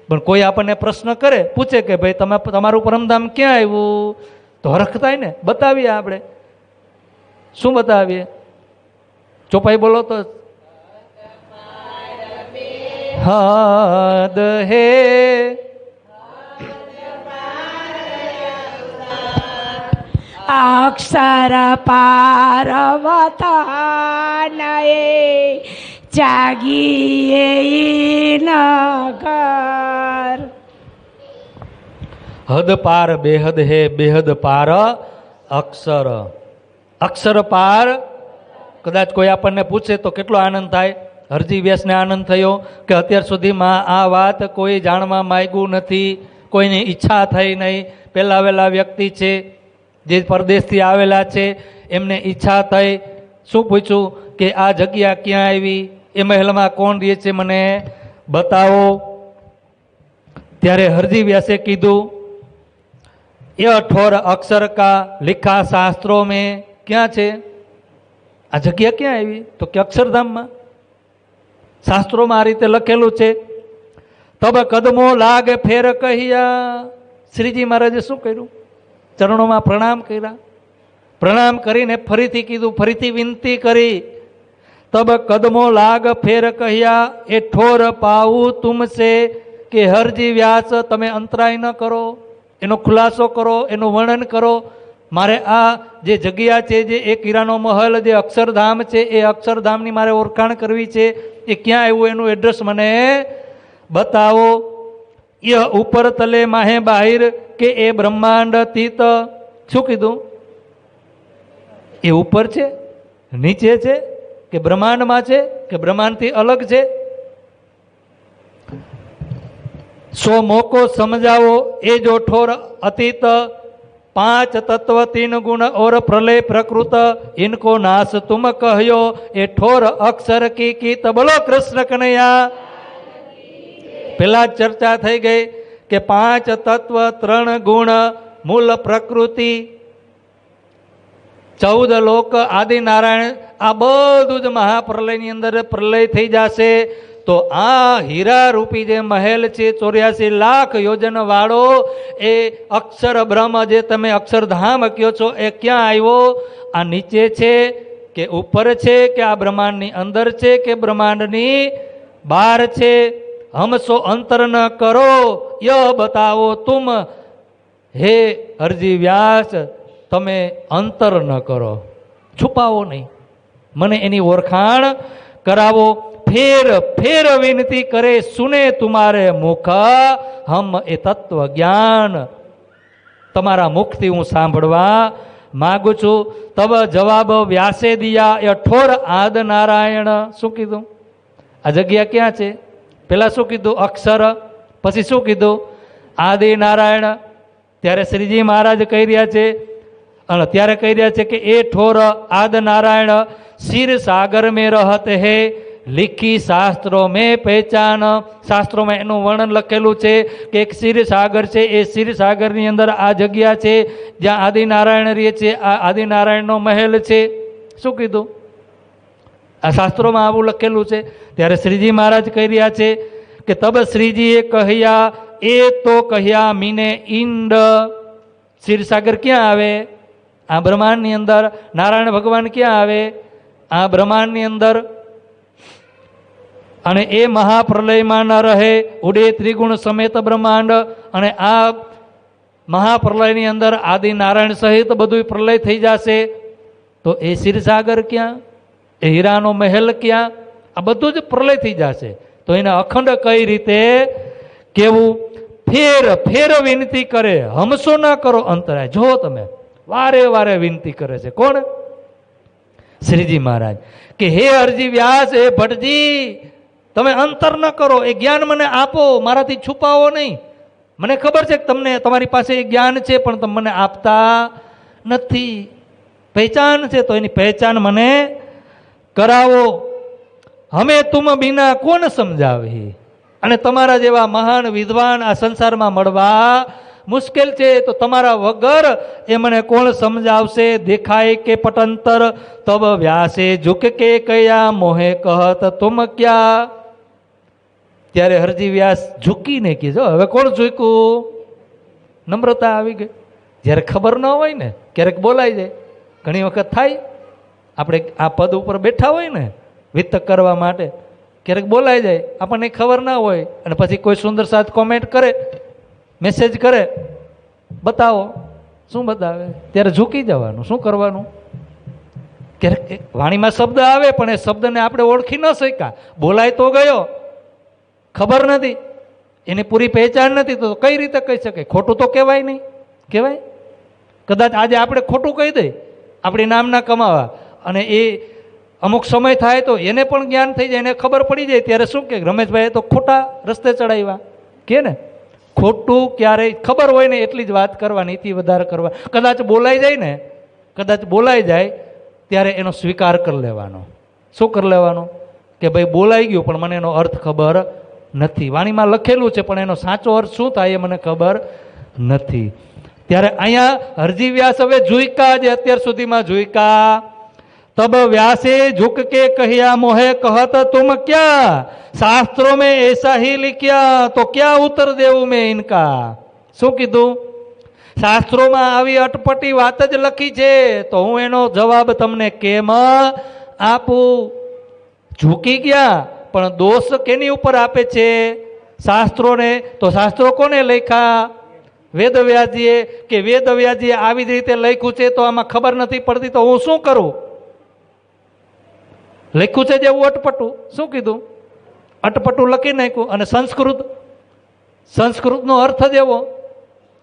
પણ કોઈ આપણને પ્રશ્ન કરે, પૂછે કે ભાઈ તમે તમારું પરમધામ ક્યાં આવ્યું, તો હરખ થાય ને. બતાવીએ આપણે. શું બતાવીએ? ચોપાઈ બોલો તો. હદ હે અક્ષર પાર્વતનયે જાગીએ નગર. હદ પાર બેહદ હે, બેહદ પાર અક્ષર. અક્ષર પાર. કદાચ કોઈ આપણને પૂછે તો કેટલો આનંદ થાય. હરજી વ્યાસને આનંદ થયો કે અત્યાર સુધીમાં આ વાત કોઈ જાણવા માંગ્યું નથી, કોઈની ઈચ્છા થઈ નહીં. પહેલા વહેલા વ્યક્તિ છે જે પરદેશથી આવેલા છે, એમને ઈચ્છા થઈ. શું પૂછ્યું કે આ જગ્યા ક્યાં આવી, એ મહેલમાં કોણ રહે છે, મને બતાવો. ત્યારે હરજી વ્યાસે કીધું, એ ઠોર અક્ષર કા લિખા શાસ્ત્રો મેં. ક્યાં છે આ જગ્યા, ક્યાં આવી? તો કે અક્ષરધામમાં. શાસ્ત્રોમાં આ રીતે લખેલું છે. તબ કદમો લાગે ફેર કહ્યા. શ્રીજી મહારાજે શું કર્યું? ચરણોમાં પ્રણામ કર્યા. પ્રણામ કરીને ફરીથી કીધું, ફરીથી વિનંતી કરી. તબ કદમો લાગ ફેર કહ્યા, એ ઠોર પાવું તુમસે. કે હરજી વ્યાસ, તમે અંતરાય ન કરો. એનો ખુલાસો કરો, એનું વર્ણન કરો. મારે આ જે જગ્યા છે, જે એક હીરાનો મહલ, જે અક્ષરધામ છે, એ અક્ષરધામની મારે ઓળખાણ કરવી છે. એ ક્યાં આવ્યું એનું એડ્રેસ મને બતાવો. ય ઉપર તલે માહે બાહિર કે એ બ્રહ્માંડ તીત. શું કીધું? એ ઉપર છે, નીચે છે, કે બ્રહ્માંડમાં છે, કે બ્રહ્માંડથી અલગ છે? સો મોકો સમજાવો. એ જો ઠોર અતીત 5 तत्व 3 गुण और प्रलय प्रकृत इनको नाश तुम कहो. ए ठोर अक्षर की बोलो कृष्ण कन्हैया. પેલા ચર્ચા થઈ ગઈ કે 5 તત્વ 3 ગુણ મૂળ પ્રકૃતિ 14 લોક આદિ નારાયણ, આ બધું જ મહાપ્રલયની અંદર પ્રલય થઈ જશે. તો આ હીરા રૂપી જે મહેલ છે 84 લાખ યોજન વાળો, એ અક્ષર બ્રહ્મ જે તમે અક્ષરધામ કહો છો, એ ક્યાં આવ્યો? આ નીચે છે કે ઉપર છે, કે આ બ્રહ્માંડની અંદર છે, કે બ્રહ્માંડની બહાર છે? હમસો અંતર ન કરો, ય બતાવો તુમ. હે અરજી વ્યાસ, તમે અંતર ન કરો, છુપાવો નહીં, મને એની ઓળખાણ કરાવો. ફેર ફેર વિનતી કરે સુને તુમારે મુખ, હમ એ તત્વ જ્ઞાન તમારા મુખથી હું સાંભળવા માગું છું. તબ જવાબ વ્યાસે દિયા એ ઠોર આદ નારાયણ. શું કીધું? આ જગ્યા ક્યાં છે? પેલા શું કીધું? અક્ષર. પછી શું કીધું? આદિ નારાયણ. ત્યારે શ્રીજી મહારાજ કહી રહ્યા છે, અને ત્યારે કહી રહ્યા છે કે એ ઠોર આદ નારાયણ क्षीर सागर में रहते हैं, लिखी शास्त्रों में पहचान. शास्त्रों में एનું વર્ણન લખેલું છે કે એક ક્ષીર સાગર છે. એ ક્ષીર સાગરની અંદર આ જગ્યા છે જ્યાં આદિનારાયણ રહે છે. આ આદિનારાયણનો મહેલ છે. શું કીધું? આ શાસ્ત્રોમાં આવું લખેલું છે. ત્યારે શ્રીજી મહારાજ કહી રહ્યા છે કે તબ શ્રીજીએ કહ્યા એ તો કહ્યા મીને ઈંડ. ક્ષીરસાગર ક્યાં આવે? આ બ્રહ્માંડની અંદર. નારાયણ ભગવાન ક્યાં આવે? આ બ્રહ્માંડની અંદર. અને એ મહાપ્રલયમાં ન રહે, ઉડે ત્રિગુણ સમેત બ્રહ્માંડ. અને આ મહાપ્રલયની અંદર આદિ નારાયણ સહિત બધું પ્રલય થઈ જશે. તો એ ક્ષીરસાગર ક્યાં? એ હીરાનો મહેલ ક્યાં? આ બધું જ પ્રલય થઈ જશે. તો એને અખંડ કઈ રીતે કેવું? ફેર ફેર વિનતી કરે, હમસો ના કરો અંતરાય. જો તમે વારે વારે વિનંતી કરે છે. કોણ? શ્રીજી મહારાજ કે હે અરજી વ્યાસ, હે ભટ્ટજી, તમે અંતર ન કરો, એ જ્ઞાન મને આપો, મારાથી છુપાવો નહીં. મને ખબર છે કે તમને તમારી પાસે એ જ્ઞાન છે, પણ તમે મને આપતા નથી. પહેચાન છે તો એની પહેચાન મને કરાવો. હમે તુમ બિના કોણ સમજાવી. અને તમારા જેવા મહાન વિદ્વાન આ સંસારમાં મળવા મુશ્કેલ છે, તો તમારા વગર એ મને કોણ સમજાવશે? દેખાય કે પટંતર તબ વ્યાસે ઝુક કે કયા મોહે કહત તુમ ક્યાં. ત્યારે હરજી વ્યાસ ઝૂકીને કીધો. હવે કોણ ઝૂક્યું? નમ્રતા આવી ગઈ. જ્યારે ખબર ન હોય ને, ક્યારેક બોલાઈ જાય. ઘણી વખત થાય, આપણે આ પદ ઉપર બેઠા હોય ને વિત્ત કરવા માટે, ક્યારેક બોલાઈ જાય, આપણને ખબર ના હોય, અને પછી કોઈ સુંદર સાથ કોમેન્ટ કરે, મેસેજ કરે, બતાવો. શું બતાવે? ત્યારે ઝૂકી જવાનું. શું કરવાનું? ક્યારેક વાણીમાં શબ્દ આવે, પણ એ શબ્દને આપણે ઓળખી ન શક્યા. બોલાય તો ગયો, ખબર નથી, એની પૂરી પહેચાન નથી, તો કઈ રીતે કહી શકે? ખોટું તો કહેવાય નહીં. કહેવાય? કદાચ આજે આપણે ખોટું કહી દઈએ આપણી નામના કમાવા, અને એ અમુક સમય થાય તો એને પણ જ્ઞાન થઈ જાય, એને ખબર પડી જાય. ત્યારે શું કે રમેશભાઈ તો ખોટા રસ્તે ચડાવ્યા કે ને? ખોટું ક્યારેય ખબર હોય ને એટલી જ વાત કરવાની, એથી વધારે કરવા. કદાચ બોલાઈ જાય ને, કદાચ બોલાઈ જાય ત્યારે એનો સ્વીકાર કરી લેવાનો. શું કરી લેવાનો? કે ભાઈ બોલાઈ ગયું, પણ મને એનો અર્થ ખબર નથી. વાણીમાં લખેલું છે, પણ એનો સાચો અર્થ શું થાય એ મને ખબર નથી. ત્યારે અહીંયા હરજી વ્યાસ હવે ઝુઈકા, જે અત્યાર સુધીમાં ઝુઈકા. तब व्यासे झुक के कहिया मोहे कहत तुम क्या, शास्त्रों में ऐसा ही लिखिया तो क्या उत्तर देવું मैं इनका. શું કીધું? શાસ્ત્રોમાં આવી અટપટી વાત જ લખી છે, તો હું એનો જવાબ તમને કેમ આપું? ઝૂકી ગયા, પણ દોષ કેની ઉપર આપે છે? શાસ્ત્રોને. તો શાસ્ત્રો કોને લખ્યા? વેદવ્યાસજીએ કે વેદવ્યાસજીએ આવી જ રીતે લખ્યું છે તો આમાં ખબર નથી પડતી તો હું શું કરું? લખ્યું છે જેવું અટપટું, શું કીધું? અટપટું લખી નાખ્યું. અને સંસ્કૃતનો અર્થ જ એવો,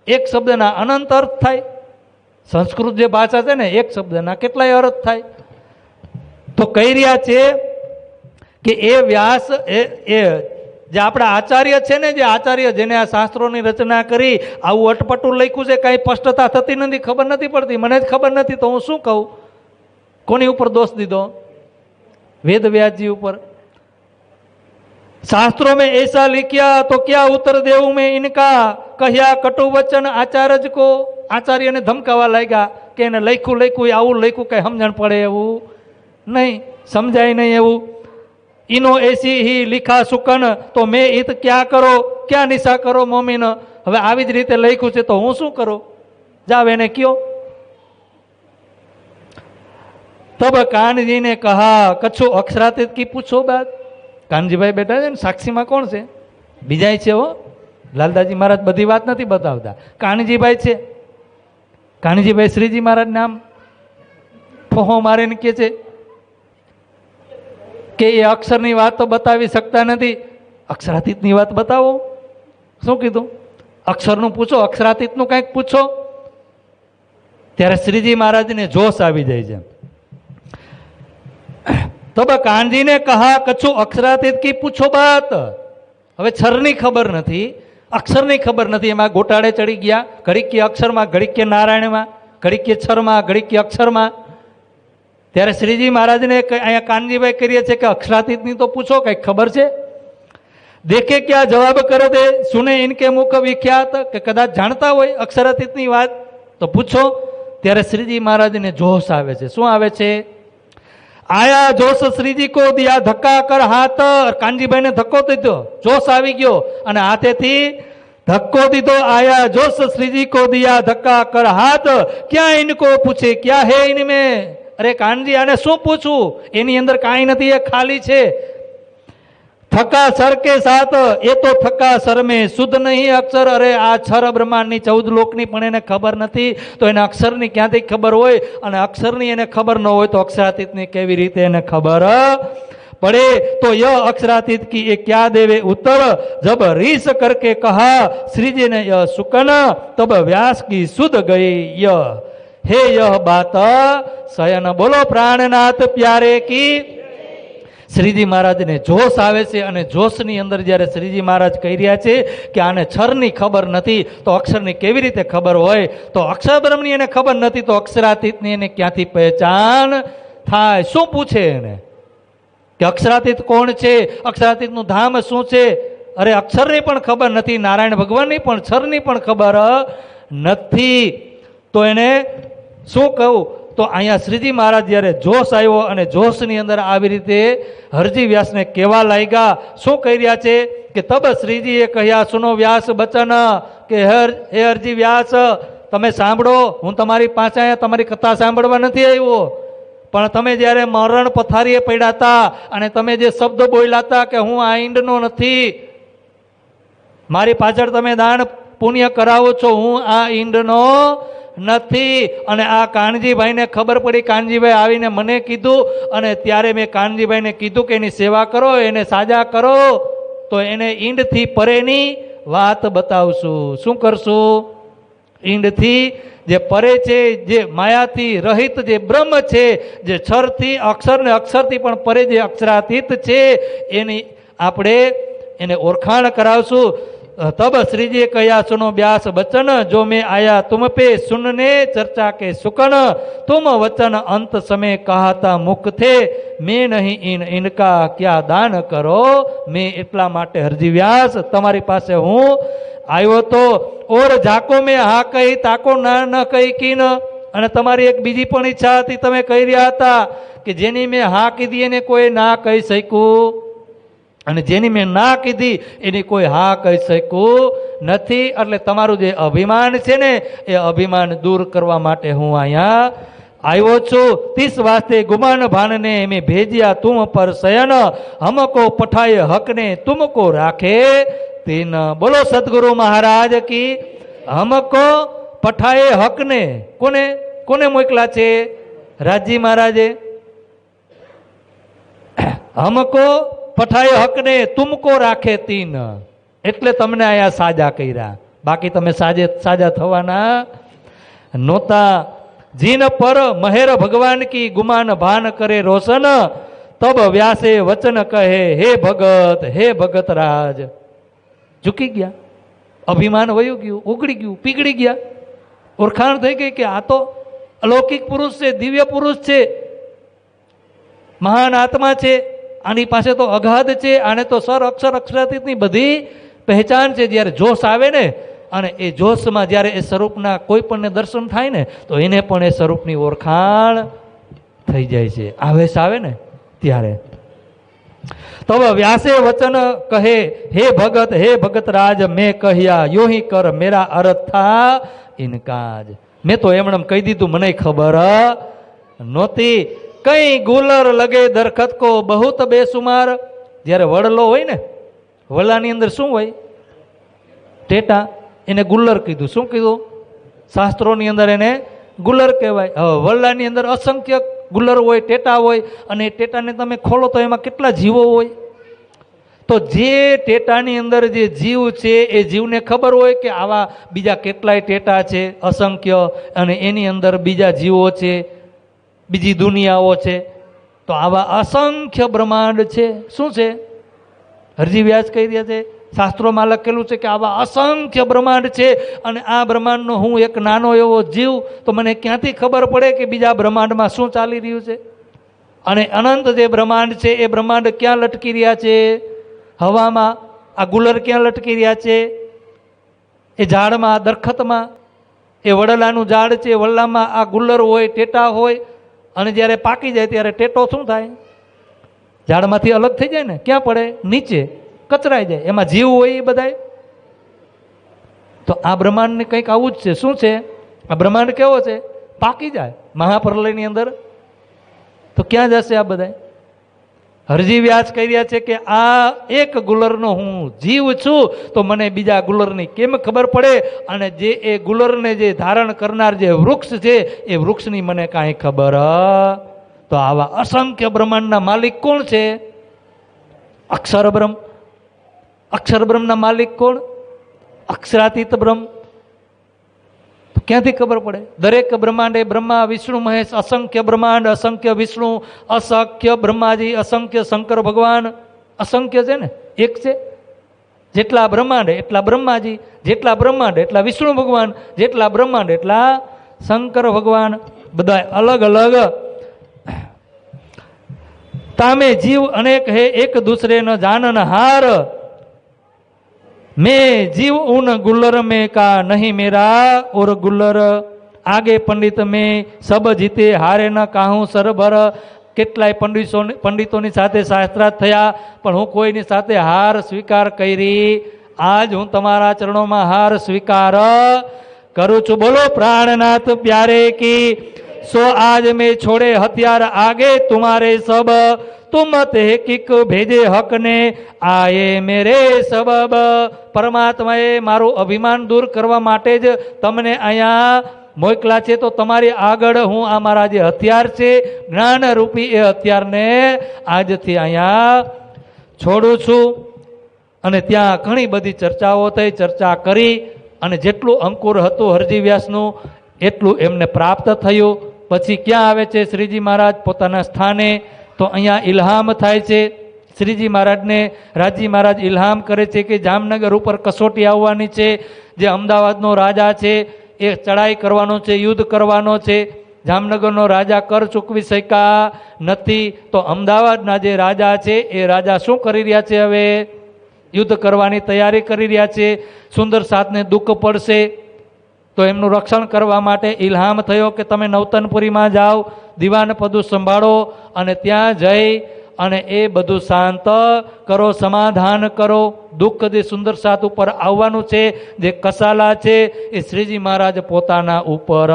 એક શબ્દના અનંત અર્થ થાય. સંસ્કૃત જે ભાષા છે ને, એક શબ્દના કેટલાય અર્થ થાય. તો કહી રહ્યા છે કે એ વ્યાસ એ જે આપણા આચાર્ય છે ને, જે આચાર્ય જેને આ શાસ્ત્રોની રચના કરી, આવું અટપટું લખ્યું છે, કાંઈ સ્પષ્ટતા થતી નથી, ખબર નથી પડતી, મને જ ખબર નથી તો હું શું કહું? કોની ઉપર દોષ દીધો? वेद व्यास जी ऊपर। शास्त्रों में ऐसा लिखिया तो क्या उत्तर देव में इनका, कह्या कटु वचन आचार्य को। आचार्य ने धमकावा लगा कि એને લખ્યું લખ્યું આવું લખ્યું, કઈ સમજણ પડે એવું નહીં, સમજાય નહીં એવું। इनो ऐसी ही लिखा सुकन तो मैं इत क्या करो, क्या निशा करो मोमिन। હવે આવી જ રીતે લખ્યું છે તો હું શું કરું? જાવ એને કયો। तब कान जी ने कहा कछु अक्षरातीत की पूछो बात। कानजी भाई बेटा है साक्षी में कोण छे? बीजा छे हो। लालदाजी महाराज बधी बात नहीं बतावता, कानजी भाई छे। कानजी भाई श्रीजी महाराज नाम फोहो मारे ने के छे के ये अक्षर नी बात तो बतावी सकता नहीं, अक्षरातीत नी बात बतावो। शू कीधुं? अक्षर नु पूछो, अक्षरातीत नु कंईक पूछो। त्यारे श्रीजी महाराज ने जोश आवी जाय छे। तब कानजी ने कहा कछु अक्षरातीत की पूछो बात। हवे छरनी खबर नहीं, अक्षर नहीं खबर नहीं, एमां गोटाड़े चढ़ी गया। घड़ीक के अक्षर में, घड़ीक के नारायण में, घड़ीक के छर में, घड़ीक के अक्षर में। त्यारे श्रीजी महाराज ने अहींया कानजी भाई करीए छे के अक्षरातीत नी तो पूछो, कई खबर छे? देखे क्या जवाब करे दे, सुने इनके मुख विख्यात, के कदाच जानता होय अक्षरातीत नी वात तो पूछो। त्यारे श्रीजी महाराज ने जोश आवे छे। शुं आवे छे? आया जोश श्रीजी को दिया धक्का कर हाथ। कानजी भाई ने धक्को दीधो, जोश आवी गयो अने हाथेथी धक्को दीधो। आया जोश श्रीजी को दिया धक्का कर हाथ, क्या इनको पूछे क्या है इनमें? अरे कानजी आने शू पूछू, एनी अंदर काई नहीं, ये खाली छे। थका सर के साथ, ये तो थका सर में शुद्ध नहीं अक्षर। अरे आ छर ब्रह्मांड नी 14 लोक नी पण एने खबर नहीं तो एने अक्षर नी क्यांथी खबर होय? अने अक्षर नी एने खबर न होय तो अक्षरातीत नी केवी रीते एने खबर पड़े? तो यह अक्षरातीत की ये क्या देवे उत्तर? जब रीस करके कहा श्रीजी ने यह सुकन, तब व्यास की सुध गई यह हे यह बात शयन। बोलो प्राणनाथ प्यारे की। श्रीजी महाराज ने जोश आवे छे अने जोशनी अंदर ज्यारे श्रीजी महाराज कही रह्या छे कि आने छरनी खबर नहीं तो अक्षरनी केवी रीते खबर होय? तो अक्षर ब्रह्मनी एने खबर नहीं तो अक्षरातीतनी एने क्यांथी पहचान थाय? शुं पूछे एने कि अक्षरातीत कोण छे, अक्षरातीतनुं धाम शुं छे? अरे अक्षरनी पण खबर नहीं, नारायण भगवाननी पण छरनी पण खबर नहीं तो एने शुं कहूं? तो अहींया श्रीजी महाराज ज्यारे जोश आव्यो अने जोशनी अंदर आवी रीते हरजी व्यास ने कहेवा लाग्या। शुं कही रह्या छे कि तब श्रीजीए कह्या सुनो व्यास बचन के हे हरजी व्यास तमे सांभळो, हूँ तमारी पासे आया तमारी कथा सांभळवा नथी आव्यो, पण तमे ज्यारे मरण पथारीए पड्या हता अने तमे जे शब्द बोल्या हता कि हूँ आ ईंडनो नथी, मारी पाछळ तमे दान पुण्य करावो छो, हूँ आ ईंडनो નથી। અને આ કાનજીભાઈને ખબર પડી, કાનજીભાઈ આવીને મને કીધું અને ત્યારે મેં કાનજીભાઈને કીધું કે એની સેવા કરો, એને સાજા કરો તો એને ઈંડથી પરેની વાત બતાવશું। શું કરશું? ઈંડથી જે પરે છે, જે માયાથી રહિત જે બ્રહ્મ છે, જે છરથી અક્ષર ને અક્ષરથી પણ પરે જે અક્ષરાતીત છે એની આપણે એને ઓળખાણ કરાવશું। तब श्रीजी कया सुनो व्यास बचन, जो मैं आया तुम पे सुनने चर्चा के सुकन, तुम वचन अंत समय कहता मुख थे, मैं नहीं इनका क्या दान करो। मैं एटला माटे हरजी व्यास तमारी पासे हूँ आयो तो और झाको में हा कही ताको ना न कही कीन। अने तमारी एक बीजी पण इच्छा हती, तमे कही रह्या हता कि जेनी में हा कीधी एने कोई ना कही शक्युं અને જેની મેં ના કીધી એની કોઈ હા કહી શકું નથી। એટલે તમારું જે અભિમાન છે ને એ અભિમાન દૂર કરવા માટે હું અહીંયા આવ્યો છું। 30 વાસ્તે ગુમાન ભાનને મેં ભેજ્યા तुम पर शयन, हमको पठाए हक ने तुमको राखे तीन। बोलो सदगुरु महाराज की। હમકો પઠાએ હકને, કોને કોને મોકલા છે? રાજજી મહારાજે. હમકો પઠાએ હકને તુમકો રાખે તીન, એટલે તમને આયા સાજા કર્યા, બાકી તમે સાજા થવાના નહોતા. જીન પર મહેર ભગવાન કી ગુમાન ભાન કરે રોશન, તબ વ્યાસે વચન કહે હે ભગત રાજ. ઝૂકી ગયા, અભિમાન વયું ગયું, ઉગડી ગયું, પીગળી ગયા. ઓળખાણ થઈ ગઈ કે આ તો અલૌકિક પુરુષ છે, દિવ્ય પુરુષ છે, મહાન આત્મા છે, આની પાસે તો અગાધ છે, આને તો અક્ષરાતીતની બધી પહેચાન છે. જ્યારે જોશ આવે ને, અને એ જોશમાં જ્યારે એ સ્વરૂપના કોઈ પણને દર્શન થાય ને, તો એને પણ એ સ્વરૂપની ઓળખાણ થઈ જાય છે. આવેશ આવે ને ત્યારે. તબ વ્યાસે વચન કહે હે ભગત રાજ, મેં કહ્યા યોહી કર મેરા અર્થા ઇનકાજ. મેં તો એમણે કહી દીધું, મને ખબર નહોતી. કઈ ગુલર લગે દરખત કો બહુત બેસુમાર. જ્યારે વડલો હોય ને, વડલાની અંદર શું હોય? ટેટા. એને ગુલ્લર કીધું. શું કીધું? શાસ્ત્રોની અંદર એને ગુલ્લર કહેવાય. હવે વડલાની અંદર અસંખ્ય ગુલ્લર હોય, ટેટા હોય, અને એ ટેટાને તમે ખોલો તો એમાં કેટલા જીવો હોય. તો જે ટેટાની અંદર જે જીવ છે, એ જીવને ખબર હોય કે આવા બીજા કેટલાય ટેટા છે અસંખ્ય, અને એની અંદર બીજા જીવો છે, બીજી દુનિયાઓ છે. તો આવા અસંખ્ય બ્રહ્માંડ છે. શું છે? હરજી વ્યાસ કહી રહ્યા છે, શાસ્ત્રોમાં લખેલું છે કે આવા અસંખ્ય બ્રહ્માંડ છે, અને આ બ્રહ્માંડનો હું એક નાનો એવો જીવ, તો મને ક્યાંથી ખબર પડે કે બીજા બ્રહ્માંડમાં શું ચાલી રહ્યું છે? અને અનંત જે બ્રહ્માંડ છે, એ બ્રહ્માંડ ક્યાં લટકી રહ્યા છે? હવામાં. આ ગુલર ક્યાં લટકી રહ્યા છે? એ ઝાડમાં, દરખતમાં. એ વડલાનું ઝાડ છે, વડલામાં આ ગુલર હોય, ટેટા હોય, અને જ્યારે પાકી જાય ત્યારે ટેટો શું થાય? ઝાડમાંથી અલગ થઈ જાય ને, ક્યાં પડે? નીચે કચરાઈ જાય. એમાં જીવ હોય એ બધાય. તો આ બ્રહ્માંડને કંઈક આવું જ છે. શું છે આ બ્રહ્માંડ? કેવો છે? પાકી જાય મહાપ્રલયની અંદર. તો ક્યાં જશે આ બધાય? હરજી વ્યાસ કહી રહ્યા છે કે આ એક ગુલરનો હું જીવ છું, તો મને બીજા ગુલરની કેમ ખબર પડે? અને જે એ ગુલરને જે ધારણ કરનાર જે વૃક્ષ છે, એ વૃક્ષની મને કાંઈ ખબર? તો આવા અસંખ્ય બ્રહ્માંડના માલિક કોણ છે? અક્ષર બ્રહ્મ. અક્ષર બ્રહ્મના માલિક કોણ? અક્ષરાતીત બ્રહ્મ. તો ક્યાંથી ખબર પડે? દરેક બ્રહ્માંડ એ બ્રહ્મા વિષ્ણુ મહેશ, અસંખ્ય બ્રહ્માંડ, અસંખ્ય વિષ્ણુ, અસંખ્ય બ્રહ્માજી, અસંખ્ય શંકર ભગવાન. અસંખ્ય છે ને, એક છે. જેટલા બ્રહ્માંડ એટલા બ્રહ્માજી, જેટલા બ્રહ્માંડ એટલા વિષ્ણુ ભગવાન, જેટલા બ્રહ્માંડ એટલા શંકર ભગવાન. બધા અલગ અલગ. તામે જીવ અનેક હે એક दूसरे न जानन हार, मैं जीव उन गुल्लर में का नहीं मेरा और गुल्लर आगे पंडित में सब जीते हारे न काहूं सरभर. કેટલાય પંડિતોની સાથે શાસ્ત્રાર્થ થયા, પણ હું કોઈની સાથે હાર સ્વીકાર કરી. આજ હું તમારા ચરણોમાં હાર સ્વીકાર કરું છું. બોલો પ્રાણનાથ પ્યારે કી. सो आज में छोड़े हथियार आगे तुम्हारे सब, तुम तहकीक भेजे हक ने आए मेरे सबब. પરમાત્માએ મારું અભિમાન દૂર કરવા માટે જ તમને અહીંયા મોકલા છે. તો તમારી આગળ હું આ મારા જે હથિયાર છે, જ્ઞાનરૂપી, એ હથિયારને આજથી અહીંયા છોડું છું. અને ત્યાં ઘણી બધી ચર્ચાઓ થઈ, ચર્ચા કરી, અને જેટલું અંકુર હતું હરજી વ્યાસનું એટલું એમને પ્રાપ્ત થયું. પછી ક્યાં આવે છે શ્રીજી મહારાજ? પોતાના સ્થાને. તો અહીંયા ઇલ્હામ થાય છે શ્રીજી મહારાજને. રાજજી મહારાજ ઇલ્હામ કરે છે કે જામનગર ઉપર કસોટી આવવાની છે. જે અમદાવાદનો રાજા છે એ ચડાઈ કરવાનો છે, યુદ્ધ કરવાનો છે. જામનગરનો રાજા કર ચૂકવી શક્યા નથી, તો અમદાવાદના જે રાજા છે એ રાજા શું કરી રહ્યા છે? હવે યુદ્ધ કરવાની તૈયારી કરી રહ્યા છે. સુંદર સાથને દુઃખ પડશે, તો એમનું રક્ષણ કરવા માટે ઇલ્હામ થયો કે તમે નવતનપુરીમાં જાઓ, દિવાન પદુ સંભાળો, અને ત્યાં જઈ અને એ બધું શાંત કરો, સમાધાન કરો. દુઃખ જે સુંદર સાથ ઉપર આવવાનું છે, જે કસાલા છે, એ શ્રીજી મહારાજ પોતાના ઉપર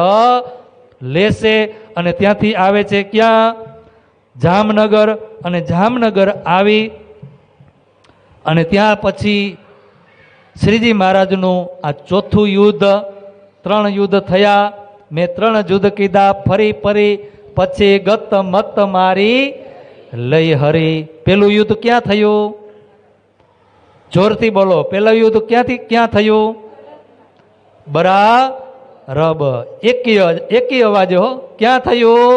લેશે. અને ત્યાંથી આવે છે ક્યાં? જામનગર. અને જામનગર આવી અને ત્યાં પછી શ્રીજી મહારાજનું આ ચોથું યુદ્ધ, 3 યુદ્ધ થયા. મેં 3 યુદ્ધ કીધા. ફરી પછી ગત મત મારી લઈ હરી. પેલું યુદ્ધ ક્યાં થયું? જોરથી બોલો. પેલું યુદ્ધ ક્યાં થયું? બરારબ. એકી અવાજ હો. ક્યાં થયું?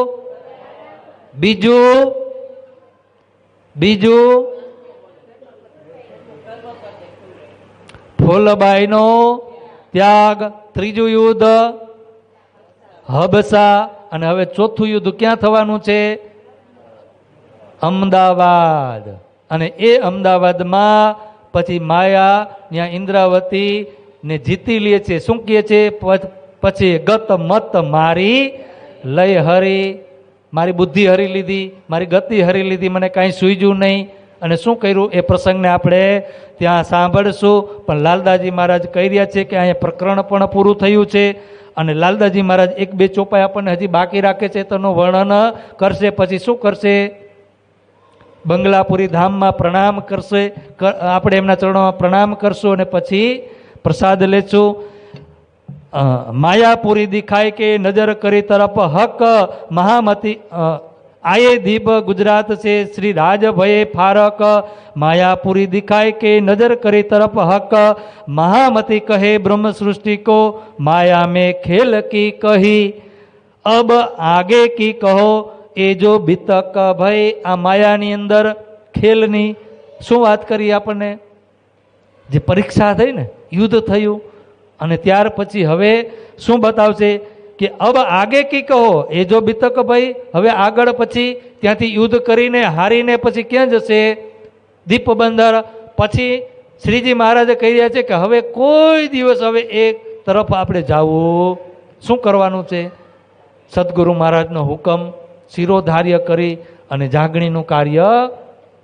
બીજું ફૂલબાઈનો ત્યાગ. 3જું યુદ્ધ હબસા. અને હવે 4થું યુદ્ધ ક્યાં થવાનું છે? અમદાવાદ. અને એ અમદાવાદમાં પછી માયા ત્યાં ઇન્દ્રાવતી ને જીતી લે છે. શું કહે છે પછી? ગત મત મારી લઈ હરી. મારી બુદ્ધિ હરી લીધી, મારી ગતિ હરી લીધી, મને કાંઈ સૂઝ્યું નહીં. અને શું કર્યું એ પ્રસંગને આપણે ત્યાં સાંભળશું. પણ લાલદાસજી મહારાજ કહી રહ્યા છે કે અહીંયા પ્રકરણ પણ પૂરું થયું છે. અને લાલદાસજી મહારાજ 1-2 ચોપાઈ આપણને હજી બાકી રાખે છે, તેનું વર્ણન કરશે. પછી શું કરશે? બંગલાપુરી ધામમાં પ્રણામ કરશે. આપણે એમના ચરણોમાં પ્રણામ કરશું અને પછી પ્રસાદ લેશું. માયાપુરી દિખાય કે નજર કરી તરફ હક મહામતી આયે દીપ ગુજરાત છે શ્રી રાજ ભયે ફારક. માયાપુરી દિખાય કે નજર કરી તરફ હક મહામતી કહે બ્રહ્મ સૃષ્ટિ को माया में खेल की कही अब आगे की कहो એ જો બીતક. ભાઈ આ માયાની અંદર ખેલની શું વાત કરી આપણને? જે પરીક્ષા થઈ ને, યુદ્ધ થયું, અને ત્યાર પછી હવે શું બતાવશે કે અબ આગે કી કહો. એ જો બીતક ભાઈ હવે આગળ પછી ત્યાંથી યુદ્ધ કરીને હારીને પછી ક્યાં જશે? દીપ બંદર. પછી શ્રીજી મહારાજે કહી રહ્યા છે કે હવે કોઈ દિવસ હવે એક તરફ આપણે જવું. શું કરવાનું છે? સદગુરુ મહારાજનો હુકમ શિરોધાર્ય કરી અને જાગણીનું કાર્ય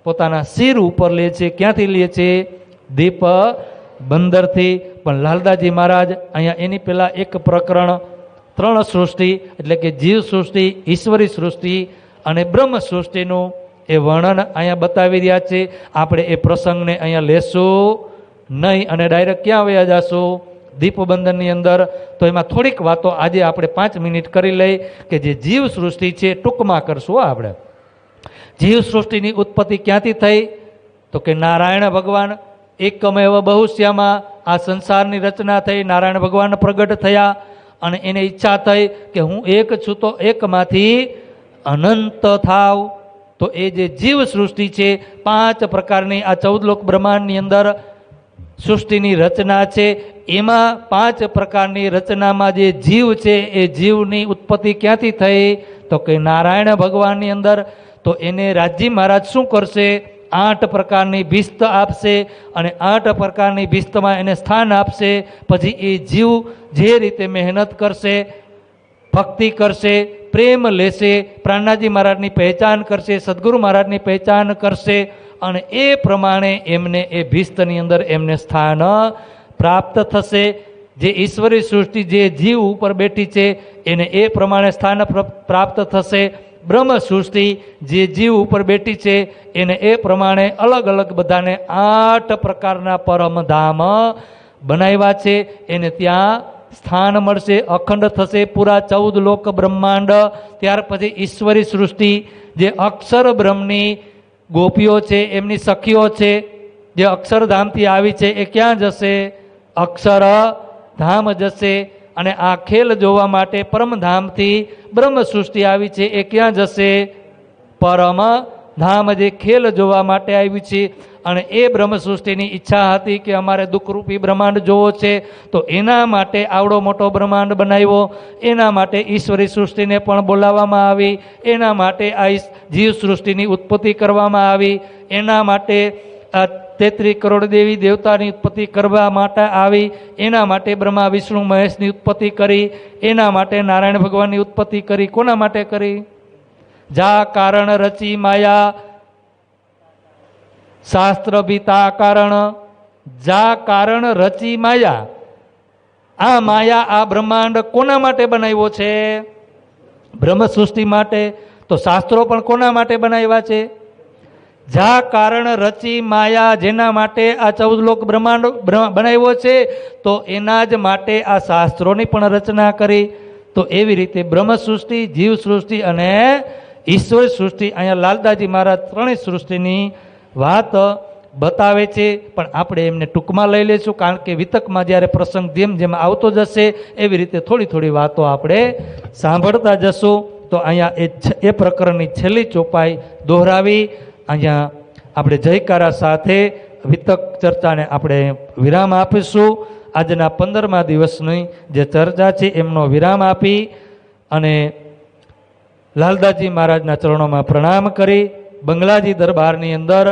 પોતાના શિર ઉપર લે છે. ક્યાંથી લે છે? દીપ બંદરથી. પણ લાલદાસજી મહારાજ અહીંયા એની પહેલાં એક પ્રકરણ 3 સૃષ્ટિ એટલે કે જીવ સૃષ્ટિ, ઈશ્વરી સૃષ્ટિ અને બ્રહ્મ સૃષ્ટિનું એ વર્ણન અહીંયા બતાવી રહ્યા છે. આપણે એ પ્રસંગને અહીંયા લેશું નહીં અને ડાયરેક્ટ ક્યાં વયા જશું? દીપબંધનની અંદર. તો એમાં થોડીક વાતો આજે આપણે 5 મિનિટ કરી લઈ કે જે જીવ સૃષ્ટિ છે ટૂંકમાં કરશું. આપણે જીવ સૃષ્ટિની ઉત્પત્તિ ક્યાંથી થઈ? તો કે નારાયણ ભગવાન એકમેવ બહુશ્યામાં આ સંસારની રચના થઈ. નારાયણ ભગવાન પ્રગટ થયા અને એને ઈચ્છા થઈ કે હું એક છું તો એકમાંથી અનંત થાવ. તો એ જે જીવ સૃષ્ટિ છે 5 પ્રકારની આ 14 લોક બ્રહ્માંડની અંદર સૃષ્ટિની રચના છે. એમાં 5 પ્રકારની રચનામાં જે જીવ છે એ જીવની ઉત્પત્તિ ક્યાંથી થઈ? તો કે નારાયણ ભગવાનની અંદર. તો એને રાજજી મહારાજ શું કરશે? 8 પ્રકારની ભિસ્ત આપશે અને 8 પ્રકારની ભિસ્તમાં એને સ્થાન આપશે. પછી એ જીવ જે રીતે મહેનત કરશે, ભક્તિ કરશે, પ્રેમ લેશે, પ્રાણનાથજી મહારાજની પહેચાન કરશે, સદગુરુ મહારાજની પહેચાન કરશે અને એ પ્રમાણે એમને એ ભિસ્તની અંદર એમને સ્થાન પ્રાપ્ત થશે. જે ઈશ્વરી સૃષ્ટિ જે જીવ ઉપર બેઠી છે એને એ પ્રમાણે સ્થાન પ્રાપ્ત થશે. બ્રહ્મ સૃષ્ટિ જે જીવ ઉપર બેઠી છે એને એ પ્રમાણે અલગ અલગ બધાને 8 પ્રકારના પરમધામ બનાવ્યા છે. એને ત્યાં સ્થાન મળશે, અખંડ થશે પૂરા 14 લોક બ્રહ્માંડ. ત્યાર પછી ઈશ્વરી સૃષ્ટિ જે અક્ષર બ્રહ્મની ગોપીઓ છે, એમની સખીઓ છે, જે અક્ષરધામથી આવી છે એ ક્યાં જશે? અક્ષરધામ જશે. અને આ ખેલ જોવા માટે પરમધામથી બ્રહ્મ સૃષ્ટિ આવી છે એ ક્યાં જશે? પરમધામ. જે ખેલ જોવા માટે આવી છે અને એ બ્રહ્મ સૃષ્ટિની ઈચ્છા હતી કે અમારે દુઃખરૂપી બ્રહ્માંડ જોવો છે, તો એના માટે આવડો મોટો બ્રહ્માંડ બનાવ્યો. એના માટે ઈશ્વરી સૃષ્ટિને પણ બોલાવવામાં આવી. એના માટે આ જીવ સૃષ્ટિની ઉત્પત્તિ કરવામાં આવી. એના માટે 33 કરોડ દેવી દેવતાની ઉત્પત્તિ કરવા માટે આવી. એના માટે બ્રહ્મા વિષ્ણુ મહેશની ઉત્પત્તિ કરી. એના માટે નારાયણ ભગવાનની ઉત્પત્તિ કરી. કોના માટે કરી? જા કારણ રચી માયા શાસ્ત્ર ભીતા કારણ. જા કારણ રચી માયા. આ માયા આ બ્રહ્માંડ કોના માટે બનાવ્યો છે? બ્રહ્મ સૃષ્ટિ માટે. તો શાસ્ત્રો પણ કોના માટે બનાવ્યા છે? જા કારણ રચી માયા, જેના માટે આ 14 લોક બ્રહ્માંડ બનાવ્યો છે, તો એના જ માટે આ શાસ્ત્રોની પણ રચના કરી. તો એવી રીતે બ્રહ્મ સૃષ્ટિ, જીવ સૃષ્ટિ અને ઈશ્વર સૃષ્ટિ, અહીંયા લાલદાસજી મહારાજ ત્રણેય સૃષ્ટિની વાત બતાવે છે. પણ આપણે એમને ટૂંકમાં લઈ લઈશું, કારણ કે વિતકમાં જ્યારે પ્રસંગ જેમ જેમ આવતો જશે એવી રીતે થોડી થોડી વાતો આપણે સાંભળતા જશું. તો અહીંયા એ પ્રકરણની છેલ્લી ચોપાઈ દોહરાવી અહીંયા આપણે જયકારા સાથે વિતક ચર્ચાને આપણે વિરામ આપીશું. આજના 15મા દિવસની જે ચર્ચા છે એમનો વિરામ આપી અને લાલદાસજી મહારાજના ચરણોમાં પ્રણામ કરી, બંગલાજી દરબારની અંદર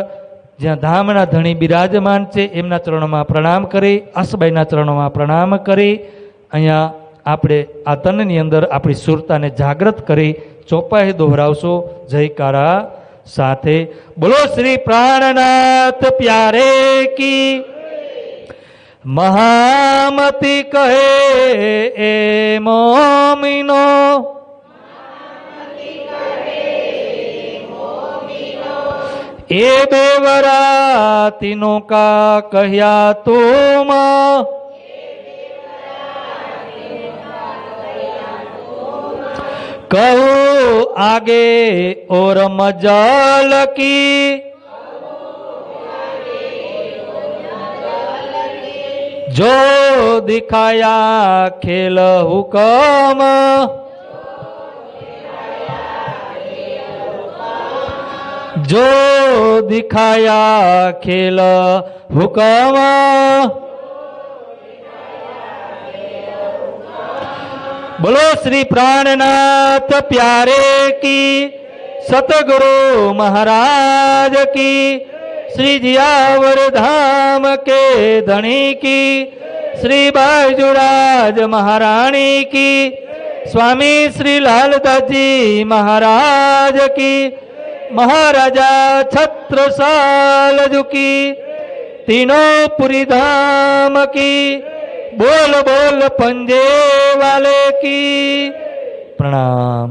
જ્યાં ધામના ધણી બિરાજમાન છે એમના ચરણોમાં પ્રણામ કરી, આસબાઈના ચરણોમાં પ્રણામ કરી અહીંયા આપણે આ તનની અંદર આપણી સુરતાને જાગૃત કરી ચોપાઈ દોહરાવશું જયકારા સાથે. બોલો શ્રી પ્રાણનાથ પ્યારે કી. મહામતી કહે એ મોમીનો, એ બેવરાતીનો કા કહ્યા તુમ, કહું આગે ઓર મજલ કી, જો દિખાયા ખેલ હુકમ, જો દિખાયા ખેલ હુકમ. બોલો શ્રી પ્રાણનાથ પ્યારે કી. સતગુરુ મહારાજ કી. श्री जियावर धाम के धनी की. श्री बाजूराज महारानी की. स्वामी श्री लालदास जी महाराज की. महाराजा छत्रसाल की. तीनों पुरी धाम की. बोल बोल पंजे वाले की. प्रणाम.